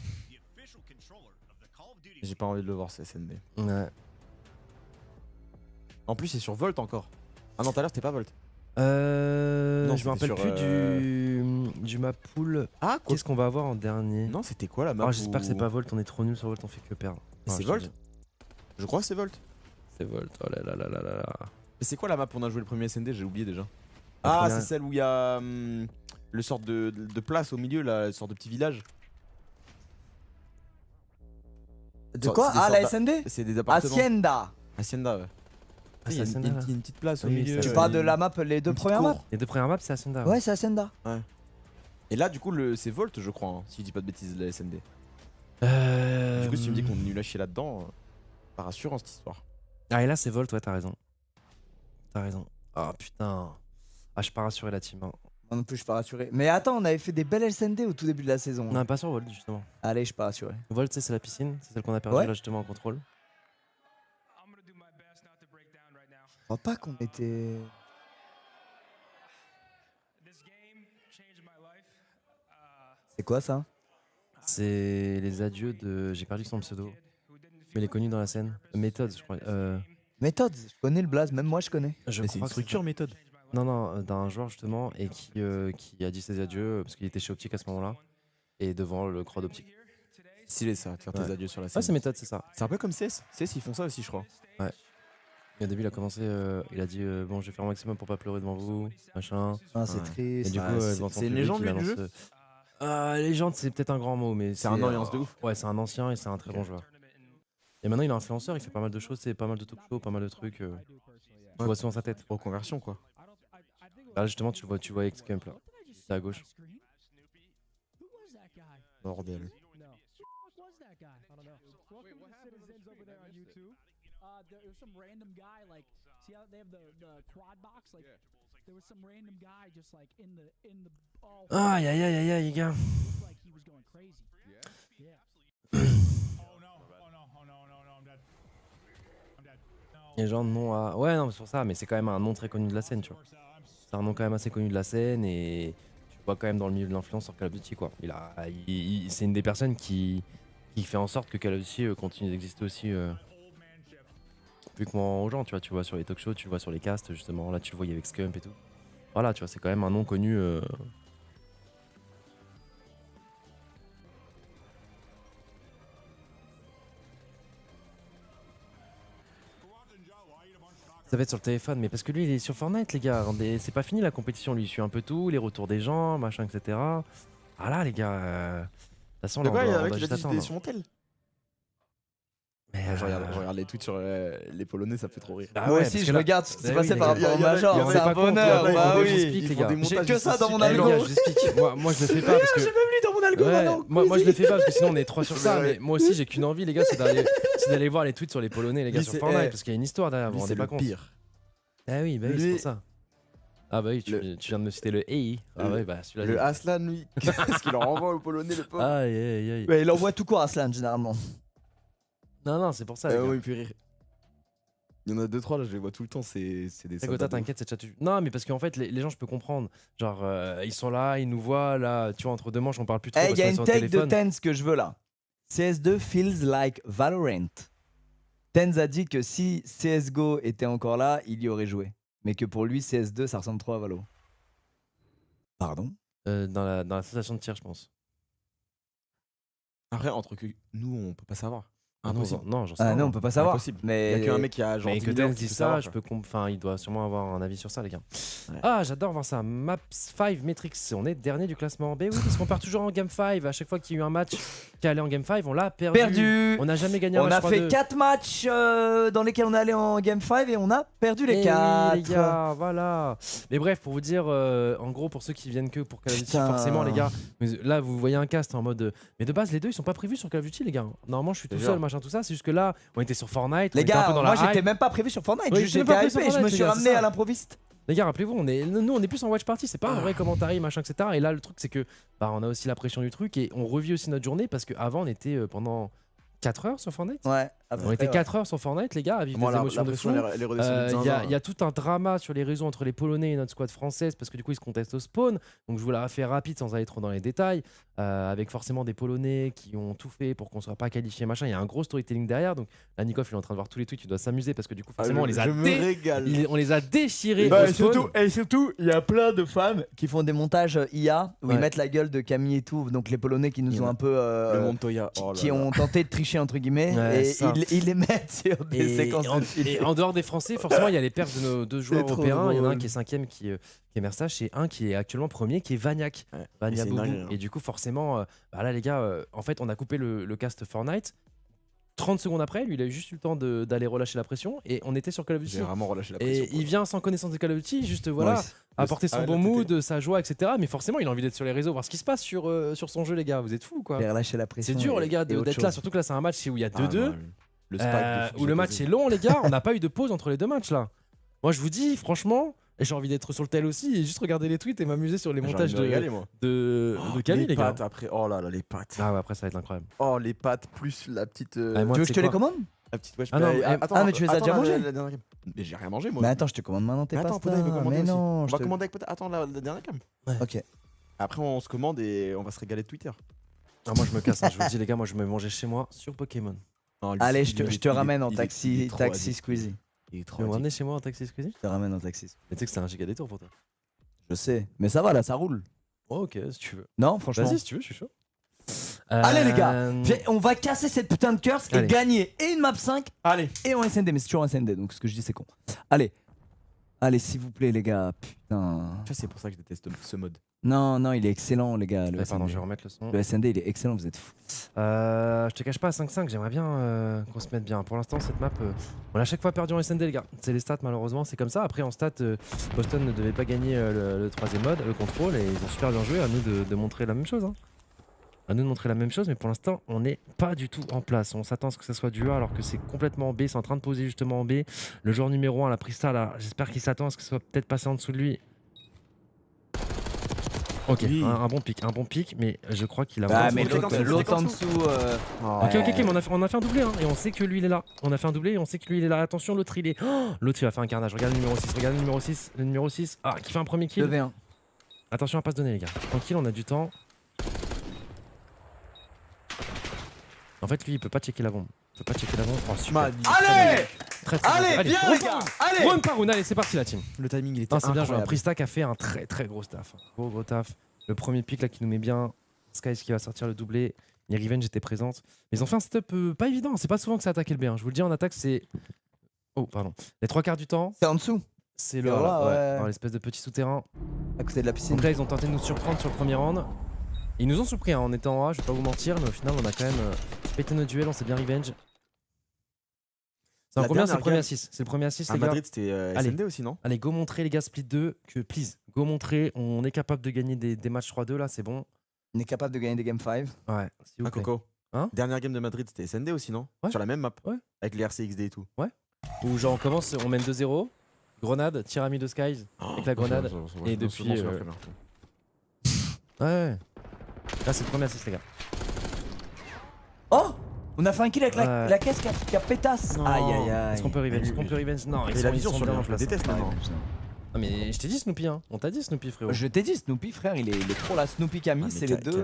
J'ai pas envie de le voir ce SND. Ouais. En plus c'est sur Volt encore. Ah non tout à l'heure c'était pas Volt. Non, Je me c'était rappelle sur, plus du map pool. Ah quoi. Qu'est-ce qu'on va avoir en dernier? Non c'était quoi la map Oh, j'espère que c'est où- pas Volt, on est trop nul sur Volt, on fait que perdre. Mais Ouais, c'est je te Volt dis. Je crois que c'est Volt. C'est Volt, oh là là là là là là. Mais c'est quoi la map où on a joué le premier SND? J'ai oublié déjà. La Ah première- c'est celle où il y a le sort de place au milieu là, le sort de petit village. De C'est quoi des Ah, la sortes SND C'est des appartements. Hacienda. Hacienda ouais. Ah, Il y a c'est une- Hacienda, là. il y a une petite place au Oui, milieu. c'est Tu parles de la map, les deux une petite premières maps cour. Les 2 premières maps, c'est Hacienda. Ouais, c'est Hacienda. Et là du coup c'est Volt je crois, hein, si je dis pas de bêtises la SND. Du coup si tu me dis qu'on est nul à chier là-dedans, pas rassurant cette histoire. Ah, et là, c'est Volt, ouais, t'as raison. T'as raison. Ah, putain. Ah, je suis pas rassuré la team. Hein. Moi non plus, je suis pas rassuré. Mais attends, on avait fait des belles SND au tout début de la saison. Non, pas sur Volt, justement. Allez, je suis pas rassuré. Volt, tu sais, c'est la piscine, c'est celle qu'on a perdue Ouais. là, justement, en contrôle. Je crois pas qu'on était. C'est quoi ça? C'est les adieux de. J'ai perdu son pseudo. Mais il est connu dans la scène. Méthode, je crois. Méthode, je connais le blaze, même moi je connais. Je Mais c'est une crois que structure méthode. Non, non, d'un joueur justement, et qui a dit ses adieux, parce qu'il était chez Optique à ce moment-là, et devant le croix d'Optique. Stylé ça, de faire tes Ouais. adieux sur la Ouais, scène. c'est méthode, c'est ça. C'est un peu comme CS. CS ils font ça aussi je crois. Et au début, il a commencé, il a dit bon, je vais faire mon maximum pour pas pleurer devant vous, machin. Ah, c'est Ouais. Et triste. du coup, Ouais, devant son c'est une public, légende, il lui, du annonce, légende, c'est peut-être un grand mot, mais C'est un alliance de ouf. Ouais, c'est un ancien et c'est un très bon joueur. Et maintenant, il est influenceur, il fait pas mal de choses, c'est pas mal de talk shows, pas mal de trucs. Tu vois souvent sa tête. Reconversion quoi. Là, justement, tu vois X-Camp là. C'est à gauche. Bordel. Aïe aïe aïe aïe aïe, les gars. Les gens de nom à. Ouais, non, c'est pour ça, mais c'est quand même un nom très connu de la scène, tu vois. C'est un nom quand même assez connu de la scène et tu le vois quand même dans le milieu de l'influence sur Call of Duty, quoi. C'est une des personnes qui fait en sorte que Call of Duty continue d'exister aussi. Publiquement aux gens, tu vois sur les talk shows, tu le vois sur les casts, justement. Là, tu le voyais avec Scump et tout. Voilà, tu vois, c'est quand même un nom connu. Ça va être sur le téléphone, mais parce que lui il est sur Fortnite, les gars. C'est pas fini la compétition, lui il suit un peu tout, les retours des gens, machin, etc. Ah là, les gars. De toute façon, De là, quoi on il y doit, a un on mec doit qui a juste dit attendre. sur mon tel. Je regarde les tweets sur les Polonais, ça fait trop rire. Ah Moi ouais, aussi, parce je que là- regarde ce qui s'est Bah passé oui, par les rapport au gars, Major. il y en a C'est pas un compte, bonheur. il y en a Bah pas oui. compte. Ils les font gars. des J'ai montages que ça dans mon Eh, les algo. gars, je vous explique. Moi, je le fais pas parce que. J'ai même lu dans mon algo Ouais, maintenant. moi je le fais pas parce que sinon on est 3 sur ça. Ouais. Mais moi aussi j'ai qu'une envie, les gars, c'est d'aller voir les tweets sur les Polonais, les gars, Lui, sur c'est- Fortnite, parce qu'il y a une histoire derrière, vous vous Lui, rendez c'est pas le compte. pire. Ah oui, bah oui, c'est Lui- pour ça. Ah bah oui, tu viens de me citer le EI. Ah ouais, bah celui-là. Le Aslan, lui, qu'est-ce qu'il leur envoie aux Polonais, le pauvre. Aïe aïe aïe. Ouais, il envoie tout court Aslan généralement. Non, c'est pour ça. Les gars. Ouais, il me fait rire. Il y en a 2-3 là, je les vois tout le temps, c'est des T'inquiète, soldats de t'inquiète, c'est chat. Non, mais parce qu'en fait, les gens, je peux comprendre. Genre, ils sont là, ils nous voient, là, tu vois, entre deux manches, on parle plus trop. Eh, parce il y a qu'on est une sur le take de téléphone. Tenz que je veux là. CS2 feels like Valorant. Tenz a dit que si CSGO était encore là, il y aurait joué. Mais que pour lui, CS2, ça ressemble trop à Valo. Pardon? Dans la sensation de tir, je pense. Après, entre que nous, on peut pas savoir. Ah non, Impossible. non, j'en sais Ah rien. non, on peut pas savoir. Impossible. Mais Il y a qu'un mec qui a genre Mais 10 que 000 heures Tenz qui dit peut ça, savoir, je quoi. peux enfin, il doit sûrement avoir un avis sur ça, les gars. Ouais. Ah, j'adore voir ça. Maps 5 Matrix, on est dernier du classement. Ben oui, parce qu'on part toujours en Game 5. À chaque fois qu'il y a eu un match qui allait en Game 5, on l'a perdu. perdu. On n'a jamais gagné un On match a fait 3-2. 4 matchs dans lesquels on est allé en Game 5 et on a perdu les Eh 4. oui, les gars, voilà. Mais bref, pour vous dire, en gros, pour ceux qui viennent que pour Call of Duty, Putain. forcément, les gars, mais là, vous voyez un cast en mode. Mais de base, les deux, ils sont pas prévus sur Call of Duty, les gars. Normalement, je suis tout C'est seul, sûr. machin, tout ça. C'est juste que là, on était sur Fortnite. Les on était un peu gars, dans moi la j'étais hype. même pas prévu sur Fortnite. Oui, Juste j'étais j'étais pas prévu hypé, sur je me Fortnite, suis les gars, ramené c'est ça. à l'improviste. Les gars, rappelez-vous, nous, on est plus en watch party. C'est pas un vrai commentary, machin, etc. Et là, le truc, c'est que bah, on a aussi la pression du truc et on revit aussi notre journée parce qu'avant, on était pendant 4 heures sur Fortnite. Ouais. On était 4 heures sur Fortnite, les gars, à vivre Moi, des la émotions de fou. pression, elle est redescendue de Il zinzin, y a tout un drama sur les réseaux entre les Polonais et notre squad française parce que du coup ils se contestent au spawn. Donc je vous la refais rapide sans aller trop dans les détails. Avec forcément des Polonais qui ont tout fait pour qu'on soit pas qualifié machin. Il y a un gros storytelling derrière. Donc là Nikov il est en train de voir tous les tweets, il doit s'amuser parce que du coup forcément on les a Je me régale. on les a déchirés Bah, au spawn. et surtout, il y a plein de femmes qui font des montages IA où Ouais. ils mettent la gueule de Camille et tout, donc les Polonais qui Il nous y en ont a un peu Le Montoya. Oh là qui là. ont tenté de tricher entre guillemets Ouais, et c'est ça. ils les mettent sur des séquences de et films. en dehors des Français, forcément, il y a les perfs de nos deux joueurs C'est trop européens. Il y en a un drôle. qui est 5ème qui est Mersache et un qui est actuellement premier qui est Vagnac. Ouais. Vania Et c'est Boubou. dingue, hein. Et du coup, forcément, bah là, les gars, en fait, on a coupé le cast Fortnite. 30 secondes après, lui, il a eu juste eu le temps d'aller relâcher la pression et on était sur Call of Duty. J'ai vraiment relâché la pression. Et il vient sans connaissance de Call of Duty, juste voilà, Ouais, apporter son Ah ouais, bon là, mood, sa joie, etc. Mais forcément, il a envie d'être sur les réseaux, voir ce qui se passe sur son jeu, les gars. Vous êtes fous, quoi. Faire lâcher la pression. C'est dur, et- les gars, et autre d'être là. chose. Surtout que là, c'est un match où il y a 2-2. Ah, non, le spike de fou, Où le j'ai match posé. est long, les gars. On n'a pas eu de pause entre les deux matchs là. Moi, je vous dis, franchement, et j'ai envie d'être sur le tel aussi et juste regarder les tweets et m'amuser sur les J'ai envie montages de me régaler, moi. de Oh, Camille, les gars. pattes après. Oh là là, les pattes. Ah ouais, après, ça va être incroyable. Oh, les pattes plus la petite. Ah, moi, Tu veux que sais je te les quoi commande? La petite wesh. Ah non, mais- ah, mais tu les as déjà mangés? Mais j'ai rien mangé, moi. Mais attends, je te commande maintenant tes Mais attends, pastas. Poda, il veut commander Mais aussi. non, On je va te- commander avec Poda. Attends, la dernière cam. Ok. Après, on se commande et on va se régaler de Twitter. Ah, moi, je me casse. Hein. Je vous le dis, les gars, moi, je me manger chez moi sur Pokémon. Non, lui, Allez, il je te, est- je te il est- ramène en il est- taxi, il est trop taxi addict. Squeezie. Il est Tu trop veux me ramener addict. chez moi en taxi Squeezie? Je te ramène en taxi. Mais tu sais que c'est un giga détour pour toi. Je sais, mais ça va là, ça roule. Oh, ok, si tu veux. Non, franchement. Vas-y, si tu veux, je suis chaud. Allez les gars, on va casser cette putain de curse et Allez. gagner et une map 5 Allez. et en SND, mais c'est toujours en SND, donc ce que je dis c'est con. Allez, allez s'il vous plaît les gars, putain. Tu vois, c'est pour ça que je déteste ce mode. Non, non, il est excellent les gars, le Pardon, SND. je vais remettre le son. Le SND il est excellent, vous êtes fous. Je te cache pas à 5-5, j'aimerais bien qu'on se mette bien. Pour l'instant, cette map, on a à chaque fois perdu en SND, les gars. C'est les stats, malheureusement, c'est comme ça. Après, en stats, Boston ne devait pas gagner le troisième mode, le contrôle, et ils ont super bien joué. À nous de montrer la même chose. Hein. À nous de montrer la même chose, mais pour l'instant, on n'est pas du tout en place. On s'attend à ce que ça soit du A, alors que c'est complètement en B. C'est en train de poser justement en B. Le joueur numéro 1, la Prista, là, j'espère qu'il s'attend à ce que ça soit peut-être passé en dessous de lui. Ok, Oui. un bon pic, mais je crois qu'il a Ah vraiment mais trop de l'autre trucs. en dessous. Ok, mais on a fait un doublé, hein, et on sait que lui il est là. On a fait un doublé et on sait que lui il est là. Attention, l'autre il est. Oh, l'autre il va faire un carnage. Regarde le numéro 6, regarde le numéro 6. Le numéro 6, ah, qui fait un premier kill. 2v1. Attention à pas se donner, les gars. Tranquille, on a du temps. En fait, lui il peut pas checker la bombe. Il peut pas checker la bombe. Oh, super. Magnifique. Allez, Très, très allez, bien round les gars, par round. allez. Round par round, allez, c'est parti la team. Le timing, il était Non, c'est bien joué. incroyable. Pristack a fait un très gros taf. Gros taf. Le premier pick là qui nous met bien. Skies qui va sortir le doublé. Les Revenge étaient présentes. Mais ils ont fait un setup pas évident. C'est pas souvent que ça attaque le B. Hein. Je vous le dis, en attaque, c'est. Oh, pardon. Les 3 quarts du temps, C'est en dessous, c'est le. Ouais, voilà, ouais. dans l'espèce de petit souterrain. à côté de la piscine. Donc là, ils ont tenté de nous surprendre sur le premier round. Ils nous ont surpris, hein. On était en A, je vais pas vous mentir, mais au final, on a quand même pété notre duel. On s'est bien Revenge. C'est La combien? C'est le dernière premier game assist. C'est le premier assist, À les gars. Madrid, c'était Allez. SND aussi, non? Allez, go montrer, les gars, split 2. Que, please, go montrer. On est capable de gagner des matchs 3-2 là, c'est bon. On est capable de gagner des Game 5. Ouais, s'il vous Ah, plaît. Coco. Hein Dernière game de Madrid, c'était SND aussi, non? Ouais. Sur la même map. Ouais. Avec les RCXD et tout. Ou genre on commence, on mène 2-0. Grenade, tir de Skies. Avec la grenade. Et depuis, Ouais. Là, c'est le premier assist, les gars. Oh, on a fait un kill avec Ouais. la caisse qui a pétasse. Non. Aïe aïe aïe. Est-ce qu'on peut revenge? Est-ce qu'on peut revenge? Non, Et ils la sont, vision ils sont sur bien le en je le place. déteste maintenant. Non, mais je t'ai dit Snoopy, hein. On t'a dit Snoopy, frérot. Je t'ai dit, Snoopy, frère, il est trop là. Snoopy Camille, c'est les deux.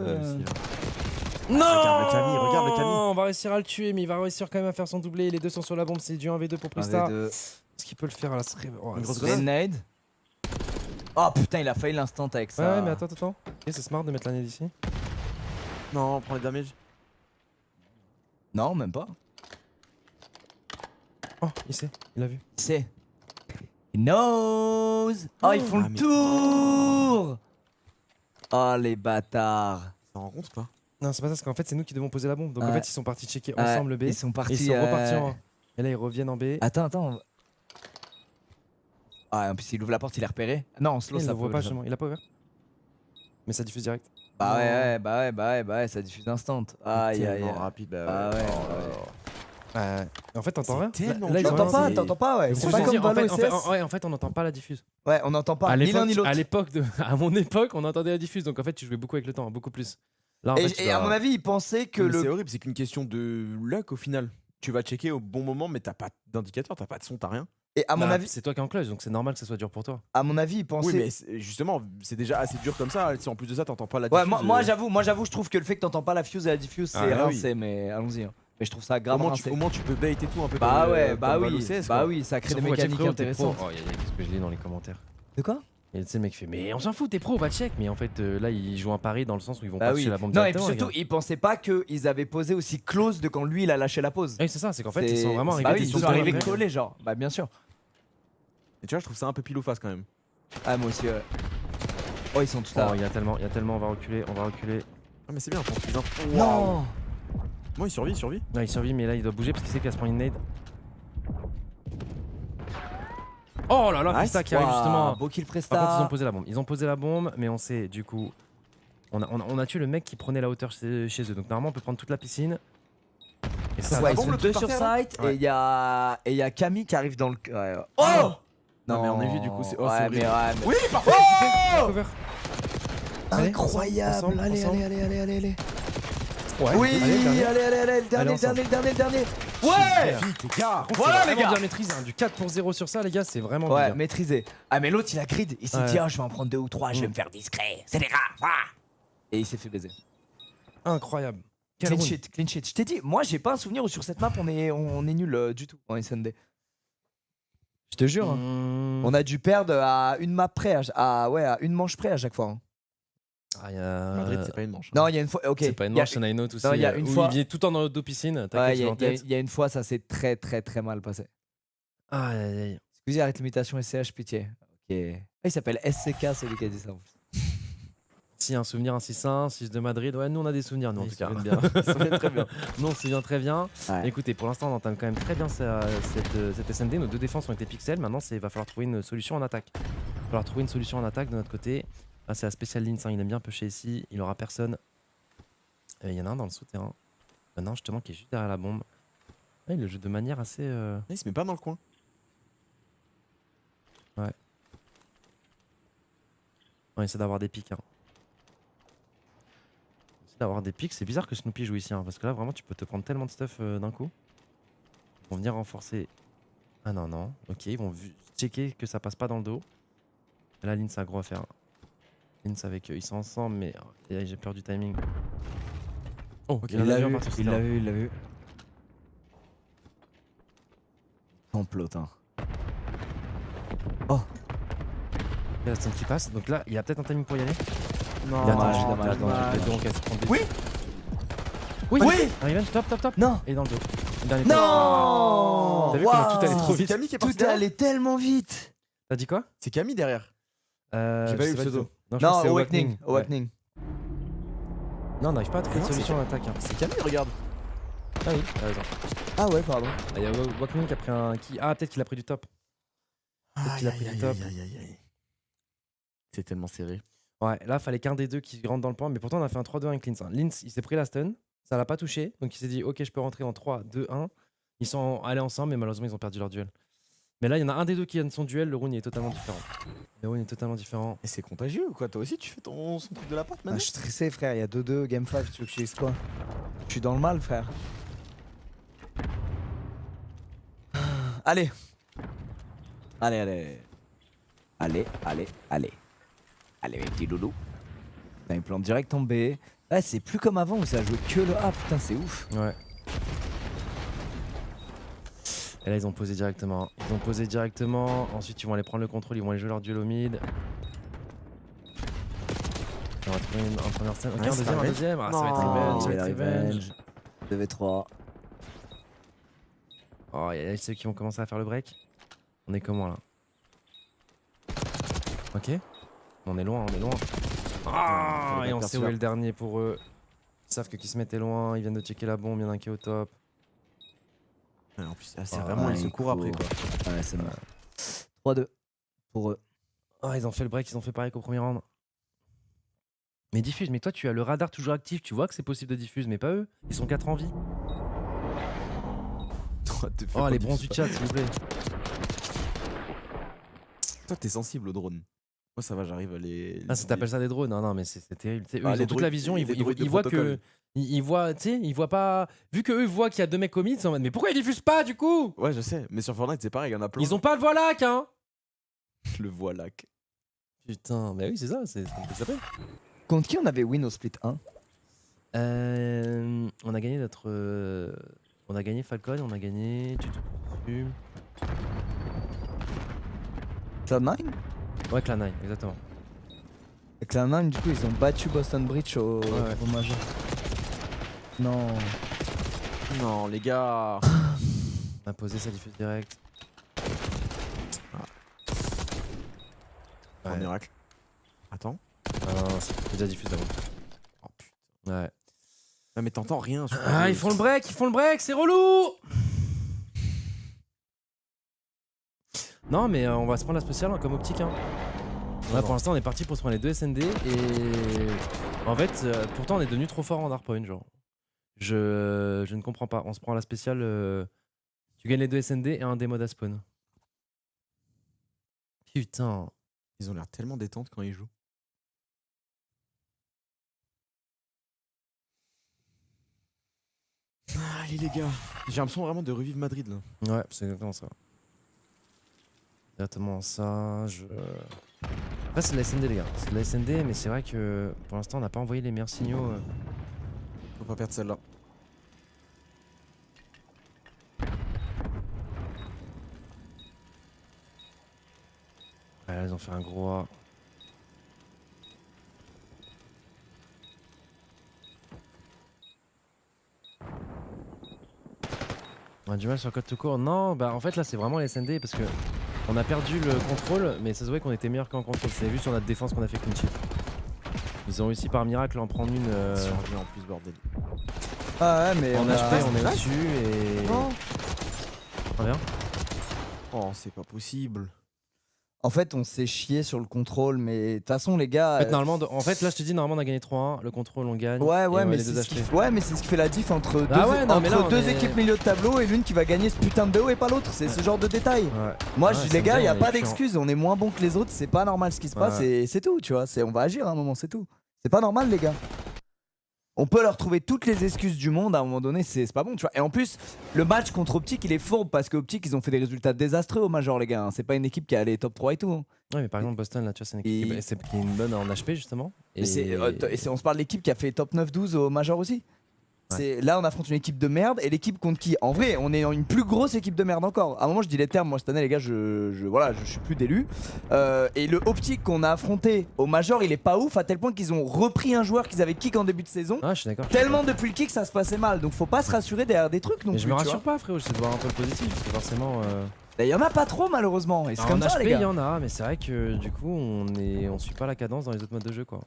Non, regarde le Camille, regarde le Camille. On va réussir à le tuer, mais il va réussir quand même à faire son doublé. Les deux sont sur la bombe, c'est du 1v2 pour Pristar. Est-ce qu'il peut le faire là? Ce serait... oh, Une grosse c'est- grenade. Grenade. Oh putain, il a failli l'instant avec ça. Ouais, mais attends. Ok, c'est smart de mettre la nade ici. Non, prends les damage. Non, même pas. Oh, il sait, il a vu. C'est. He knows. Oh, ils font Ah, le mais- tour. Oh, les bâtards. Ça en compte pas? Non, c'est pas ça, parce qu'en fait, c'est nous qui devons poser la bombe. Donc en Ouais. fait, ils sont partis checker ensemble le B. Ils sont Et partis. ils sont repartis en A. Et là, ils reviennent en B. Attends. Ah, en plus, il ouvre la porte, il est repéré. Non, slow, il ça le voit peut- pas, justement. Il a pas ouvert. Mais ça diffuse direct. Bah ouais, ça diffuse instant. Aïe aïe. Tellement aïe. rapide. Bah Ah ouais. ouais, Oh là là. En fait, t'entends rien? tellement Là, ils ont T'entends rien pas, dit. t'entends pas, ouais. C'est C'est ce que pas je comme dis, en fait, Valo en SS. fait, ouais, en fait, on n'entend pas la diffuse. Ouais, on n'entend pas ni l'un ni l'autre. À l'époque à mon époque, on entendait la diffuse. Donc en fait, tu jouais beaucoup avec le temps, beaucoup plus. Là, en fait, tu Et à dois- mon avis, il pensait que Mais C'est le. horrible, c'est qu'une question de luck au final. Tu vas checker au bon moment, mais t'as pas d'indicateur, t'as pas de son, t'as rien. Et à mon Bah, avis, c'est toi qui es en clutch, donc c'est normal que ça soit dur pour toi. il Oui, pensait. mais justement, c'est déjà assez dur comme ça. Si en plus de ça, t'entends pas la Ouais, diffuse, moi j'avoue, je trouve que le fait que t'entends pas la fuse et la diffuse, c'est Ah, oui. rincé, mais allons-y. hein. Mais je trouve ça grave au moins, rincé. au moins, tu peux bait et tout un peu. Bah comme, ouais, comme bah Valo oui, CS, bah quoi. oui, ça crée des Surtout, mécaniques t'es pro. intéressantes. Oh, qu'est-ce que je lis dans les commentaires? De quoi? Et tu sais, le mec fait, mais on s'en fout, t'es pro, va check. Mais en fait, là, ils jouent un pari dans le sens où ils vont Bah pas oui. toucher la bombe Non, et puis directement. les surtout, gars. ils pensaient pas qu'ils avaient posé aussi close de quand lui il a lâché la pause. Oui, c'est ça, c'est qu'en fait, ils sont vraiment arrivés. Bah oui, ils ils sont sont arrivés collés. collés, genre. Bah bien sûr. Et tu vois, je trouve ça un peu pile ou face quand même. Ah, moi aussi, ouais. Oh, ils sont tous là. Oh, il y a tellement, on va reculer. Ah, mais c'est bien, prends plus d'infos. Non! Moi, il survit. Non, il survit, mais là, il doit bouger parce qu'il sait qu'il va se prendre une nade. Oh là là, Nice. Prista qui arrive Waouh, justement. beau kill Par contre, Presta. ils ont posé la bombe, mais on sait, du coup, on a tué le mec qui prenait la hauteur chez eux. Donc normalement, on peut prendre toute la piscine. Et ça, Ouais, la ils bombe, sont le deux truc sur par terre, là site Ouais. et il y a Camille qui arrive dans le. Ouais. Oh! Non, mais en effet, du coup, c'est- oh, c'est ouais, horrible. mais. Oui, parfait. cover. Incroyable! Ensemble, Allez, ensemble. allez. Ouais, Oui, allez, le dernier. allez, le dernier. ensemble. Ouais! Vite, les gars. Voilà, C'est les vraiment gars! bien maîtrisé, hein. Du 4 pour 0 sur ça, les gars, c'est vraiment Ouais, bien. maîtrisé. Ah, mais l'autre il a grid. Il s'est Ouais. dit, ah, je vais en prendre 2 ou 3, je vais Mm. me faire discret. C'est les rats. Voilà. Et il s'est fait baiser. Incroyable. Quel Clean round. shit, clean shit. Je t'ai dit, moi j'ai pas un souvenir où sur cette map on est nul du tout en SND. Je te jure. Hein. On a dû perdre à une map près, à une manche près à chaque fois. hein. Ah, y a... Madrid, c'est pas une manche. Non, il y a une fois. Ok. C'est pas une il y a- manche, il y en a une autre aussi. Non, il y a une où fois- il vient tout en dos piscine. Ouais, T'inquiète, il je y, l'ai en tête. il y a une fois, ça s'est très mal passé. Aïe, aïe, aïe. Excusez, arrête l'imitation SCH, pitié. Ok. Ah, il s'appelle SCK, celui qui a dit ça. en plus. Si un souvenir, un 6-1, 6 de Madrid. Ouais, nous on a des souvenirs, nous en Ils tout cas. se souviennent bien. Ils se souviennent très bien. Nous on se souvient très bien. Ouais. Écoutez, pour l'instant on entame quand même très bien cette SND. Nos deux défenses ont été pixels. Maintenant, il va falloir trouver une solution en attaque. Il va falloir trouver une solution en attaque de notre côté. Là, c'est la spéciale ligne. Il aime bien pusher ici. Il aura personne. Il y en a un dans le souterrain. Non, justement, qui est juste derrière la bombe. Ouais, il le joue de manière assez. Il se met pas dans le coin. On essaie d'avoir des pics. Hein. On essaie d'avoir des pics. C'est bizarre que Snoopy joue ici. Hein, parce que là, vraiment, tu peux te prendre tellement de stuff d'un coup. Ils vont venir renforcer. Ah non, non. Ok, ils vont checker que ça passe pas dans le dos. Et là, Lynn, c'est gros à faire. Lynn, avec eux. Ils sont ensemble, mais j'ai peur du timing. Oh, Ok, il en a vu un partir sur il ce l'a terrain. vu, il l'a vu. Complot, hein. Il y a la stun qui passe. Donc là, il a peut-être un timing pour y aller. Non, Il a dommage, attendu, dommage, il a attendu. dommage. Donc, elle se prend des- Oui. Oui. Oui. Un revenge, top. Non. Et dans le dos. Le dernier Non. T'as vu comment tout allait trop Waouh. vite. C'est Camille qui est parti Tout est derrière. allé tellement vite. T'as dit quoi? C'est Camille derrière. J'ai pas je eu sais le du pseudo. tout. je crois Non, que c'est Awakening. Ouais. Awakening. Non, on n'arrive pas à trouver de Non, solution à l'attaque. Hein. C'est Camille, regarde. Ah oui, t'as raison. Ah ouais, pardon. Il y a Wakmin qui a pris un. Ah, peut-être qu'il a pris du top. Peut-être qu'il a pris du top. C'est tellement serré. Ouais, là, fallait qu'un des deux qui rentre dans le point, mais pourtant, on a fait un 3-2-1 avec Linz. Linz, il s'est pris la stun, ça l'a pas touché, donc il s'est dit, ok, je peux rentrer en 3-2-1. Ils sont allés ensemble, mais malheureusement, ils ont perdu leur duel. Mais là, il y en a un des deux qui gagne son duel, le round il est totalement différent. Le round est totalement différent. Et c'est contagieux ou quoi? Toi aussi, tu fais son truc de la porte Ah, maintenant? je suis stressé, frère. Il y a 2-2, game 5. Tu veux que je dise quoi? Je suis dans le mal, frère. Allez. Allez. Allez. Allez, mes petits loulous. Putain, il plante direct en B. Ouais, c'est plus comme avant où ça jouait que le A. Putain, c'est ouf. Ouais. Et là, ils ont posé directement. Ensuite, ils vont aller prendre le contrôle, ils vont aller jouer leur duel au mid. On va trouver un premier stand. Ok, Ouais, un deuxième. Ah, ça va être revenge. Ça va être revenge. 2v3. Oh, il y a ceux qui vont commencer à faire le break. On est comment là? Ok. On est loin. Ah, et on sait où est le dernier pour eux. Ils savent que qui se mettait loin, ils viennent de checker la bombe, il y en a un qui est au top. Ouais, en plus, c'est Ah, vraiment ouais, ils se courent après quoi. Ouais, c'est mal. 3-2 pour eux. Ah, ils ont fait le break, ils ont fait pareil qu'au premier round. Mais diffuse, mais toi tu as le radar toujours actif, tu vois que c'est possible de diffuse, mais pas eux. Ils sont 4 en vie. Oh, les bronzes du chat, s'il vous plaît. Toi, t'es sensible au drone. Moi, ça va, j'arrive à les. Ah, ça t'appelle ça des drones? Non, mais c'est terrible. Eux, Ah, ils les ont toute droïdes- la vision, les ils droïdes de voient que. protocole. Ils voient, tu sais, ils voient pas. Vu que eux voient qu'il y a 2 mecs commits, ils sont en mode, mais pourquoi ils diffusent pas du coup? Ouais, je sais, mais sur Fortnite, c'est pareil, il y en a plein. Ils ont pas le voilac, hein? le voilac. Putain, mais oui, c'est ça, c'est comme ça s'appelle. Contre qui on avait win au split 1? On a gagné notre. On a gagné Falcon, on a gagné. Cloud9? Ouais, Clan9, exactement. Et Cloud9, du coup, ils ont battu Boston Bridge au Major. Non. Non, les gars. On a posé, ça diffuse direct. Un miracle. Attends. Non, c'est déjà diffusé d'avant. Oh putain. Ouais. Non, mais t'entends rien. sur Ah, ils font le break, c'est relou! Non, mais on va se prendre la spéciale hein, comme optique. Hein. Là, pour l'instant, on est parti pour se prendre les 2 SND et en fait, pourtant, on est devenu trop fort en hardpoint. Genre, je ne comprends pas. On se prend la spéciale. Tu gagnes les 2 SND et un démo à spawn. Putain. Ils ont l'air tellement détente quand ils jouent. Allez les gars. J'ai l'impression vraiment de revivre Madrid là. Ouais, c'est exactement ça. Exactement ça. Après, c'est de la SND, les gars. C'est de la SND, mais c'est vrai que pour l'instant, on n'a pas envoyé les meilleurs signaux. Faut pas perdre celle-là. Ouais, là, ils ont fait un gros A. On a du mal sur le code tout court. Non, bah en fait là c'est vraiment les SND parce que on a perdu le contrôle, mais ça se voit qu'on était meilleur qu'en contrôle. C'est vu sur notre défense qu'on a fait clean sheet. Ils ont réussi par miracle à en prendre une. Survie en plus bordel. Ah ouais, mais En on a... HP, on est au-dessus et. Non. Très bien. Oh, c'est pas possible. En fait, on s'est chié sur le contrôle, mais de toute façon, les gars. En fait, là je te dis, normalement on a gagné 3-1, le contrôle on gagne. Ouais, et on a mais les c'est deux ce qui... HP. ouais, mais c'est ce qui fait la diff entre Ah deux, ouais, non, mais là, on deux est- équipes milieu de tableau et l'une qui va gagner ce putain de BO et pas l'autre. C'est ce genre de détail. Ouais. Moi, Ouais, je dis, ça les me gars, dit, il a on est pas chiant. d'excuse. On est moins bon que les autres. C'est pas normal ce qui se passe Ouais. et c'est tout, tu vois. On va agir à un moment, c'est tout. C'est pas normal, les gars. On peut leur trouver toutes les excuses du monde à un moment donné, c'est pas bon, tu vois. Et en plus, le match contre Optic, il est fourbe parce que Optic, ils ont fait des résultats désastreux au Major, les gars. Hein. C'est pas une équipe qui est allée top 3 et tout. Hein. Ouais, mais par exemple, Boston, là, tu vois, c'est une équipe qui est une bonne en HP justement. Mais on se parle de l'équipe qui a fait top 9-12 au Major aussi. Là, on affronte une équipe de merde et l'équipe contre qui, en vrai, on est une plus grosse équipe de merde encore. À un moment, je dis les termes, moi cette année, les gars, je suis plus d'élu. Et le Optic qu'on a affronté au Major, il est pas ouf à tel point qu'ils ont repris un joueur qu'ils avaient kick en début de saison. Ah, je suis d'accord. Tellement depuis le kick, ça se passait mal. Donc, faut pas se rassurer derrière des trucs non Mais plus. je me tu rassure vois. pas, frérot, j'essaie de voir un peu le positif parce que forcément. Il y en a pas trop, malheureusement. Et c'est Alors, comme en ça, HP, les il y gars. en a, mais c'est vrai que du coup, on suit pas la cadence dans les autres modes de jeu, quoi.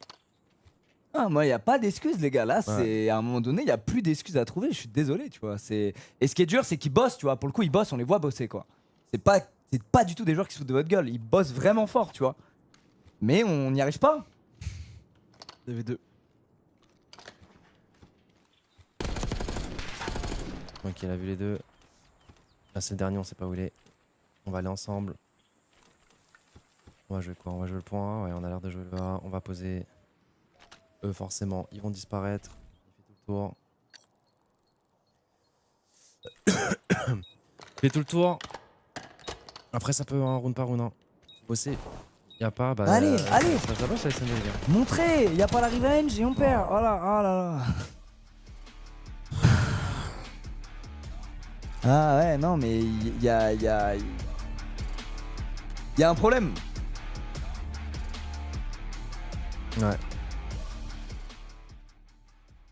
Ah, moi, il n'y a pas d'excuses, les gars. Là, c'est à un moment donné, il n'y a plus d'excuses à trouver. Je suis désolé, tu vois. Et ce qui est dur, c'est qu'ils bossent, tu vois. Pour le coup, ils bossent, on les voit bosser, quoi. C'est pas du tout des joueurs qui se foutent de votre gueule. Ils bossent vraiment fort, tu vois. Mais on n'y arrive pas. Il y avait 2. Ok, il a vu les deux. Là, c'est le dernier, on sait pas où il est. On va aller ensemble. On va jouer quoi? On va jouer le point A. Ouais, on a l'air de jouer le A. On va poser. Eux, forcément, ils vont disparaître. Il fait tout le tour. Après, ça peut un round par round. Hein. Bosser. Y a pas. Bah, Allez, allez. Ça va, ça les gars. Montrez, il n'y a pas la revenge et on perd. Oh là, oh là là. Ah ouais, non, mais il y a un problème. Ouais.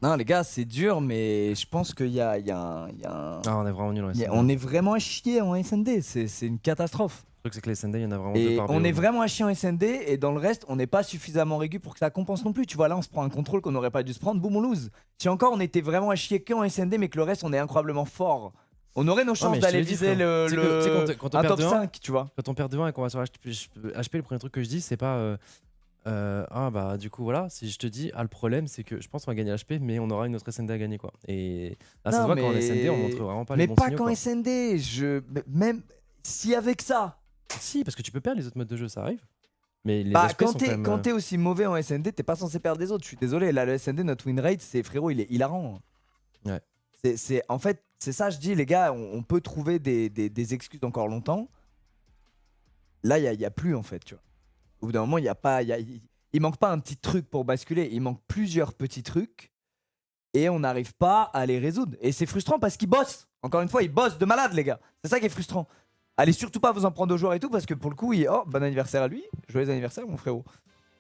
Non, les gars, c'est dur, mais je pense qu'il y a un. Ah, on est vraiment nul en SND. On est vraiment à chier en SND, c'est une catastrophe. Le truc, c'est que les SND, il y en a vraiment deux Et par on BO. est vraiment à chier en SND, et dans le reste, on n'est pas suffisamment régu pour que ça compense non plus. Tu vois, là, on se prend un contrôle qu'on n'aurait pas dû se prendre, boum, on lose. Si encore on était vraiment à chier qu'en SND, mais que le reste, on est incroyablement fort, on aurait nos chances mais je te d'aller l'ai dit, viser frère. Quand on un perd top 2-1, 5, tu vois. Quand on perd 2-1 et qu'on va sur HP, le premier truc que je dis, c'est pas. Ah bah du coup voilà, si je te dis, le problème c'est que je pense qu'on va gagner HP mais on aura une autre SND à gagner quoi. Et là ça se voit qu'en SND on montre vraiment pas les bons mais pas signaux, qu'en quoi. SND, même si avec ça. Si, parce que tu peux perdre les autres modes de jeu, ça arrive. Mais les Bah HP sont quand t'es aussi mauvais en SND, t'es pas censé perdre des autres. Je suis désolé, là le SND, notre win rate, c'est frérot, il est hilarant. Ouais. En fait, c'est ça je dis les gars, on peut trouver des excuses encore longtemps. Là il y a plus en fait, tu vois. Au bout d'un moment, il manque pas un petit truc pour basculer, il manque plusieurs petits trucs et on n'arrive pas à les résoudre. Et c'est frustrant parce qu'ils bossent. Encore une fois, ils bossent de malade, les gars. C'est ça qui est frustrant. Allez surtout pas vous en prendre aux joueurs et tout parce que pour le coup, oh, bon anniversaire à lui. Joyeux anniversaire, mon frérot.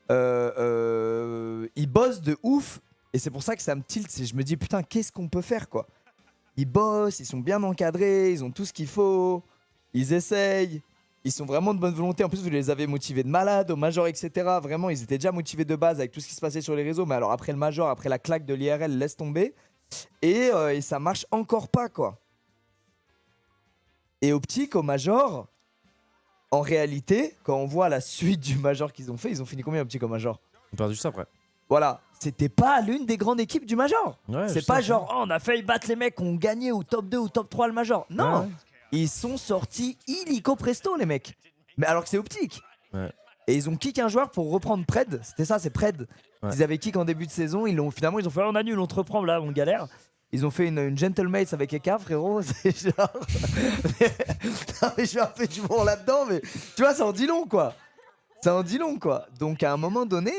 Ils bossent de ouf et c'est pour ça que ça me tilte. Je me dis, putain, qu'est-ce qu'on peut faire, quoi. Ils bossent, ils sont bien encadrés, ils ont tout ce qu'il faut, ils essayent. Ils sont vraiment de bonne volonté. En plus, vous les avez motivés de malade au Major, etc. Vraiment, ils étaient déjà motivés de base avec tout ce qui se passait sur les réseaux. Mais alors, après le Major, après la claque de l'IRL, laisse tomber. Et ça marche encore pas, quoi. Et Optic, au Major, en réalité, quand on voit la suite du Major qu'ils ont fait, ils ont fini combien, Optic, au Major? On perd juste après. Voilà. C'était pas l'une des grandes équipes du Major. Ouais, c'est pas genre, oh, on a failli battre les mecs, on gagnait au top 2 ou top 3 le Major. Non. Ouais. Ils sont sortis illico presto, les mecs. Mais alors que c'est Optic. Ouais. Et ils ont kick un joueur pour reprendre Pred. C'était ça, c'est Pred. Ouais. Ils avaient kick en début de saison. Finalement, ils ont fait, on annule, on te reprend là, on galère. Ils ont fait une gentlemates avec Eka, frérot. C'est genre. Non, mais je suis un peu du bon là-dedans, mais tu vois, ça en dit long, quoi. Ça en dit long, quoi. Donc à un moment donné,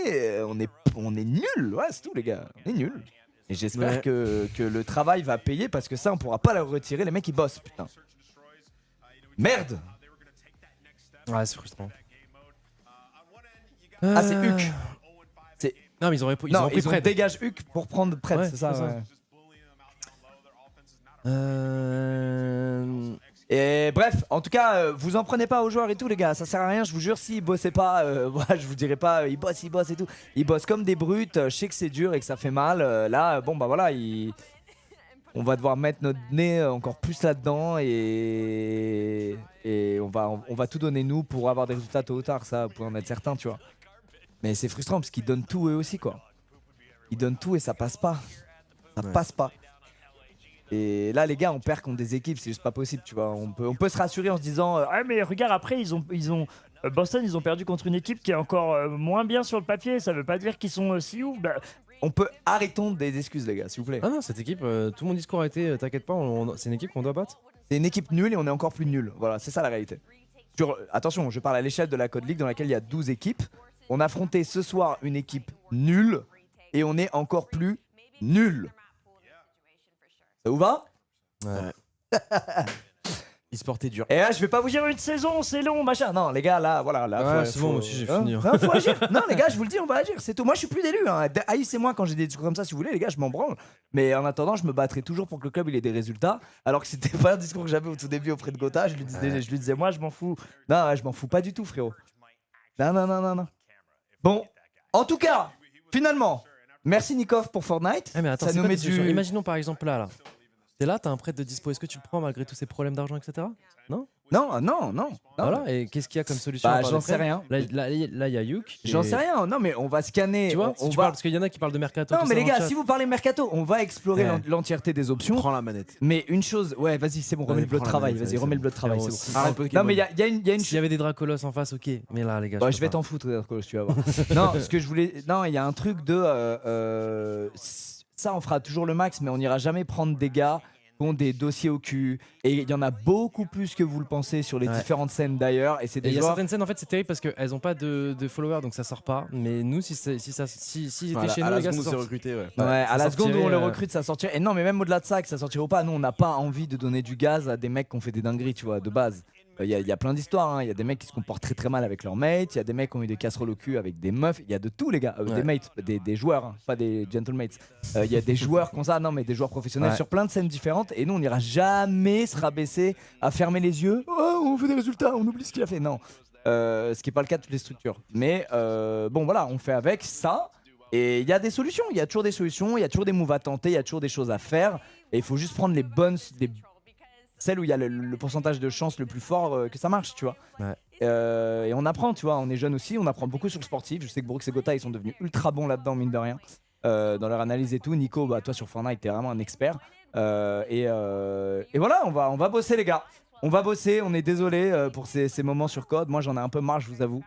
on est nuls. Ouais, c'est tout, les gars. On est nuls. Et j'espère que le travail va payer parce que ça, on pourra pas le retirer. Les mecs, ils bossent, putain. Merde. Ouais, c'est frustrant. Ah, c'est Huck. Non, mais ils ont repris Pred. dégage Huck pour prendre Pred, Ouais, c'est ça. c'est ça. Ouais. Et bref, en tout cas, vous en prenez pas aux joueurs et tout, les gars. Ça sert à rien, je vous jure. S'ils bossaient pas, voilà, je vous dirais pas, ils bossent et tout. Ils bossent comme des brutes. Je sais que c'est dur et que ça fait mal. Là, bon, bah voilà, on va devoir mettre notre nez encore plus là-dedans et on va tout donner nous pour avoir des résultats tôt ou tard, ça, pour en être certain, tu vois. Mais c'est frustrant parce qu'ils donnent tout eux aussi, quoi. Ils donnent tout et ça passe pas. Ça passe pas. Et là, les gars, on perd contre des équipes, c'est juste pas possible, tu vois. On peut se rassurer en se disant Ah mais regarde, après Boston, ils ont perdu contre une équipe qui est encore moins bien sur le papier. Ça veut pas dire qu'ils sont si ouf. Bah, on peut arrêtons des excuses, les gars, s'il vous plaît. Ah non, cette équipe, tout mon discours a été t'inquiète pas, c'est une équipe qu'on doit battre. C'est une équipe nulle et on est encore plus nul. Voilà, c'est ça la réalité. Attention, je parle à l'échelle de la Code League dans laquelle il y a 12 équipes. On a affronté ce soir une équipe nulle et on est encore plus nul. Ça vous va? Ouais. Il se portait dur. Et là, je vais pas vous dire une saison, c'est long, machin. Non, les gars, là, voilà. Là, Ouais, c'est bon, moi aussi j'ai fini. Hein, faut agir. Non, les gars, je vous le dis, on va agir. C'est tout. Moi, je suis plus d'élu. Hein. Haïssez-moi quand j'ai des discours comme ça, si vous voulez, les gars, je m'en branle. Mais en attendant, je me battrai toujours pour que le club il ait des résultats. Alors que c'était pas un discours que j'avais au tout début auprès de Gotha. Je lui disais, moi, je m'en fous. Non, ouais, je m'en fous pas du tout, frérot. Non. Bon, en tout cas, finalement, Merci Nikov pour Fortnite. Ah mais attends, ça c'est nous quoi met tes solutions? du. Imaginons par exemple là. T'es là, t'as un prêt de dispo. Est-ce que tu le prends malgré tous ces problèmes d'argent, etc. Non. Voilà. Et qu'est-ce qu'il y a comme solution à Bah part j'en des sais prêts rien. Là, il y a Yuk. J'en et- sais rien. Non mais on va scanner. Tu vois, on si tu va. parles, parce qu'il y en a qui parlent de mercato. Non tout mais ça les dans le gars, chat. si vous parlez mercato, on va explorer Ouais. l'entièreté des options. Prends la manette. Mais une chose, ouais, vas-y, c'est bon, remets le bleu de prends la travail. manette, Vas-y, c'est remets le bon. bleu de travail, c'est Frérot, bon. Arrête Pokémon. Non mais il y a une S'il y avait des Dracolos en face, ok. Mais là, les gars. Bah, je je peux vais pas. t'en foutre, tu vas voir. Non, ce que je voulais. Non, il y a un truc de. Ça, on fera toujours le max, mais on n'ira jamais prendre des gars qui ont des dossiers au cul. Et il y en a beaucoup plus que vous le pensez sur les Ouais. différentes scènes d'ailleurs. Et c'est Et des il y a joueurs. certaines scènes en fait c'est terrible parce qu'elles ont pas de followers donc ça sort pas. Mais nous si c'était chez À nous la les gars seconde où ça c'est sort. recruté, ouais. Ouais, à la seconde où on sortirait, le recrute, ça sortirait. Et non, mais même au-delà de ça, que ça sortirait ou pas, nous on n'a pas envie de donner du gaz à des mecs qui ont fait des dingueries, tu vois, de base. Il y a plein d'histoires, hein. Il y a des mecs qui se comportent très très mal avec leurs mates, il y a des mecs qui ont eu des casseroles au cul avec des meufs, il y a de tout les gars, Ouais. des mates, des joueurs, hein, pas des gentlemates. Il y a des joueurs comme ça, non mais des joueurs professionnels Ouais. sur plein de scènes différentes et nous on n'ira jamais se rabaisser à fermer les yeux. Oh, on fait des résultats, on oublie ce qu'il a fait. Non, ce qui n'est pas le cas de toutes les structures. Mais bon voilà, on fait avec ça. Et il y a des solutions, il y a toujours des solutions, il y a toujours des moves à tenter, il y a toujours des choses à faire. Et il faut juste prendre les bonnes, celles où il y a le pourcentage de chance le plus fort que ça marche, tu vois. Ouais. Et on apprend, tu vois, on est jeune aussi, on apprend beaucoup sur le sportif. Je sais que Brooks et Gotha, ils sont devenus ultra bons là-dedans, mine de rien, dans leur analyse et tout. Nico, bah, toi sur Fortnite, t'es vraiment un expert. Et voilà, on va bosser, les gars. On va bosser, on est désolé pour ces moments sur code. Moi, j'en ai un peu marre, je vous avoue.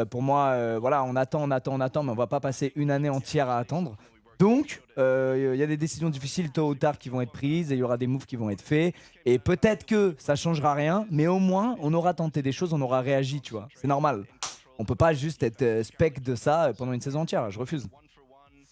Pour moi, voilà, on attend, mais on va pas passer une année entière à attendre. Donc, il y a des décisions difficiles tôt ou tard qui vont être prises et il y aura des moves qui vont être faits. Et peut-être que ça changera rien, mais au moins, on aura tenté des choses, on aura réagi, tu vois. C'est normal. On peut pas juste être spec de ça pendant une saison entière, je refuse.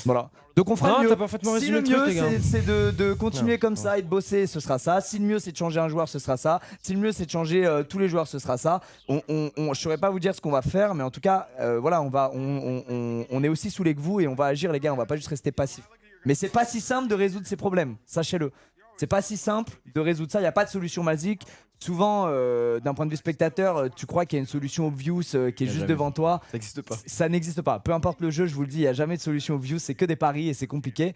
Voilà. Donc on fera Non, le mieux. t'as parfaitement Si résumé le le truc, mieux les gars. c'est de continuer Non, comme non. ça et de bosser, ce sera ça. Si le mieux c'est de changer un joueur, ce sera ça. Si le mieux c'est de changer tous les joueurs, ce sera ça. Je saurais pas vous dire ce qu'on va faire, mais en tout cas, voilà, on est aussi saoulés que vous et on va agir, les gars. On va pas juste rester passif. Mais c'est pas si simple de résoudre ces problèmes, sachez-le. C'est pas si simple de résoudre ça. Il y a pas de solution magique. Souvent, d'un point de vue spectateur, tu crois qu'il y a une solution obvious qui est juste jamais. devant toi. Ça existe pas. Ça n'existe pas. Peu importe le jeu, je vous le dis, il n'y a jamais de solution obvious, c'est que des paris et c'est compliqué.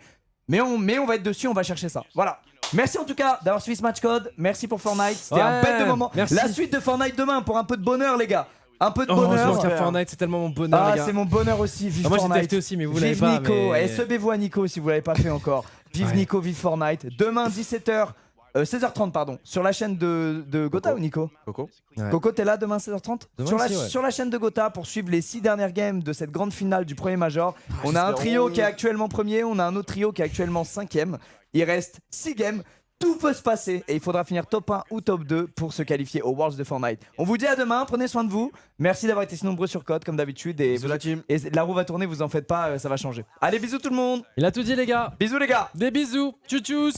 Mais on va être dessus, on va chercher ça. Voilà. Merci en tout cas d'avoir suivi ce match code. Merci pour Fortnite. C'était un Ouais, bête de moment. merci. La suite de Fortnite demain pour un peu de bonheur, les gars. Un peu de Oh, je bonheur. manque à Fortnite, c'est tellement mon bonheur Ah, les gars. c'est mon bonheur aussi. Vive Ah, moi j'ai Fortnite. TFT aussi mais vous l'avez Vive pas. Nico. mais- Et subez-vous à Nico si vous l'avez pas fait encore. Vive Ouais. Nico, vive Fortnite. Demain 17h. 16h30 pardon, sur la chaîne de Gotha Coco. ou Nico? Coco. Ouais. Coco, t'es là demain 16h30 Demain sur, aussi, ouais. sur la chaîne de Gotha pour suivre les 6 dernières games de cette grande finale du premier Major. On a un j'espère. trio qui est actuellement premier, on a un autre trio qui est actuellement 5ème. Il reste 6 games. Tout peut se passer et il faudra finir top 1 ou top 2 pour se qualifier aux Worlds de Fortnite. On vous dit à demain, prenez soin de vous. Merci d'avoir été si nombreux sur Code comme d'habitude. Et, Bisous la team. et la roue va tourner, vous en faites pas, ça va changer. Allez, bisous tout le monde. Il a tout dit les gars. Bisous les gars. Des bisous. Tchou tchous.